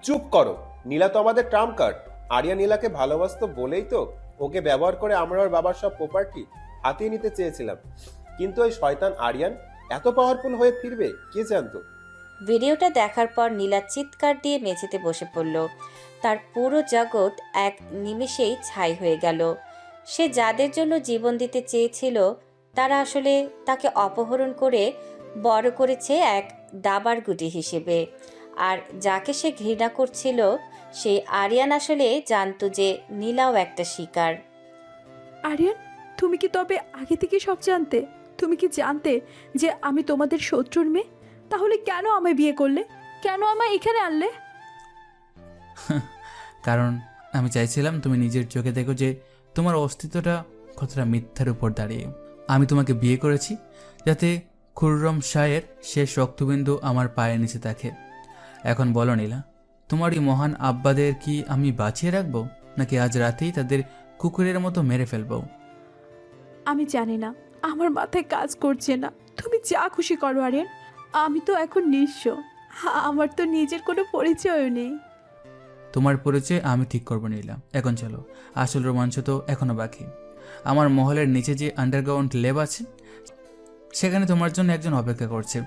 চুপ করো। নীলা তো আমাদের ট্রাম্প কার্ড। আরিয়া নীলাকে ভালোবাসতো বলেই তো ওকে ব্যবহার করে আমরা ওর বাবার সব প্রপার্টি হাতিয়ে নিতে চেয়েছিলাম। কিন্তু ওই শয়তান আরিয়ান এত পাওয়ারফুল হয়ে ফিরবে কে জানতো? ভিডিওটা দেখার পর নীলা চিৎকার দিয়ে মেঝেতে বসে পড়ল। তার পুরো জগৎ এক নিমেষেই ছাই হয়ে গেল। সে যাদের জন্য জীবন দিতে চেয়েছিল তারা আসলে তাকে অপহরণ করে বড় করেছে এক দাবার গুটি হিসেবে। আর যাকে সে ঘৃণা করছিল সেই আরিয়ান আসলে জানতো যে নীলাও একটা শিকার। আরিয়ান, তুমি কি তবে আগে থেকে সব জানতে? তুমি কি জানতে যে আমি তোমাদের শত্রুর মেয়ে? তাহলে কেন আমায় বিয়ে করলে? কেন আমায় এখানে আনলে? কারণ আমি চাইছিলাম তুমি নিজের চোখে দেখো যে তোমার অস্তিত্বটা কতটা মিথ্যার উপর দাঁড়িয়ে। আমি তোমাকে বিয়ে করেছি যাতে খুররম শাহের শেষ রক্তবিন্দু আমার পায়ের নিচে থাকে। এখন বলো নীলা, তোমার এই মহান আব্বাদের কি আমি বাঁচিয়ে রাখবো, নাকি আজ রাতেই তাদের কুকুরের মতো মেরে ফেলবো? আমি জানি না, আমার মাথায় কাজ করছে না। তুমি যা খুশি করো আরিয়ান, আমি তো এখন নিঃস্ব। আমার তো নিজের কোনো পরিচয়ও নেই। তোমার পরিচয় আমি ঠিক করবো নীলা। এখন চলো, আসল রোমাঞ্চ তো এখনো বাকি। আমার মহলের নিচে যে আন্ডারগ্রাউন্ড ল্যাব আছে সেখানে তোমার জন্য একজন অপেক্ষা করছে,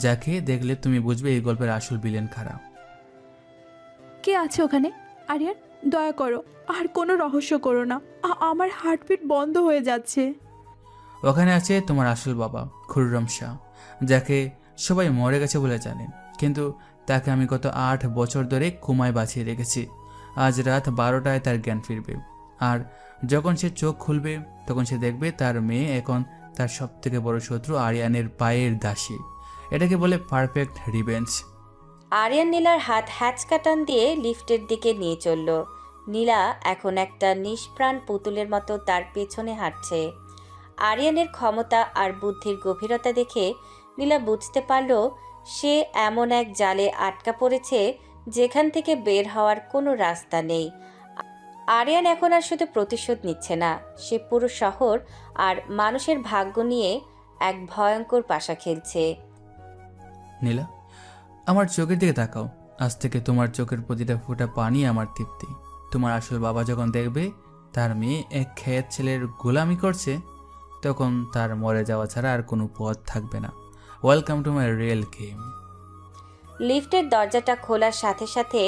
যাকে দেখলে তুমি বুঝবে এই গল্পের আসল ভিলেন কারা। কে আছে ওখানে? আরিয়ান, দয়া করো, আর কোনো রহস্য করো না। আমার হার্টবিট বন্ধ হয়ে যাচ্ছে। ওখানে আছে তোমার আসল বাবা খুররম শাহ, যাকে সবাই মরে গেছে বলে জানেন, কিন্তু তাকে আমি গত 8 বছর ধরে কুমায় বাঁচিয়ে রেখেছি। আজ রাত 12টায় তার জ্ঞান ফিরবে, আর যখন সে চোখ খুলবে তখন সে দেখবে তার মেয়ে এখন তার সবথেকে বড় শত্রু আরিয়ানের পায়ের দাসী। এটাকে বলে পারফেক্ট রিভেঞ্জ। আরিয়ান নীলার হাত হ্যাচকাটান দিয়ে লিফটের দিকে নিয়ে চলল। নীলা এখন একটা নিষ্প্রাণ পুতুলের মতো তার পেছনে হাঁটছে। আরিয়ানের ক্ষমতা আর বুদ্ধির গভীরতা দেখে নীলা বুঝতে পারল সে এমন এক জালে আটকা পড়েছে যেখান থেকে বের হওয়ার কোনো রাস্তা নেই। আরিয়ান এখন আর শুধু প্রতিশোধ নিচ্ছে না, সে পুরো শহর আর মানুষের ভাগ্য নিয়ে এক ভয়ঙ্কর পাশা খেলছে। নীলা, আমার চোখের দিকে তাকাও। আজ থেকে তোমার চোখের প্রতিটা ফোঁটা পানি আমার তৃপ্তি। তোমার আসল বাবা যখন দেখবে তার মেয়ে এক খেত ছেলের গোলামি করছে, তখন তার মরে যাওয়া ছাড়া আর কোনো পথ থাকবে না। Welcome to my real game. লিফটের দরজাটা খোলার সাথে সাথে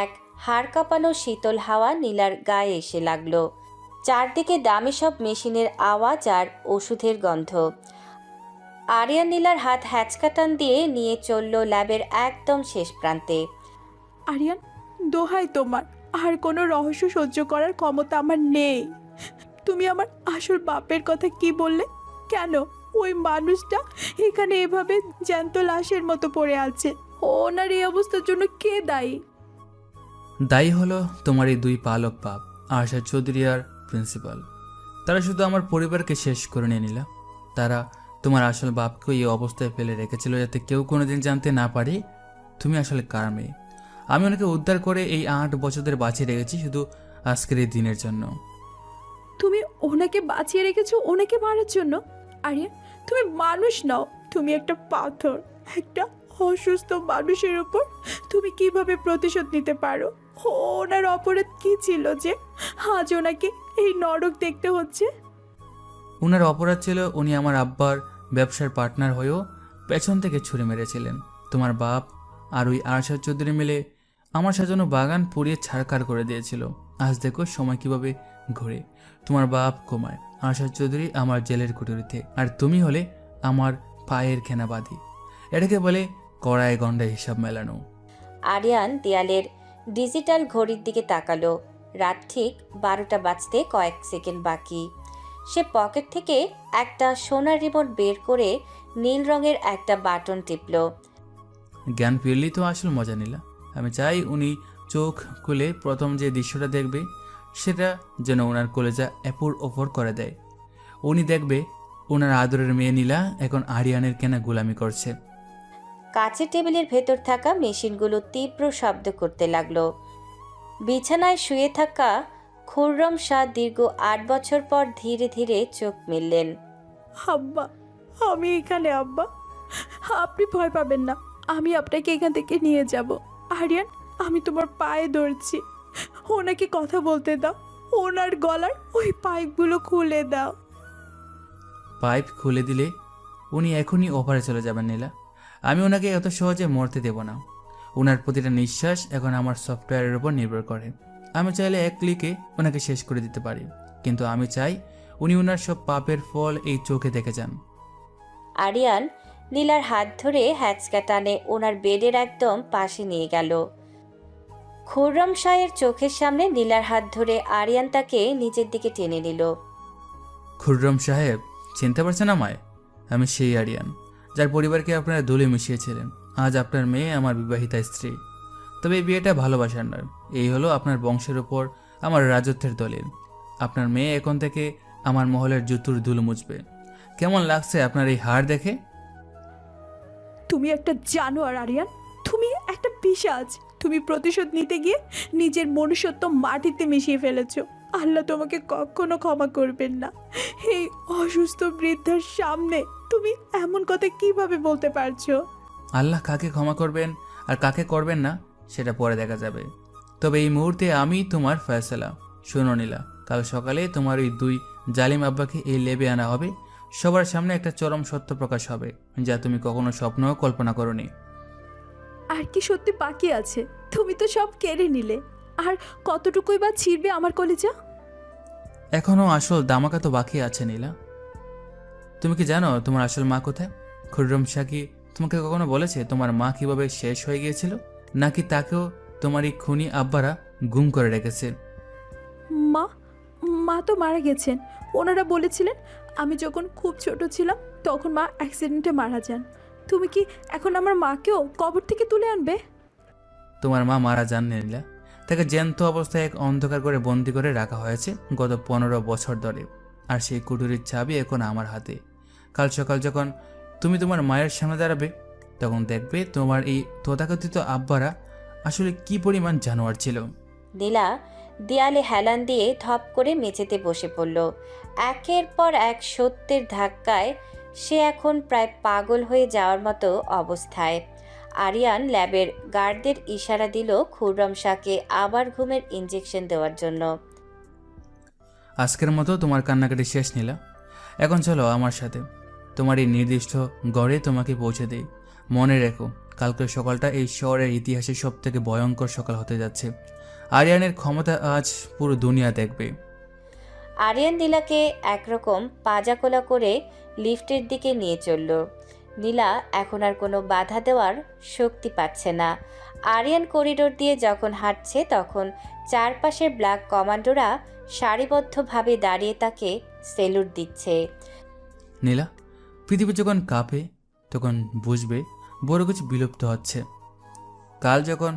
এক হাড় কাঁপানো শীতল হাওয়া নীলার গায়ে এসে লাগলো। চারদিকে দামি সব মেশিনের আওয়াজ আর ওষুধের গন্ধ। আরিয়ান নীলার হাত হ্যাচকাটান দিয়ে নিয়ে চলল ল্যাবের একদম শেষ প্রান্তে। আরিয়ান, দোহাই তোমার, আর কোনো রহস্য সহ্য করার ক্ষমতা আমার নেই। তুমি আমার আসল বাপের কথা কি বললে? কেন ওই মানুষটা এখানে এভাবে জ্যান্ত লাশের মতো পড়ে আছে? ওনার এই অবস্থার জন্য কে দায়ী? দায়ী হলো তোমার এই 2 পালক বাপ, আরশাদ চৌধুরী আর প্রিন্সিপাল। তারা শুধু আমার পরিবারকে শেষ করে নিয়ে নিল। তারা তোমার আসল বাপকে এই অবস্থায় ফেলে রেখেছিল যাতে কেউ কোনোদিন জানতে না পারে তুমি আসলে কার মেয়ে। আমি ওনাকে উদ্ধার করে এই 8 বছর ধরে বাঁচিয়ে রেখেছি শুধু আজকের এই দিনের জন্য। তুমি ওনাকে বাঁচিয়ে রেখেছো ওনাকে মারার জন্য? আরিয়ান, তুমি মানুষ নও, তুমি একটা পাথর। একটা অসুস্থ মানুষের উপর তুমি কিভাবে প্রতিশোধ নিতে পারো? ওনার অপরাধ কি ছিল যে আজ ওনাকে এই নরক দেখতে হচ্ছে? ওনার অপরাধ ছিল উনি আমার আব্বার ব্যবসার পার্টনার হয়েও পেছন থেকে ছুরি মেরেছিলেন। তোমার বাপ আর ওই আরশাদ চৌধুরী মিলে আমার সাজানো বাগান পুড়িয়ে ছাড়কার করে দিয়েছিল। আজ দেখো সময় কিভাবে ঘুরে। তোমার বাপ কোমায়, আরশাদ চৌধুরী আমার জেলের কুঠুরিতে, আর তুমি হলে আমার পায়ের খেনাবাদী। এটাকে বলে কড়ায় গন্ডায় হিসাব মেলানো। আরিয়ান দেয়ালের ডিজিটাল ঘড়ির দিকে তাকালো। রাত ঠিক 12টা বাজতে কয়েক সেকেন্ড বাকি। সে পকেট থেকে একটা সোনার রিমোট বের করে নীল রঙের একটা বাটন টিপল। জ্ঞান ফিরলেই তো আসল মজা নিলা। আমি চাই উনি চোখ খুলে প্রথম যে দৃশ্যটা দেখবে সেটা যেন ওনার কলেজা এপুর ওপর করে দেয়। উনি দেখবে ওনার আদরের মেয়ে নীলা এখন আরিয়ানের কেনা গোলামি করছে। কাচের টেবিলের ভেতর থাকা মেশিনগুলো তীব্র শব্দ করতে লাগলো। বিছানায় শুয়ে থাকা খুররম শাহ দীর্ঘ 8 বছর পর ধীরে ধীরে চোখ মেললেন। আব্বা, আমি এখানে। আব্বা, আপনি ভয় পাবেন না, আমি আপনাকে এখান থেকে নিয়ে যাব। আরিয়ান, আমি তোমার পায়ে ধরছি, ওনাকে কথা বলতে দাও। ওনার গলার ওই পাইপগুলো খুলে দাও। পাইপ খুলে দিলে উনি এখনই ওপারে চলে যাবেন নীলা। আমি ওনাকে এত সহজে মরতে দেব না। ওনার প্রতিটা নিঃশ্বাস এখন আমার সফটওয়্যারের উপর নির্ভর করে। আমি চাইলে এক ক্লিকে ওনাকে শেষ করে দিতে পারি, কিন্তু আমি চাই উনি ওনার সব পাপের ফল এই চোখে দেখে যান। আরিয়ান নীলার হাত ধরে হ্যাচকা টানে ওনার বেডের একদম পাশে নিয়ে গেল। খুররম শাহের চোখের সামনে নীলার হাত ধরে আরিয়ান তাকে নিজের দিকে টেনে নিল। খুররম সাহেব, চিনতে পারছেন আমায়? আমি সেই আরিয়ান যার পরিবারকে আপনারা দলে মিশিয়েছিলেন। আজ আপনার মেয়ে আমার বিবাহিতা স্ত্রী। তবে এই বিয়েটা ভালোবাসার নয়, এই হলো আপনার বংশের ওপর আমার রাজত্বের দলিল। আপনার মেয়ে এখন থেকে আমার মহলের জুতুর দুল মুছবে। কেমন লাগছে আপনার এই হার দেখে? তুমি একটা জানোয়ার আরিয়ান, তুমি একটা পিশাচ। তুমি প্রতিশোধ নিতে গিয়ে নিজের মনুষ্যত্ব মাটিতে মিশিয়ে ফেলেছো। আল্লাহ তোমাকে কখনো ক্ষমা করবেন না। এই অসুস্থ বৃদ্ধার সামনে তুমি এমন কথা কিভাবে বলতে পারছো? আল্লাহ কাকে ক্ষমা করবেন আর কাকে করবেন না সেটা পরে দেখা যাবে। তবে এই মুহূর্তে আমি তোমার ফয়সালা। শোনো নীলা, কাল সকালে তোমার ওই 2 জালিম আব্বাকে এই লেবে আনা হবে। সবার সামনে একটা চরম সত্য প্রকাশ হবে, যা তুমি কখনো স্বপ্নও কল্পনা করোনি। আর কি সত্যি বাকি আছে? তুমি তো সব কেড়ে নিলে। আর কতটুকুই বা ছিড়বে আমার কলিজা? এখনও আসল দামাকা তো বাকি আছে নীলা। তুমি কি জানো তোমার আসল মা কোথায়? খুররম শাহ কি তোমাকে কখনো বলেছে তোমার মা কিভাবে শেষ হয়ে গিয়েছিল? নাকি তাকেও তোমার এই খুনি আব্বারা গুম করে রেখেছে? মা মা তো মারা গেছেন। ওনারা বলেছিলেন আমি যখন খুব ছোট ছিলাম তখন মা অ্যাক্সিডেন্টে মারা যান। তুমি কি এখন আমার মাকেও কবর থেকে তুলে আনবে? তোমার মা মারা যাননি নীলা। তাকে জ্যান্ত অবস্থায় এক অন্ধকার করে বন্দি করে রাখা হয়েছে গত 15 বছর ধরে। আর সেই কুঠুরির চাবি এখন আমার হাতে। কাল সকাল যখন তুমি তোমার মায়ের সামনে দাঁড়াবে, তখন দেখবে তোমার এই তথাকথিত আব্বারা আসলে কি পরিমাণ জানোয়ার ছিল। নীলা দেয়ালে হেলান দিয়ে ধপ করে মেঝেতে বসে পড়ল। একের পর এক সত্যের ধাক্কায় সে এখন প্রায় পাগল হয়ে যাওয়ার মতো অবস্থায়। আরিয়ান ল্যাবের গার্ডদের ইশারা দিল খুররম শাহকে আবার ঘুমের ইঞ্জেকশন দেওয়ার জন্য। আজকের মতো তোমার কান্নাকাটি শেষ নীলা। এখন চলো আমার সাথে, তোমার এই নির্দিষ্ট গড়ে তোমাকে পৌঁছে দিই। মনে রেখো, কালকের সকালটা এই শহরের ইতিহাসে সবথেকে ভয়ঙ্কর সকাল হতে যাচ্ছে। আরিয়ানের ক্ষমতা আজ পুরো দুনিয়া দেখবে। আরিয়ান নীলাকে একরকম পাজাকোলা করে লিফটের দিকে নিয়ে চলল। নীলা এখন আর কোনো বাধা দেওয়ার শক্তি পাচ্ছে না। আরিয়ান করিডোর দিয়ে যখন হাঁটছে তখন চারপাশের ব্ল্যাক কমান্ডোরা সারিবদ্ধভাবে দাঁড়িয়ে তাকে সেলুট দিচ্ছে। নীলা, পৃথিবী যখন কাঁপে তখন বুঝবে বড় কিছু বিলুপ্ত হচ্ছে। কাল যখন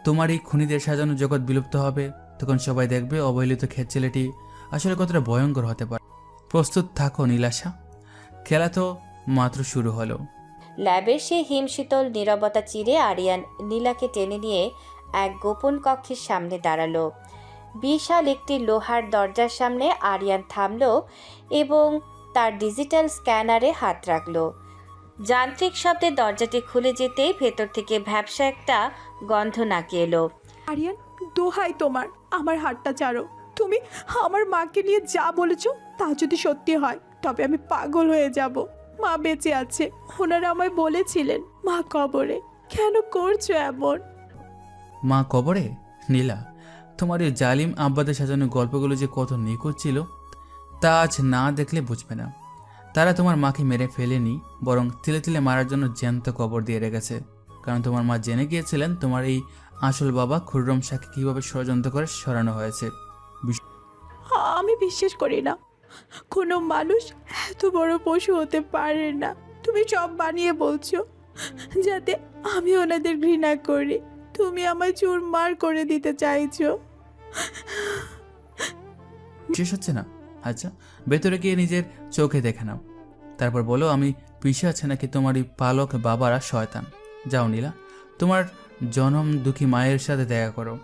তোমার এই খুনিদের সাজানো জগৎ বিলুপ্ত হবে, তখন সবাই দেখবে অবহেলিত খেতছেলেটি আসলে কতটা ভয়ঙ্কর হতে পারে। প্রস্তুত থাকো নীলাশা, খেলা তো মাত্র শুরু হলো। ল্যাবের সে হিমশীতল নীরবতা চিরে আরিয়ান নীলাকে টেনে নিয়ে এক গোপন কক্ষের সামনে দাঁড়ালো। বিশাল একটি লোহার দরজার সামনে আরিয়ান থামল এবং তার ডিজিটাল স্ক্যানারে হাত রাখল। যান্ত্রিক শব্দে দরজাটি খুলে যেতেই ভেতর থেকে ভ্যাপসা একটা গন্ধ নাকি এলো। আরিয়ান, দোহাই তোমার, আমার হাতটা ছাড়ো। তুমি আমার মাকে নিয়ে যা বলেছো তা যদি সত্যি হয় তবে আমি পাগল হয়ে যাব। মা বেঁচে আছে, ওনারা আমায় বলেছিলেন। মা কবরে। কেন করছো এমন? মা কবরে? নীলা, তোমার এই জালিম আব্বাদের সাজানো গল্পগুলো যে কত নিখুঁত ছিল তা আজ না দেখলে বুঝবে না। তারা তোমার মাকে মেরে ফেলেনি, বরং তিলে তিলে মারার জন্য জ্যান্ত কবর দিয়ে রেখেছে। কারণ তোমার মা জেনে গিয়েছিলেন তোমার এই আসল বাবা খুররম শাহকে কীভাবে ষড়যন্ত্র করে সরানো হয়েছে। আমি বিশ্বাস করি না কোনো মানুষ এত বড় পশু হতে পারে না। তুমি সব বানিয়ে বলছো যাতে আমি ওনাদের ঘৃণা করি। তুমি আমায় চুরমার করে দিতে চাইছো। শেষ হচ্ছে না? আচ্ছা, ভেতরে গিয়ে নিজের চোখে দেখে নাও, তারপর বলো আমি পিছিয়ে আছে নাকি তোমার এই পালক বাবারা শয়তান। যাও নীলা, তোমার জনম দুঃখী মায়ের সাথে দেখা করো,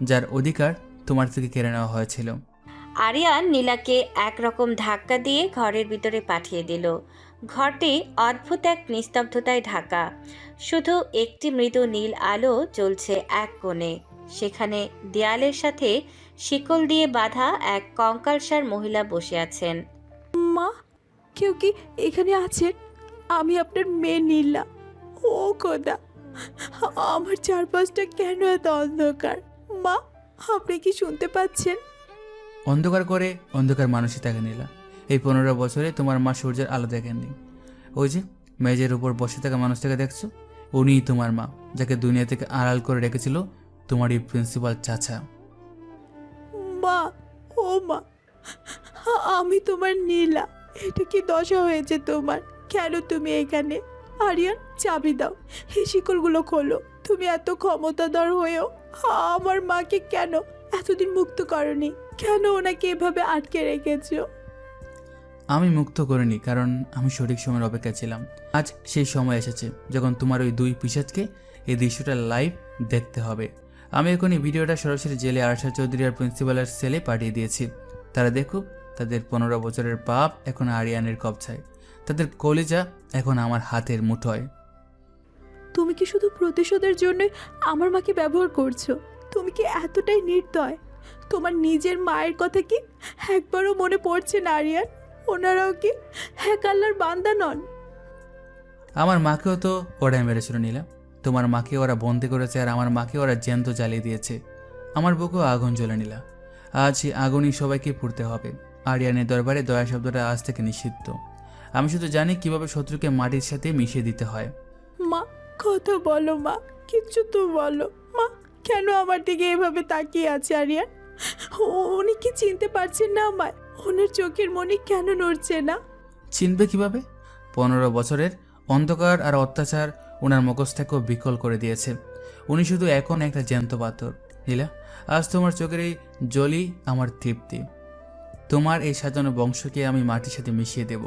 যার অধিকার তোমার থেকে কেড়ে নেওয়া হয়েছিল। আরিয়ান নীলাকে একরকম ধাক্কা দিয়ে ঘরের ভিতরে পাঠিয়ে দিল। ঘরটি অদ্ভুত এক নিস্তব্ধতায় ঢাকা। শুধু একটি মৃদু নীল আলো জ্বলছে এক কোণে। সেখানে দেয়ালের সাথে শিকল দিয়ে বাঁধা এক কঙ্কালসার মহিলা বসে আছেন। মা, কেউ কি এখানে আছেন? আমি আপনার মেয়ে নীলা। ও খোদা, আমার চারপাশটা কেন এত অন্ধকার? মা, আপনি কি শুনতে পাচ্ছেন? অন্ধকার করে অন্ধকার মানুষই তাকে নীলা। এই 15 বছরে তোমার মা সূর্যের আলো দেখেননি। ওই যে মেজের উপর বসে থাকা মানুষটাকে দেখছো, উনিই তোমার মা, যাকে দুনিয়া থেকে আড়াল করে রেখেছিল তোমার এই প্রিন্সিপাল চাচা। মা, ও মা, আমি তোমার নীলা। এটা কি দশা হয়েছে তোমার? কেন তুমি এখানে? আরিয়ান, চাবি দাও, এই শিকলগুলো খোলো। তুমি এত ক্ষমতাধর হয়েও আমার মাকে কেন এতদিন মুক্ত করনি? কেন ওনাকে এভাবে আটকে রেখেছো? আমি মুক্ত করিনি, কারণ আমি সঠিক সময়ের অপেক্ষা ছিলাম। আজ সেই সময় এসেছে যখন তোমার ওই দুই পিশাচকে এই দৃশ্যটা লাইভ দেখতে হবে। আমি এখন এই ভিডিওটা সরাসরি জেলে আরশাদ চৌধুরী আর প্রিন্সিপালের সেলে পাঠিয়ে দিয়েছি। তারা দেখুক তাদের 15 বছরের পাপ এখন আরিয়ানের কবজায়। তাদের কলিজা এখন আমার হাতের মুঠোয়। তুমি কি শুধু প্রতিশোধের জন্য আমার মাকে ব্যবহার করছো? তুমি কি এতটাই নির্দয়? তোমার নিজের মায়ের কথা কি একবারও মনে পড়ছে না আরিয়ান? ওনারাও কি এক আল্লাহর বান্দা নন? আমার মাকেও তো ওরাই মেরেছিল নীলা। তোমার মাকে ওরা বন্দি করেছে আর আমার মাকে ওরা জ্যান্ত জ্বালিয়ে দিয়েছে। আমার বুকেও আগুন জ্বলে নীলা। আজ এই আগুনই সবাইকে পুড়তে হবে। আরিয়ানের দরবারে দয়া শব্দটা আজ থেকে নিষিদ্ধ। আমি শুধু জানি কিভাবে শত্রুকে মাটির সাথে মিশিয়ে দিতে হয়। মা, কথা বলো মা, কিচ্ছু তো বলো। মা কেন আমার দিকে এভাবে তাকিয়ে আছে আরিয়ান? উনি কি চিনতে পারছেন না আমায়? ওনার চোখের মনি কেন নড়ছে না? চিনবে কিভাবে? 15 বছরের অন্ধকার আর অত্যাচার ওনার মুখোশটাকেও বিকল করে দিয়েছে। উনি শুধু এখন একটা জ্যান্ত পাথর। নীলা, আজ তোমার চোখের এই জলই আমার তৃপ্তি। তোমার এই সাজানো বংশকে আমি মাটির সাথে মিশিয়ে দেব।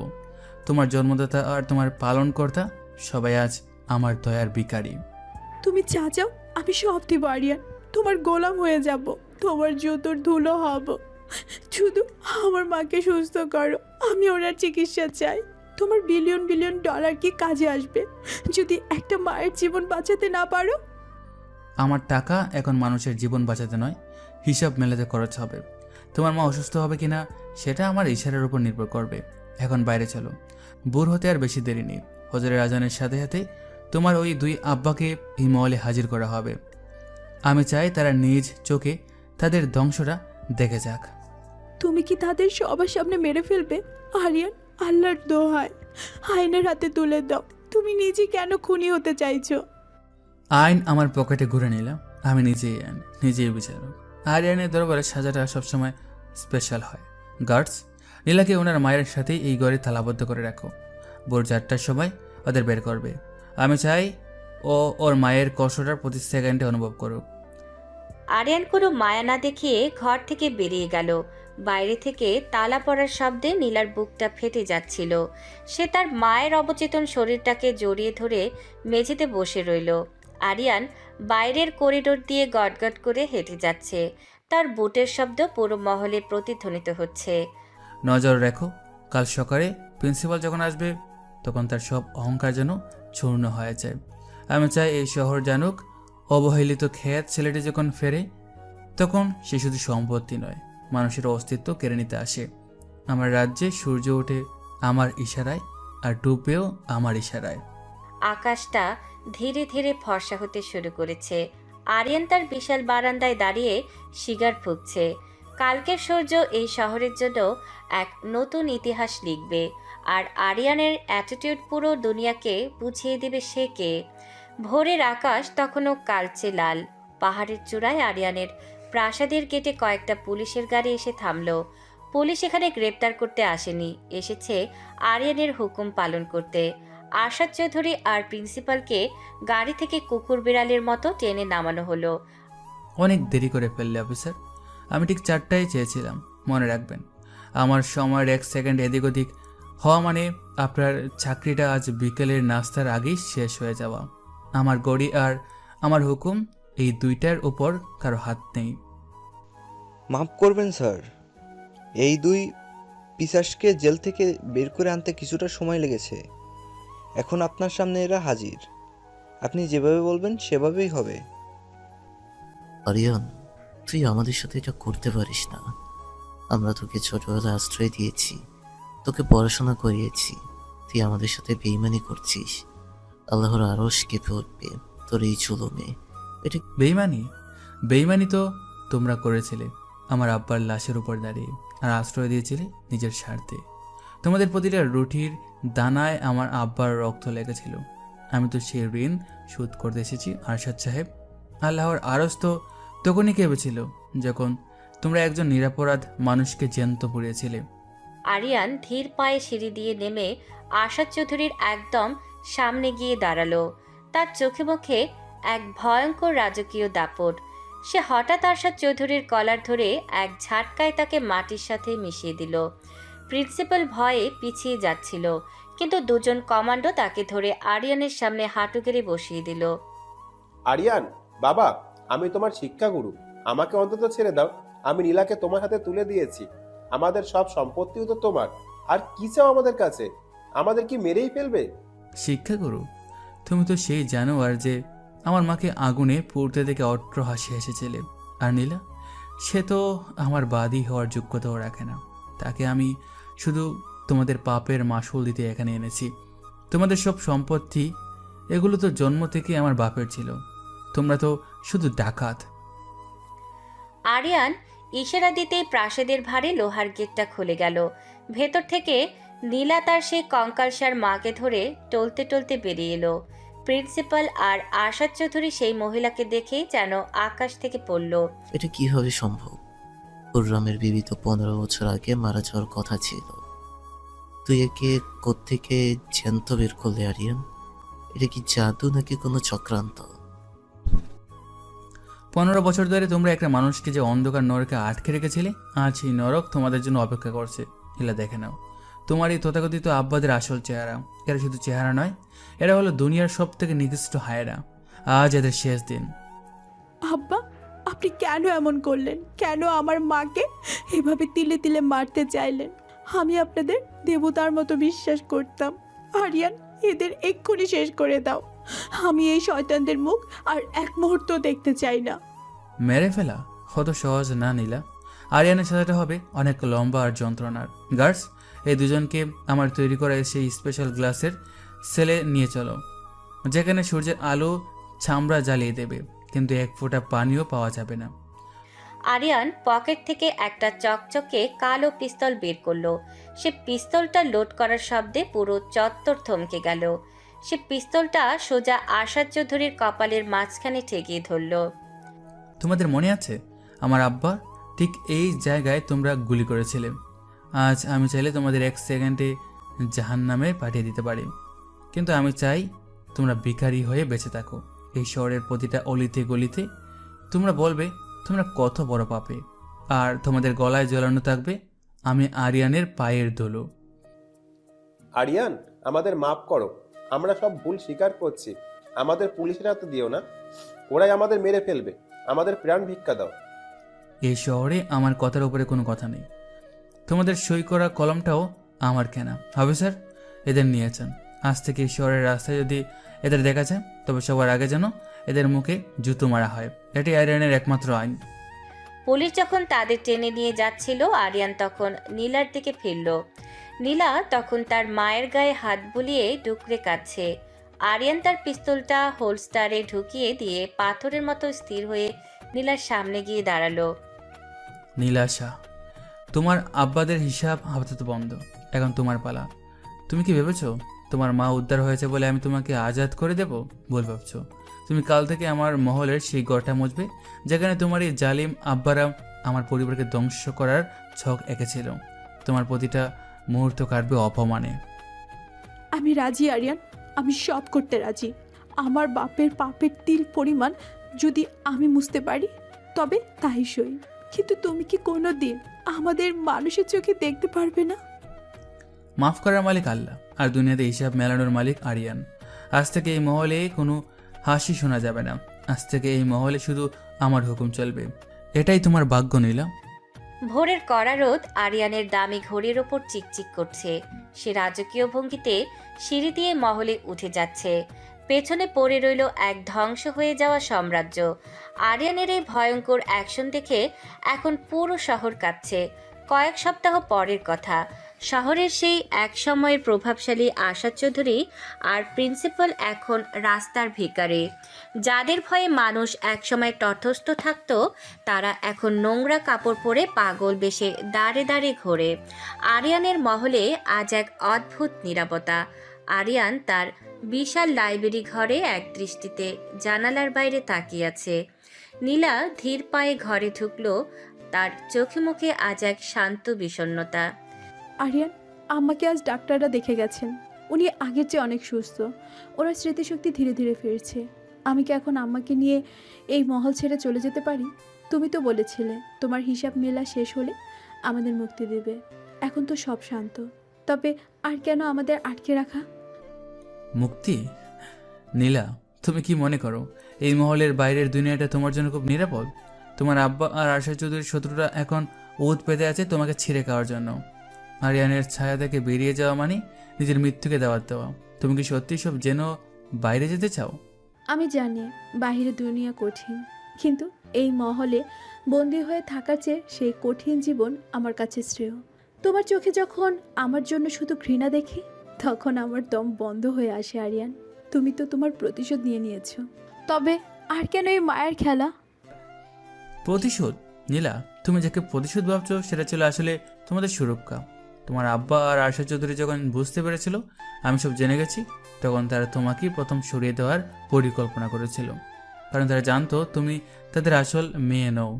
তোমার জন্মদাতা আর তোমার পালনকর্তা সবাই আজ আমার দয়ার ভিখারি। তুমি যা চাও আমি সব দিব আরিয়ান। তোমার গোলাম হয়ে যাব, তোমার জুতোর ধুলো হব। শুধু আমার মাকে সুস্থ করো। আমি ওনার চিকিৎসা চাই। তোমার বিলিয়ন বিলিয়ন ডলার কি কাজে আসবে যদি একটা মায়ের জীবন বাঁচাতে না পারো? আমার টাকা এখন মানুষের জীবন বাঁচাতে নয়, হিসাব মেলাতে খরচ হবে। তোমার মা অসুস্থ হবে কিনা সেটা আমার ইশারার উপর নির্ভর করবে। এখন বাইরে চলো, ভোর হতে আর বেশি দেরি নেই। হজরের আজানের সাথে সাথে তোমার ওই দুই আব্বাকে এই মহলে হাজির করা হবে। আমি চাই তারা নিজ চোখে তাদের ধ্বংসটা দেখে যাক। তুমি কি তাদের সবার সামনে মেরে ফেলবে আরিয়ান? আল্লাহর দোহাই, আইনের হাতে তুলে দাও। তুমি নিজে কেন খুনি হতে চাইছো? আইন আমার পকেটে ঘুরে নিলাম। আমি নিজেই আইন, নিজেই বিচারক। আরিয়ানের দরবারে সাজাটা সবসময় স্পেশাল হয়। গার্ডস, নীলাকে ওনার মায়ের সাথেই এই ঘরে তালাবদ্ধ করে রাখো। ভোর 4টার সময় ওদের বের করবে। আমি চাই ও ওর মায়ের কষ্টটা প্রতি সেকেন্ডে অনুভব করুক। আরিয়ান কোনো মায়া না দেখিয়ে ঘর থেকে বেরিয়ে গেল। বাইরে থেকে তালা পড়ার শব্দে নীলার বুকটা ফেটে যাচ্ছিল। সে তার মায়ের অবচেতন শরীরটাকে জড়িয়ে ধরে মেঝেতে বসে রইল। আরিয়ান বাইরের করিডোর দিয়ে গটগট করে হেঁটে যাচ্ছে। তার বুটের শব্দ পুরো মহলে প্রতিধ্বনিত হচ্ছে। নজর রেখো, কাল সকালে প্রিন্সিপাল যখন আসবে তখন তার সব অহংকার যেন চূর্ণ হয়ে যায়। আমি চাই এই শহর জানুক অবহেলিত খেত ছেলেটি যখন ফেরে তখন সে শুধু সম্পত্তি নয়, মানুষের অস্তিত্ব কেড়ে নিতে আসে। আমার রাজ্যে সূর্য ওঠে আমার ইশারায় আর ডুবেও আমার ইশারায়। আকাশটা ধীরে ধীরে ফর্সা হতে শুরু করেছে। আরিয়ান তার বিশাল বারান্দায় দাঁড়িয়ে সিগার ফুঁকছে। কালকের সূর্য এই শহরের জন্য এক নতুন ইতিহাস লিখবে। আর আরিয়ানের অ্যাটিটিউড পুরো দুনিয়াকে বুঝিয়ে দেবে সে কে। ভোরের আকাশ তখনও কালচে লাল। পাহাড়ের চূড়ায় আরিয়ানের প্রাসাদের গেটে কয়েকটা পুলিশের গাড়ি এসে থামল। পুলিশ এখানে গ্রেপ্তার করতে আসেনি, এসেছে আরিয়ানের হুকুম পালন করতে। আরশাদ চৌধুরী আর প্রিন্সিপালকে গাড়ি থেকে কুকুর বিড়ালের মতো টেনে নামানো হলো। অনেক দেরি করে ফেললে অফিসার। আমি ঠিক 4টায় চেয়েছিলাম, মনে রাখবেন। আমার সময়ের 1 সেকেন্ড এদিক ওদিক হওয়া মানে আপনার চাকরিটা আজ বিকেলের নাস্তার আগেই শেষ হয়ে যাওয়া। আমার গড়ি আর আমার হুকুম এই দুইটার উপর কারো হাত নেই। মাফ করবেন স্যার, এই দুই পিশাচকে জেল থেকে বের করে আনতে কিছুটা সময় লেগেছে। এখন আপনার সামনে এরা হাজির। আপনি যেভাবে বলবেন সেভাবেই হবে। আরিয়ান, তুই আমাদের সাথে এটা করতে পারিস না। আমরা তোকে ছোটবেলায় আশ্রয় দিয়েছি, তোকে পড়াশোনা করিয়েছি। তুই আমাদের সাথে বেইমানি করছিস। আল্লাহর আরশ কেঁপে উঠবে তোর এই জুলুমে। এটা বেইমানি? বেইমানি তো তোমরা করেছিলে আমার আব্বার লাশের উপর দাঁড়িয়ে, আর আশ্রয় দিয়েছিলে নিজের স্বার্থে। তোমাদের প্রতিটা রুটির দানায় আমার আব্বার রক্ত লেগেছিল। আমি তো সেই ঋণ শোধ করতে এসেছি আরশাদ সাহেব। আল্লাহর আরশ তো তখনই কেঁপেছিল যখন তোমরা একজন নিরাপরাধ মানুষকে জ্যান্ত পুড়িয়েছিলে। আরিয়ান ধীর পায়ে সিঁড়ি দিয়ে নেমে আশা চৌধুরীর একদম সামনে গিয়ে দাঁড়ালো। তার চোখে মুখে এক ভয়ঙ্কর রাজকীয় দাপট। সে হঠাৎ আশা চৌধুরীর কলার ধরে এক ঝাটকায় তাকে মাটির সাথে মিশিয়ে দিল। প্রিন্সিপাল ভয়ে পিছিয়ে যাচ্ছিল, কিন্তু দুজন কমান্ডো তাকে ধরে আরিয়ানের সামনে হাঁটু গেড়ে বসিয়ে দিল। আরিয়ান, বাবা, আমি তোমার শিক্ষাগুরু, আমাকে অন্তত ছেড়ে দাও। আমি নীলাকে তোমার হাতে তুলে দিয়েছি, আমাদের সব সম্পত্তিও তো তোমার। আর কি চাও আমাদের কাছে? আমাদের কি মেরেই ফেলবে? শিক্ষাগুরু, তুমি তো সেই জানোয়ার যে আমার মাকে আগুনে পুড়তে দেখে অট্র হাসি হেসেছিলে। আর নীলা, সে তো আমার বাদী হওয়ার যোগ্যতাও রাখে না। তাকে আমি শুধু তোমাদের পাপের মাসুল দিতে এখানে এনেছি। তোমাদের সব সম্পত্তি এগুলো তো জন্ম থেকে আমার বাপের ছিল। তোমরা তো শুধু ডাকাত। আরিয়ান ইশারা দিতেই প্রাসাদের ভারে লোহার গেটটা খুলে গেল। ভেতর থেকে নীলা তার সেই কঙ্কালসার মাকে ধরে টলতে টলতে বেরিয়ে এলো। প্রিন্সিপাল আর আশা চৌধুরী সেই মহিলাকে দেখেই যেন আকাশ থেকে পড়ল। এটা কিভাবে সম্ভব? খুররামের বিবি তো 15 বছর আগে মারা যাওয়ার কথা ছিল। তুই একে কোত্থেকে জ্যান্ত বের করলে আরিয়ান? এটা কি জাদু নাকি কোনো চক্রান্ত? 15 বছর ধরে তোমরা একটা মানুষকে যে অন্ধকার নরকে আটকে রেখেছিলে, আজ এই নরক তোমাদের জন্য অপেক্ষা করছে। এলা দেখে নাও তোমার এই তথাকথিত আব্বাদের আসল চেহারা। এরা শুধু চেহারা নয়, এরা হলো দুনিয়ার সব থেকে নিকৃষ্ট হায়রা। আজ এদের শেষ দিন। আব্বা, আপনি কেন এমন করলেন? কেন আমার মাকে এভাবে তিলে তিলে মারতে চাইলেন? আমি আপনাদের দেবতার মতো বিশ্বাস করতাম। আরিয়ান, এদের এক্ষুনি শেষ করে দাও। আমি এই শয়তানদের মুখ আর এক মুহূর্ত দেখতে চাই না। মেরে ফেলা কত সহজ না নীলা। আরিয়ানের সাজাটা হবে অনেক লম্বা আর যন্ত্রণার। গার্ডস, এই দুজনকে আমার তৈরি করা সেই স্পেশাল গ্লাসের সেলে নিয়ে চলো, যেখানে সূর্যের আলো চামড়া জ্বালিয়ে দেবে, কিন্তু এক ফোঁটা পানিও পাওয়া যাবে না। আরিয়ান পকেট থেকে একটা চকচকে কালো পিস্তল বের করলো। সে পিস্তলটা লোড করার শব্দে পুরো চত্বর থমকে গেল। সে পিস্তলটা সোজা আশা চৌধুরীর কপালের মাঝখানে ঠেকিয়ে ধরল। তোমাদের মনে আছে আমার আব্বা ঠিক এই জায়গায় তোমরা গুলি করেছিলে? আজ আমি চাইলে তোমাদের 1 সেকেন্ডে জাহান্নামে পাঠিয়ে দিতে পারি, কিন্তু আমি চাই তোমরা ভিখারি হয়ে বেঁচে থাকো। এই শহরের প্রতিটা অলিতে গলিতে তোমরা বলবে তোমরা কত বড় পাপে, আর তোমাদের গলায় জ্বলানো থাকবে আমি আরিয়ানের পায়ের ধুলো। আরিয়ান, আমাদের মাফ করো, আমরা সব ভুল স্বীকার করছি। আমাদের পুলিশের হাতে দিও না, ওরাই আমাদের মেরে ফেলবে। আমাদের প্রাণ ভিক্ষা দাও। এই শহরে আমার কথার উপরে কোনো কথা নেই। তোমাদের সই করা কলমটাও আমার কেনা। অফিসার, এদের নিয়েছেন। আজ থেকে এই শহরের রাস্তায় যদি এদের দেখা যায়, তবে সবার আগে যেন এদের মুখে জুতো মারা হয়। এটি আরিয়ানের একমাত্র আইন। পুলিশ যখন তাদের টেনে নিয়ে যাচ্ছিল, আরিয়ান তখন নীলার দিকে ফিরল। নীলা তখন তার মায়ের গায়ে হাত বুলিয়ে ডুকরে কাঁদছে। আরিয়ান তার পিস্তলটা হোলস্টারে ঢুকিয়ে দিয়ে পাথরের মতো স্থির হয়ে নীলার সামনে গিয়ে দাঁড়ালো। নীলাশা, তোমার আব্বাদের হিসাব আপাতত বন্ধ। এখন তোমার পালা। তুমি কি ভেবেছো তোমার মা উদ্ধার হয়েছে বলে আমি তোমাকে আজাদ করে দেব? ভুল ভাবছো। তুমি কাল থেকে আমার মহলের সেই গড়টা মুছবে, যেখানে তোমার এই জালিম আব্বারা আমার পরিবারকে ধ্বংস করার ছক এঁকেছিল। তোমার প্রতিটা মুহূর্ত কাটবে অপমানে। আমি রাজি আরিয়ান, আমি সব করতে রাজি। আমার বাপের পাপের তিল পরিমাণ যদি আমি মুছতে পারি তবে তাই সই। কিন্তু তুমি কি কোনো দিন আমাদের মানুষের চোখে দেখতে পারবে না? মাফ করার মালিক আল্লাহ, আর দুনিয়াতে হিসাব মেলানোর মালিক আরিয়ান। আজ থেকে এই মহলে কোনো হাসি শোনা যাবে না। আজ থেকে এই মহলে শুধু আমার হুকুম চলবে। এটাই তোমার ভাগ্য নীলা। ভোরের কড়া রোদ আরিয়ানের দামি ঘড়ির ওপর চিকচিক করছে। সে রাজকীয় ভঙ্গিতে সিঁড়ি দিয়ে মহলে উঠে যাচ্ছে। পেছনে পড়ে রইল এক ধ্বংস হয়ে যাওয়া সাম্রাজ্য। আরিয়ানের এই ভয়ঙ্কর অ্যাকশন দেখে এখন পুরো শহর কাঁপছে। কয়েক সপ্তাহ পরের কথা, শহরের সেই এক সময়ের প্রভাবশালী আশা চৌধুরী আর প্রিন্সিপাল এখন রাস্তার ভিখারি। যাদের ভয়ে মানুষ একসময় তটস্থ থাকত, তারা এখন নোংরা কাপড় পরে পাগল বেশে দাঁড়ে দাঁড়ে ঘোরে। আরিয়ানের মহলে আজ এক অদ্ভুত নীরবতা। আরিয়ান তার বিশাল লাইব্রেরি ঘরে এক দৃষ্টিতে জানালার বাইরে তাকিয়ে আছে। নীলা ধীর পায়ে ঘরে ঢুকলো। তার চোখে মুখে আজ এক শান্ত বিষণ্ণতা। আরিয়ান, আম্মাকে আজ ডাক্তাররা দেখে গেছেন। উনি আগের চেয়ে অনেক সুস্থ। ওনার স্মৃতিশক্তি ধীরে ধীরে ফিরছে। আমি কি এখন আম্মাকে নিয়ে এই মহল ছেড়ে চলে যেতে পারি? তুমি তো বলেছিলে তোমার হিসাব মেলা শেষ হলে আমাদের মুক্তি দেবে। এখন তো সব শান্ত, তবে আর কেন আমাদের আটকে রাখা? মুক্তি? নীলা, তুমি কি মনে করো এই মহলের বাইরের দুনিয়াটা তোমার জন্য খুব নিরাপদ? তোমার আব্বা আর আশা চৌধুরীর শত্রুরা এখন ওত পেতে আছে তোমাকে ছিঁড়ে খাওয়ার জন্য। আরিয়ানের ছায়া থেকে বেরিয়ে যাওয়া মানে নিজের মৃত্যুকে দাওয়াত দেওয়া। তুমি কি সত্যি সব যেন বাইরে যেতে চাও? আমি জানি বাহিরের দুনিয়া কঠিন, কিন্তু এই মহলে বন্দী হয়ে থাকার চেয়ে সেই কঠিন জীবন আমার কাছে শ্রেয়। তোমার চোখে যখন আমার জন্য শুধু ঘৃণা দেখি, তখন আমার দম বন্ধ হয়ে আসে। আরিয়ান, তুমি তো তোমার প্রতিশোধ নিয়ে নিয়েছো, তবে আর কেন এই মায়ের খেলা? প্রতিশোধ? নীলা, তুমি যাকে প্রতিশোধ ভাবছো সেটা ছিল আসলে তোমাদের সুরক্ষা। তোমার আব্বা আর আশা চৌধুরী যখন বুঝতে পেরেছিল আমি সব জেনে গেছি, তখন তারা তোমাকেই প্রথম সরিয়ে দেওয়ার পরিকল্পনা করেছিল। কারণ তারা জানতো তুমি তাদের আসল মেয়ে নও,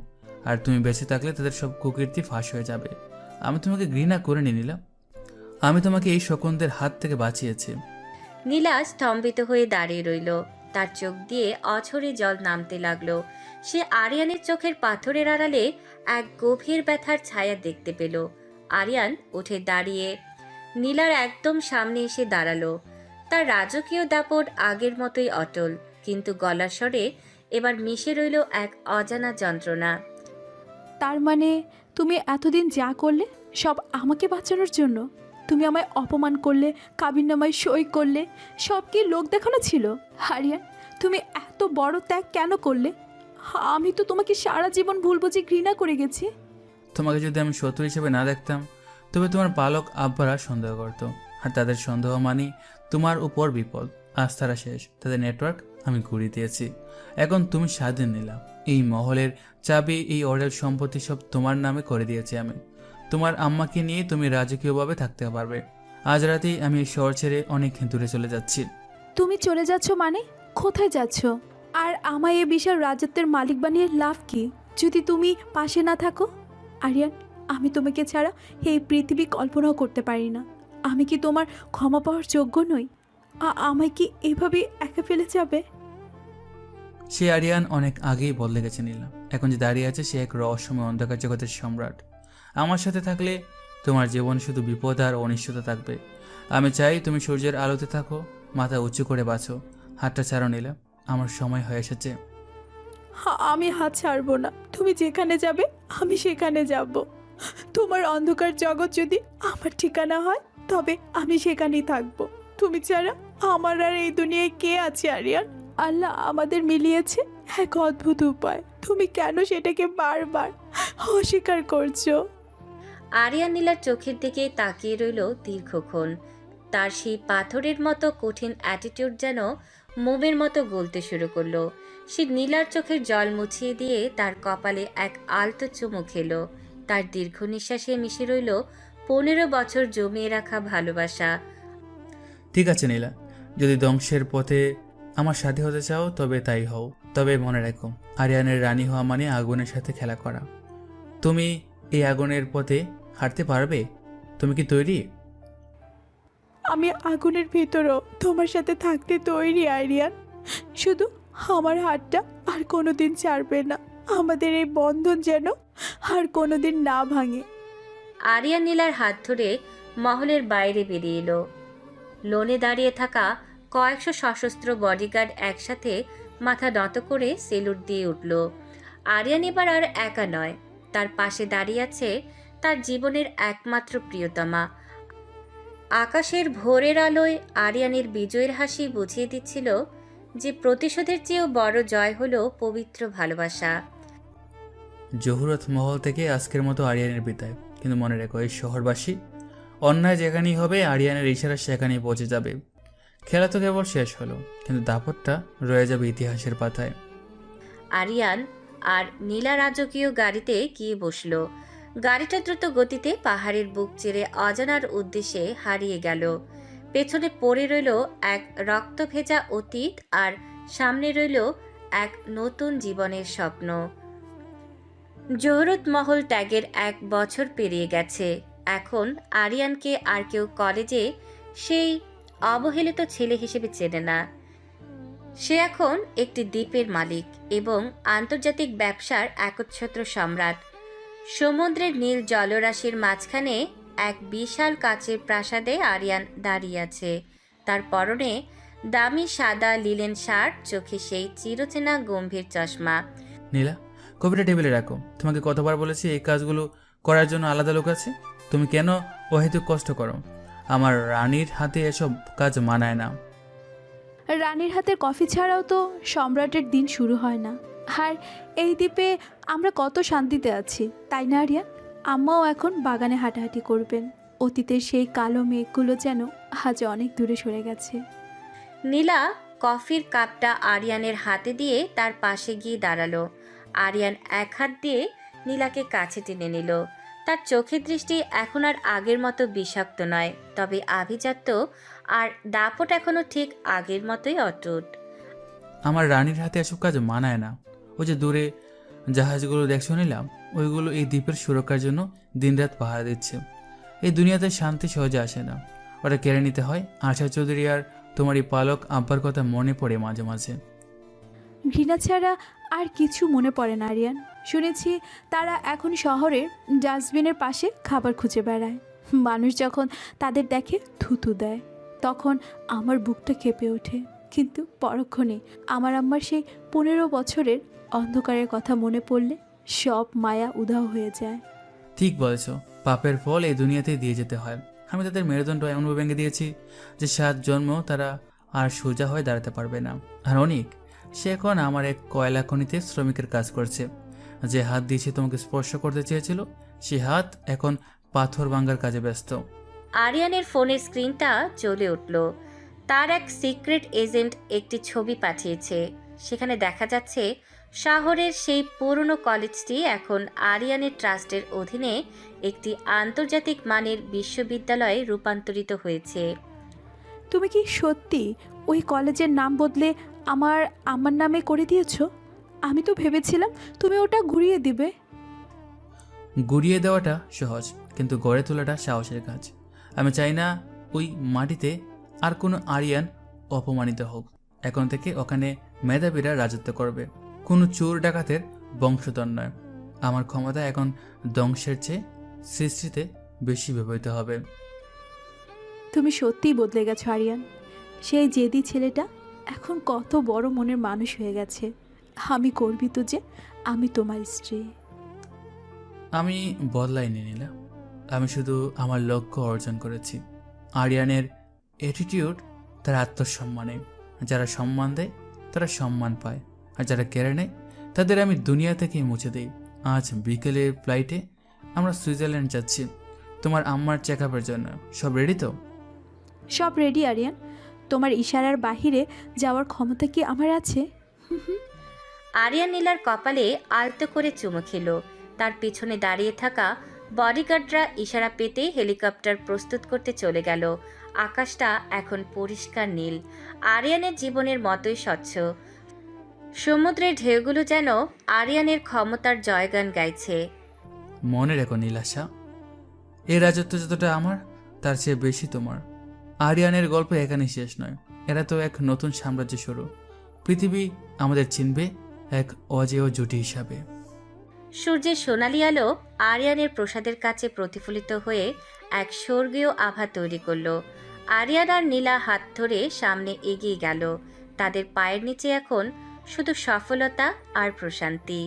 আর তুমি বেঁচে থাকলে তাদের সব কুকীর্তি ফাঁস হয়ে যাবে। আমি তোমাকে ঘৃণা করিনি নীলা, আমি তোমাকে এই শকুনদের হাত থেকে বাঁচিয়েছি। নীলা স্তম্ভিত হয়ে দাঁড়িয়ে রইল। তার চোখ দিয়ে অঝরে জল নামতে লাগলো। সে আরিয়ানের চোখের পাথরের আড়ালে এক গভীর ব্যথার ছায়া দেখতে পেল। আরিয়ান উঠে দাঁড়িয়ে নীলার একদম সামনে এসে দাঁড়ালো। তার রাজকীয় দাপট আগের মতোই অটল, কিন্তু গলার স্বরে এবার মিশে রইল এক অজানা যন্ত্রণা। তার মানে তুমি এতদিন যা করলে সব আমাকে বাঁচানোর জন্য? তুমি আমায় অপমান করলে, কাবিননামায় সই করলে, সব কি লোক দেখানো ছিল? আরিয়ান, তুমি এত বড় ত্যাগ কেন করলে? আমি তো তোমাকে সারা জীবন ভুল বুঝে ঘৃণা করে গেছি। তোমাকে যদি আমি শত্রু হিসেবে না দেখতাম, তবে তোমার বালক আব্বারা সন্দেহ করত, আর তাদের সন্দেহ মানে তোমার উপর বিপদ। আজ তারা শেষ, তাদের নেটওয়ার্ক আমি ঘুরিয়ে দিয়েছি। এখন তুমি স্বাধীন নিলাম। এই মহলের চাবি, এই অর্ডার সম্পত্তি সব তোমার নামে করে দিয়েছি আমি। তোমার আম্মাকে নিয়ে তুমি রাজকীয়ভাবে থাকতে পারবে। আজ রাতেই আমি এই শহর ছেড়ে অনেক দূরে চলে যাচ্ছি। তুমি চলে যাচ্ছ মানে? কোথায় যাচ্ছ? আর আমায় এই বিশাল রাজত্বের মালিক বানিয়ে লাভ কি যদি তুমি পাশে না থাকো? আরিয়ান, আমি তোমাকে ছাড়া এই পৃথিবী কল্পনাও করতে পারি না। আমি কি তোমার ক্ষমা পাওয়ার যোগ্য নই? আমায় কি এভাবে একা ফেলে যাবে? সে আরিয়ান অনেক আগেই বদলে গেছে নিলাম। এখন যে দাঁড়িয়ে আছে সে এক রহস্যময় অন্ধকার জগতের সম্রাট। আমার সাথে থাকলে তোমার জীবন শুধু বিপদ আর অনিশ্চয়তা থাকবে। আমি চাই তুমি সূর্যের আলোতে থাকো, মাথা উঁচু করে বাঁচো। হাতটা ছাড়ো নিলাম, আমার সময় হয়ে এসেছে। আমি হাত ছাড়বো না। তুমি যেখানে যাবে আমি সেখানে যাব। তোমার অন্ধকার জগৎ যদি আমার ঠিকানা হয়, তবে আমি সেখানেই থাকবো। তুমি ছাড়া আমার আর এই দুনিয়ায় কে আছে আরিয়ান? আল্লাহ আমাদের মিলিয়েছে এক অদ্ভুত উপায়। তুমি কেন সেটাকে বারবার অস্বীকার করছো? আরিয়ান নীলার চোখের দিকে তাকিয়ে রইল দীর্ঘক্ষণ। তার সেই পাথরের মতো কঠিন অ্যাটিটিউড যেন মোমের মতো গলতে শুরু করলো। সে নীলার চোখের জল মুছিয়ে দিয়ে তার কপালে এক আলতো চুমু খেলো। তার দীর্ঘ নিঃশ্বাসে মিশে রইল 15 বছর জমিয়ে রাখা ভালোবাসা। ঠিক আছে নীলা, যদি ধ্বংসের পথে আমার সাথে হতে চাও তবে তাই হও। তবে মনে রাখো, আরিয়ানের রানী হওয়া মানে আগুনের সাথে খেলা করা। তুমি এই আগুনের পথে হাঁটতে পারবে? তুমি কি তৈরি? আমি আগুনের ভিতরও তোমার সাথে থাকতে তৈরি আরিয়ান। শুধু আমার হাতটা আর কোনোদিন ছাড়বে না। আমাদের এই বন্ধন যেন আর কোনোদিন না ভাঙে। আরিয়ান নীলার হাত ধরে মহলের বাইরে বেরিয়ে এলো। লোনে দাঁড়িয়ে থাকা কয়েকশো সশস্ত্র বডিগার্ড একসাথে মাথা নত করে সেলুট দিয়ে উঠল। আরিয়ান এবার আর একা নয়, তার পাশে দাঁড়িয়ে আছে তার জীবনের একমাত্র প্রিয়তমা। আকাশের ভোরের আলোয় আরিয়ানের বিজয়ের হাসি বুঝিয়ে দিচ্ছিল যে প্রতিশোধের চেয়েও বড় জয় হলো পবিত্র ভালোবাসা। জহুরত মহল থেকে আজকের মতো আরিয়ানের বিদায়। কিন্তু মনে রেখো, এই শহরবাসী অন্যায় যেখানেই হবে আরিয়ানের ইশারা সেখানেই পৌঁছে যাবে। খেলা তো কেবল শেষ হলো, কিন্তু দাপটটা রয়ে যাবে ইতিহাসের পাতায়। আরিয়ান আর নীলা রাজকীয় গাড়িতে গিয়ে বসলো। গাড়িটা দ্রুত গতিতে পাহাড়ের বুক চিরে অজানার উদ্দেশ্যে হারিয়ে গেল। পেছনে পড়ে রইল এক রক্ত ভেজা অতীত, আর সামনে রইল এক নতুন জীবনের স্বপ্ন। জোহরত মহল ত্যাগের 1 বছর পেরিয়ে গেছে। এখন আরিয়ানকে আর কেউ কলেজে সেই অবহেলিত ছেলে হিসেবে চেনে না। সে এখন একটি দ্বীপের মালিক এবং আন্তর্জাতিক ব্যবসার একচ্ছত্র সম্রাট। সমুদ্রের নীল জলরাশির মাঝখানে এক বিশাল কাচের প্রাসাদে আরিয়ান দাঁড়িয়ে আছে। তার পরনে দামি সাদা লিলেন শার্ট, চোখে সেই চিরচেনা গম্ভীর চশমা। নীলা, কপিটা টেবিলে রাখো। তোমাকে কতবার বলেছি এই কাজগুলো করার জন্য আলাদা লোক আছে। তুমি কেন অহেতুক কষ্ট করো? আমার রানীর হাতে এসব কাজ মানায় না। রানীর হাতের কফি ছাড়াও তো সম্রাটের দিন শুরু হয় না। আর এই দ্বীপে আমরা কত শান্তিতে আছি, তাই না আরিয়ান? আম্মাও এখন বাগানে হাঁটাহাঁটি করবেন। অতীতের সেই কালো মেঘগুলো যেন আজ অনেক দূরে সরে গেছে। নীলা কফির কাপটা আরিয়ানের হাতে দিয়ে তার পাশে গিয়ে দাঁড়ালো। আরিয়ান এক হাত দিয়ে নীলাকে কাছে টেনে নিল। তার চোখের দৃষ্টি এখন আর আগের মতো বিষাক্ত নয়, তবে আভিজাত্য আর দাপট এখনো ঠিক আগের মতোই অটুট। আমার রানীর হাতে এসব কাজ মানায় না। ওই যে দূরে জাহাজগুলো দেখছো নিলাম, ওইগুলো এই দ্বীপের সুরক্ষার জন্য দিনরাত পাহারা দিচ্ছে। এই দুনিয়াতে শান্তি সহজে আসে না, ওটা কেড়ে নিতে হয়। আশা চৌধুরী আর তোমার এই পালক আব্বার কথা মনে পড়ে মাঝে মাঝে। ঘৃণা ছাড়া আর কিছু মনে পড়ে না আরিয়ান। শুনেছি তারা এখন শহরের ডাস্টবিনের পাশে খাবার খুঁজে বেড়ায়। মানুষ যখন তাদের দেখে থুতু দেয়, তখন আমার বুকটা কেঁপে ওঠে। কিন্তু পরক্ষণে আমার আম্মার সেই 15 বছরের অন্ধকারের কথা মনে পড়লে সব মায়া উধাও হয়ে যায়। ঠিক বলেছ, পাপের ফল এই দুনিয়াতেই দিয়ে যেতে হয়। আমি তাদের মেরুদণ্ড এমনভাবে ভেঙে দিয়েছি যে 7 জন্ম তারা আর সোজা হয়ে দাঁড়াতে পারবে না। আর অনেক, সে এখন আমার এক কয়লা খনিতে শ্রমিকের কাজ করছে। যে হাত দিয়েছে তোমাকে স্পর্শ করতে চেয়েছিল, সে হাত এখন পাথর ভাঙার কাজে ব্যস্ত। আরিয়ানের ফোনের স্ক্রিনটা জ্বলে উঠল। তার এক সিক্রেট এজেন্ট একটি ছবি পাঠিয়েছে। সেখানে দেখা যাচ্ছে শহরের সেই পুরনো কলেজটি এখন আরিয়ানের ট্রাস্টের অধীনে একটি আন্তর্জাতিক মানের বিশ্ববিদ্যালয়ে রূপান্তরিত হয়েছে। তুমি কি সত্যি ওই কলেজের নাম বদলে আমার নামে করে দিয়েছো? আমি তো ভেবেছিলাম তুমি ওটা ঘুরিয়ে দিবে। গুড়িয়ে দেওয়াটা সহজ, কিন্তু গড়ে তোলাটা সাহসের কাজ। আমি চাই না ওই মাটিতে আর কোনো আরিয়ান অপমানিত হোক। এখন থেকে ওখানে মেধাবীরা রাজত্ব করবে, কোনো চোর ডাকাতের বংশধর নয়। আমার ক্ষমতা এখন ধ্বংসের চেয়ে সৃষ্টিতে বেশি ব্যবহৃত হবে। তুমি সত্যিই বদলে গেছো আরিয়ান। সেই জেদি ছেলেটা এখন কত বড় মনের মানুষ হয়ে গেছে। আমি গর্বিত যে আমি তোমার স্ত্রী। আমি বদলাইনি নীলা, আমি শুধু আমার লক্ষ্য অর্জন করেছি। আরিয়ানের অ্যাটিটিউড তার আত্মসম্মানে। যারা সম্মান দেয় তারা সম্মান পায়, আর যারা কেড়ে নেয় তাদের আমি দুনিয়া থেকেই মুছে দিই। আজ বিকেলের ফ্লাইটে আমরা সুইজারল্যান্ড যাচ্ছি তোমার আম্মার চেক আপের জন্য। সব রেডি তো? সব রেডি আরিয়ান। তোমার ইশারার বাহিরে যাওয়ার ক্ষমতা কি আমার আছে? আরিয়ান নীলার কপালে আলতো করে চুমু খেল। তার পিছনে দাঁড়িয়ে থাকা বডিগার্ডরা ইশারা পেতেই হেলিকপ্টার প্রস্তুত করতে চলে গেল। আকাশটা এখন পরিষ্কার নীল, আরিয়ানের জীবনের মতোই স্বচ্ছ। সমুদ্রের ঢেউগুলো যেন আরিয়ানের ক্ষমতার জয়গান গাইছে। মনে রেখো নীলাশা, এই রাজত্ব যতটা আমার, তার চেয়ে বেশি তোমার। আরিয়ানের গল্প এখানেই শেষ নয়, এরা তো এক নতুন সাম্রাজ্য শুরু। পৃথিবী আমাদের চিনবে এক অজেয় জুটি হিসাবে। সূর্যের সোনালি আলো আরিয়ানের প্রসাদের কাছে প্রতিফলিত হয়ে এক স্বর্গীয় আভা তৈরি করল। আরিয়ান আর নীলা হাত ধরে সামনে এগিয়ে গেল। তাদের পায়ের নিচে এখন শুধু সফলতা আর প্রশান্তি।